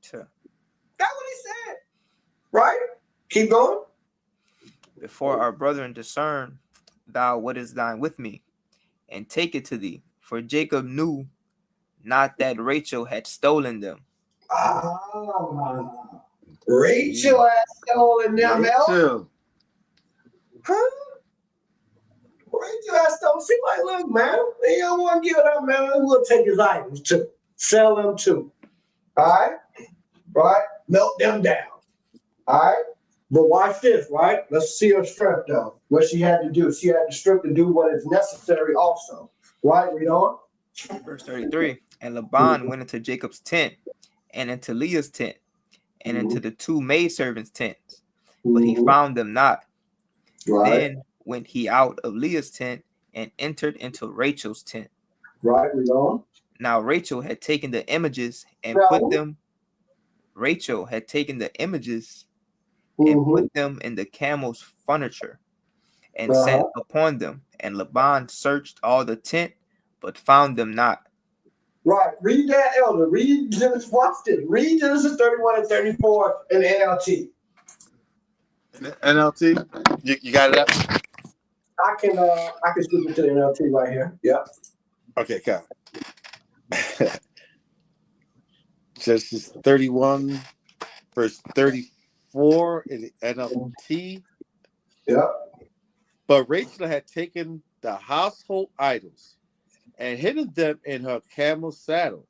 Sure. That's what he said. Right? Keep going. Before our brethren discern, thou what is thine with me, and take it to thee. For Jacob knew not that Rachel had stolen them. Rachel has stolen them, Rachel. Huh? Rachel has stolen. See, like, look, man, they don't want to give it up, man. We'll take his items too. Sell them too. All right? Right? Melt them down. All right? But watch this, right? Let's see her strength, though. What she had to do. She had the strength to do what is necessary also. Right? Read on. Verse 33. And Laban went into Jacob's tent, and into Leah's tent, and into the two maidservants' tents, but he found them not. Right. Then went he out of Leah's tent and entered into Rachel's tent. Right, read on. Now Rachel had taken the images and put them. Rachel had taken the images and put them in the camel's furniture, and sat upon them. And Laban searched all the tent, but found them not. Right. Read that, Elder. Read Genesis. Watch this. Read Genesis 31 and 34 in the NLT. NLT? You got it up? I can switch it to the NLT right here. Yep. Okay, come. Genesis 31, verse 34 in the NLT. Yep. But Rachel had taken the household idols and hidden them in her camel's saddle.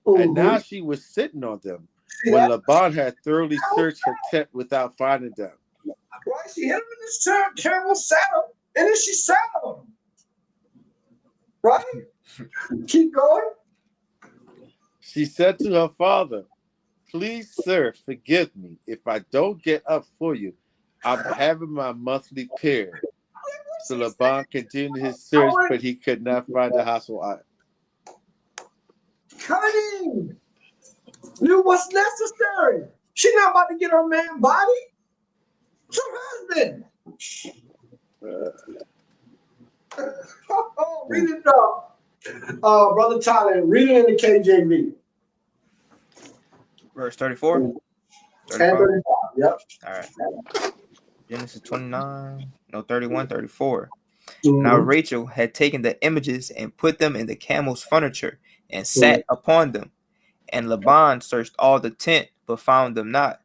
And now she was sitting on them when Laban had thoroughly searched her tent without finding them. Right, she hit him in his camel's saddle, and then she sat on him. Right? Keep going. She said to her father, Please, sir, forgive me. If I don't get up for you, I'm having my monthly period. So Laban continued his search, but he could not find the household item. Cunning. Do what's necessary. She's not about to get her man body. It's her husband. Read it up. Brother Tyler, read it in the KJV. Verse 34. 35. Yep. All right. Genesis 31, 34. Now Rachel had taken the images and put them in the camel's furniture and sat upon them. And Laban searched all the tent, but found them not.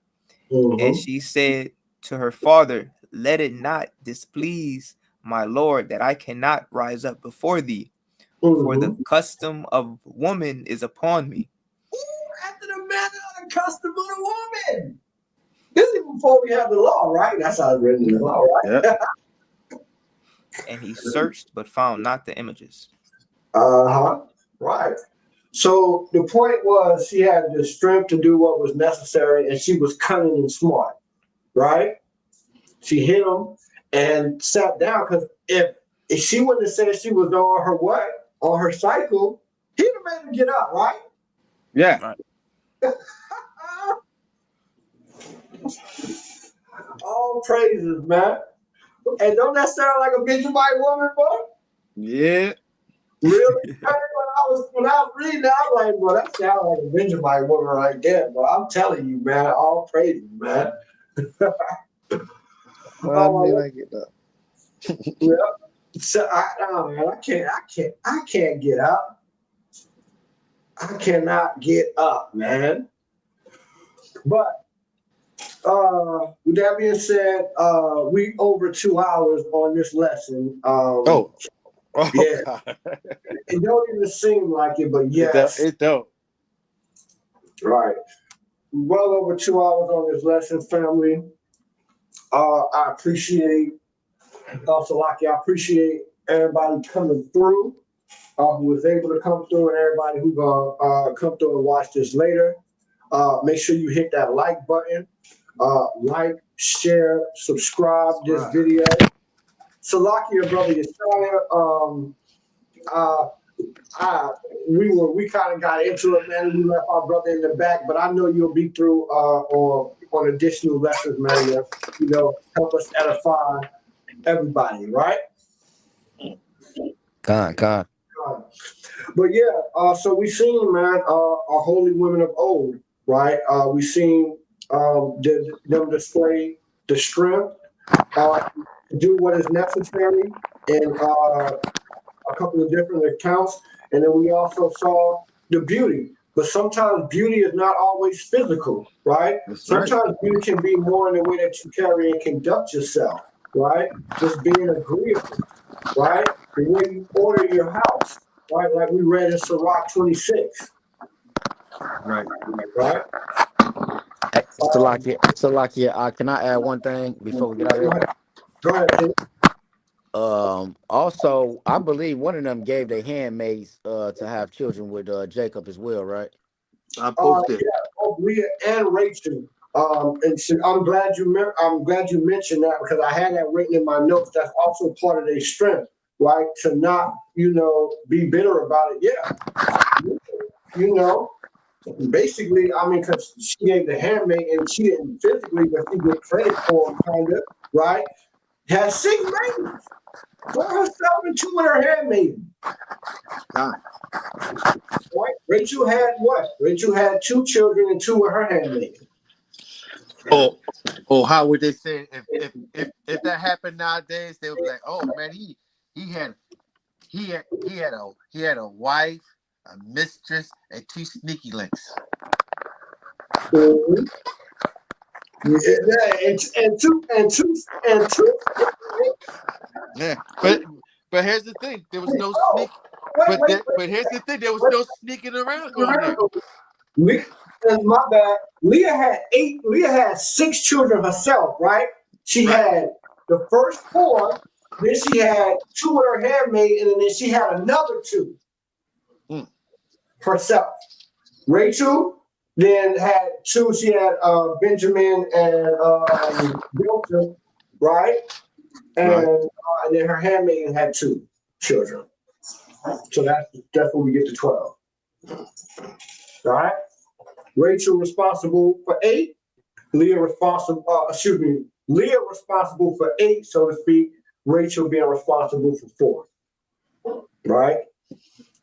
And she said to her father, Let it not displease my lord that I cannot rise up before thee, for the custom of woman is upon me. After the manner of the custom of the woman. This is before we have the law, right? That's how it's written in the law, right? Yep. And he searched, but found not the images. Right. So the point was she had the strength to do what was necessary, and she was cunning and smart, right? She hit him and sat down, because if she wouldn't have said she was on her cycle, he'd have made him get up, right? Yeah. Right. All praises, man. And don't that sound like a Benjamite woman, boy? Yeah. Really? When I was reading that, I'm like, well, that sounds like a Benjamite woman right there. But I'm telling you, man, all praises, man. I mean, I get that. Yeah. So man, I can't get up. I cannot get up, man. But with that being said, we over 2 hours on this lesson. Oh yeah. God. It don't even seem like it, but yes. It don't. Right. Well over 2 hours on this lesson, family. I appreciate Salaki. I appreciate everybody coming through, who was able to come through, and everybody who's gonna come through and watch this later. Make sure you hit that like button. Like, share, subscribe this video. Salaki, brother Yeshaya, we kind of got into it, man. We left our brother in the back, but I know you'll be through on additional lessons, man. Help us edify everybody, right? God. But yeah, so we seen, man, our holy women of old, right? We seen them display the strength, do what is necessary in a couple of different accounts, and then we also saw the beauty. But sometimes beauty is not always physical, right? That's right. Sometimes beauty can be more in the way that you carry and conduct yourself, right? Just being agreeable, right? The way you order your house, right? Like we read in Sirach 26, Right. right? Hey, Salakia, can I add one thing before we get out of here? Go ahead, King. Also, I believe one of them gave their handmaids to have children with Jacob as well, right? I posted. Yeah, both Leah and Rachel. And so I'm glad you mentioned that, because I had that written in my notes. That's also part of their strength, right? To not, be bitter about it. Yeah, basically, I mean, because she gave the handmaid and she didn't physically, but she get credit for them, kind of, right? Had 6 babies for herself and 2 of her handmaids. God. Right? Rachel had what? Rachel had 2 children and 2 of her handmaids. Oh, how would they say if that happened nowadays? They would be like, oh man, he had a wife, a mistress, and 2 sneaky links. Mm-hmm. Yeah, and two. Yeah, but here's the thing: there was no sneak. But here's the thing: there was no sneaking around going there. My bad. Leah had 6 children herself, right? She had the first 4, then she had 2 of her handmaid, and then she had another 2 herself. Rachel then had 2. She had Benjamin and Joseph, right? And then her handmaiden had 2 children. So that's when we get to 12. All right. Rachel responsible for 8. Leah responsible for 8, so to speak. Rachel being responsible for 4. Right?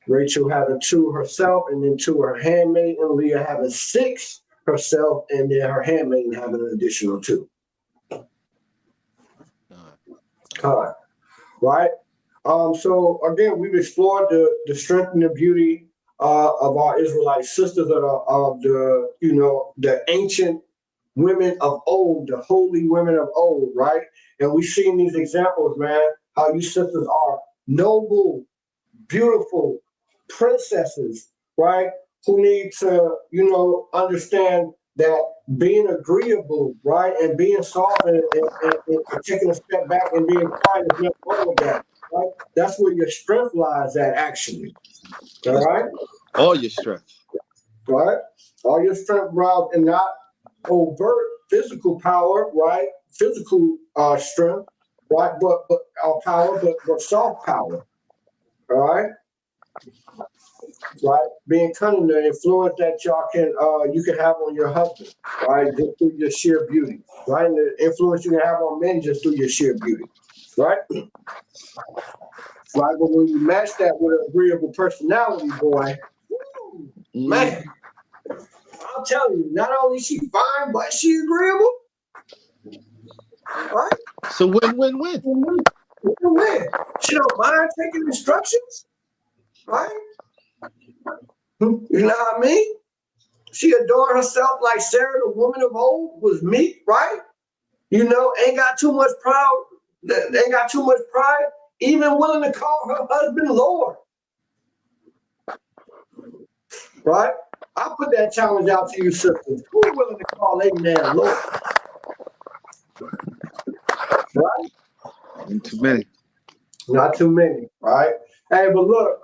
Rachel having 2 herself, and then 2 her handmaid, and Leah having 6 herself, and then her handmaid having an additional 2. Right? So again, we've explored the strength and the beauty of our Israelite sisters, of the ancient women of old, the holy women of old, right? And we've seen these examples, man, how you sisters are noble, beautiful princesses, right? Who need to, understand that being agreeable, right, and being soft and taking a step back and being quiet is not wrong with that, right? That's where your strength lies at, actually. All right? All your strength. Right? All your strength lies in not overt physical power, right? Physical strength, right? But power, but soft power. All right? right? Being cunning, the influence that y'all can you can have on your husband, right? Just through your sheer beauty, right? And the influence you can have on men just through your sheer beauty, right? Right, but when you match that with an agreeable personality, boy, man, I'm telling you, not only she fine, but she agreeable, right? So win-win-win. Win-win. She don't mind taking instructions, right? You know what I mean? She adored herself like Sarah, the woman of old, was meek, right? You know, ain't got too much pride, even willing to call her husband Lord. Right? I put that challenge out to you, sisters. Who's willing to call a man Lord? Right? Ain't too many. Not too many, right? Hey, but look,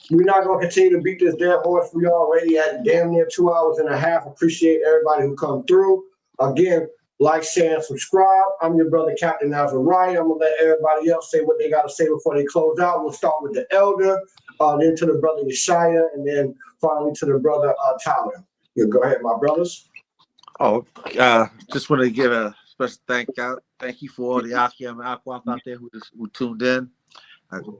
we're not gonna continue to beat this dead horse. We already at damn near 2 hours and a half. Appreciate everybody who come through. Again, like, share, and subscribe. I'm your brother, Captain Azariah. I'm gonna let everybody else say what they gotta say before they close out. We'll start with the elder, then to the brother Yeshaya, and then finally to the brother Tyler. You go ahead, my brothers. Oh, just want to give a special thank you for all the Akim and Aquaf out there who tuned in.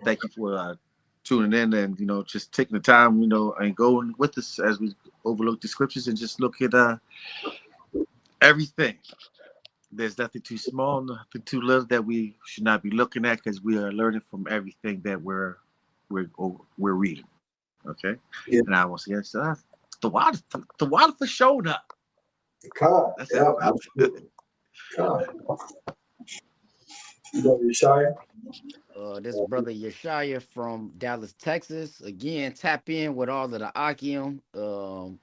Thank you for tuning in and, you know, just taking the time, you know, and going with us as we overlook the scriptures and just look at everything. There's nothing too small, nothing too little that we should not be looking at, because we are learning from everything that we're reading. Okay, yeah. And I once again said, the water for showing up. God, that's yeah, it. Absolutely. God. Brother Yeshaya. This brother Yeshaya from Dallas, Texas. Again, tap in with all of the Akim.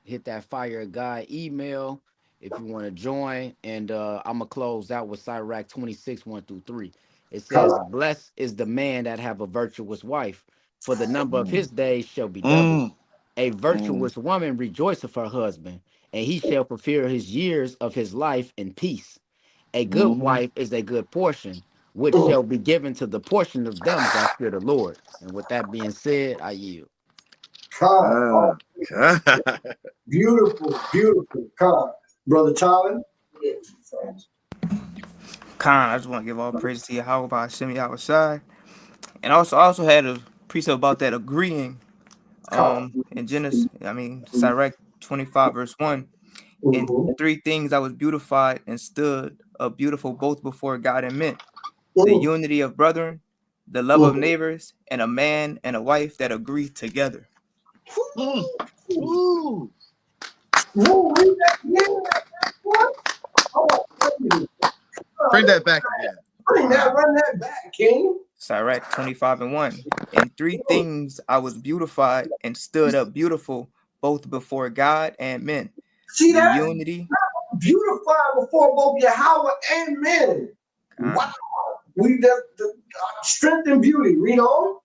Hit that Fire of God email if you want to join. And I'm going to close out with Sirach 26, 1-3. It says, blessed is the man that have a virtuous wife, for the number of his days shall be doubled. A virtuous woman rejoiceth her husband, and he shall fulfill his years of his life in peace. A good wife is a good portion, which shall be given to the portion of them that fear the Lord. And with that being said, I yield. Beautiful, beautiful. Brother Tyler. I just want to give all praise to Yahawashi, Yahawashi. And I also had a precept about that agreeing. In Genesis, Sirach 25 verse 1. In 3 things I was beautified and stood up beautiful both before God and men. The unity of brethren, the love of neighbors, and a man and a wife that agree together. Bring that back again. Run that back, King. Sirach 25 and 1. In 3 things I was beautified and stood up beautiful both before God and men. See the that? Unity. Beautified before both Yahweh and men. Wow. We the strength and beauty. Read on.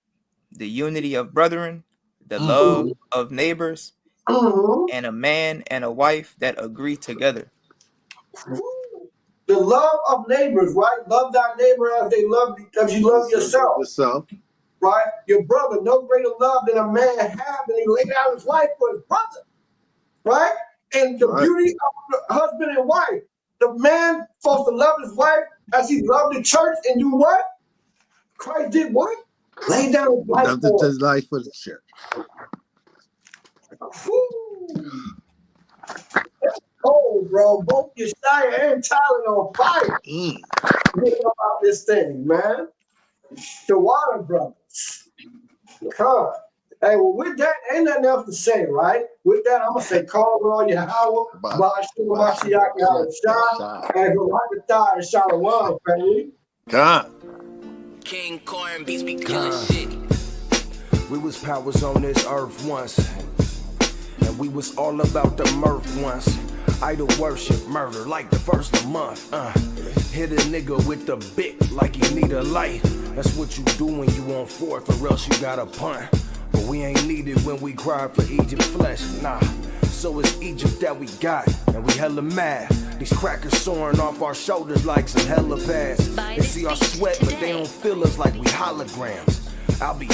The unity of brethren, the love of neighbors, and a man and a wife that agree together. The love of neighbors, right? Love thy neighbor as you love yourself. Right? Your brother, no greater love than a man have than he laid down his life for his brother. Right? And the beauty of the husband and wife. The man supposed to love his wife as he loved the church and do what? Christ did what? Lay down his life for his life for the church. Oh, bro, both Yeshaya and Tyler on fire. About this thing, man. The Water Brothers. Come. Hey, well, with that, ain't nothing else to say, right? With that, I'm going to say, call on Yahweh, hamashiach, Yahawashi, and go right to thigh and shalom, family. God. King Corn beats be killing shit. We was powers on this earth once, and we was all about the mirth once. Idol worship, murder like the first of the month. Hit a nigga with the bick like he need a light. That's what you do when you on fourth, or else you got a punt. But we ain't needed when we cry for Egypt flesh, nah. So it's Egypt that we got, and we hella mad. These crackers soaring off our shoulders like some hella pads. They see our sweat, but they don't feel us like we holograms. I'll be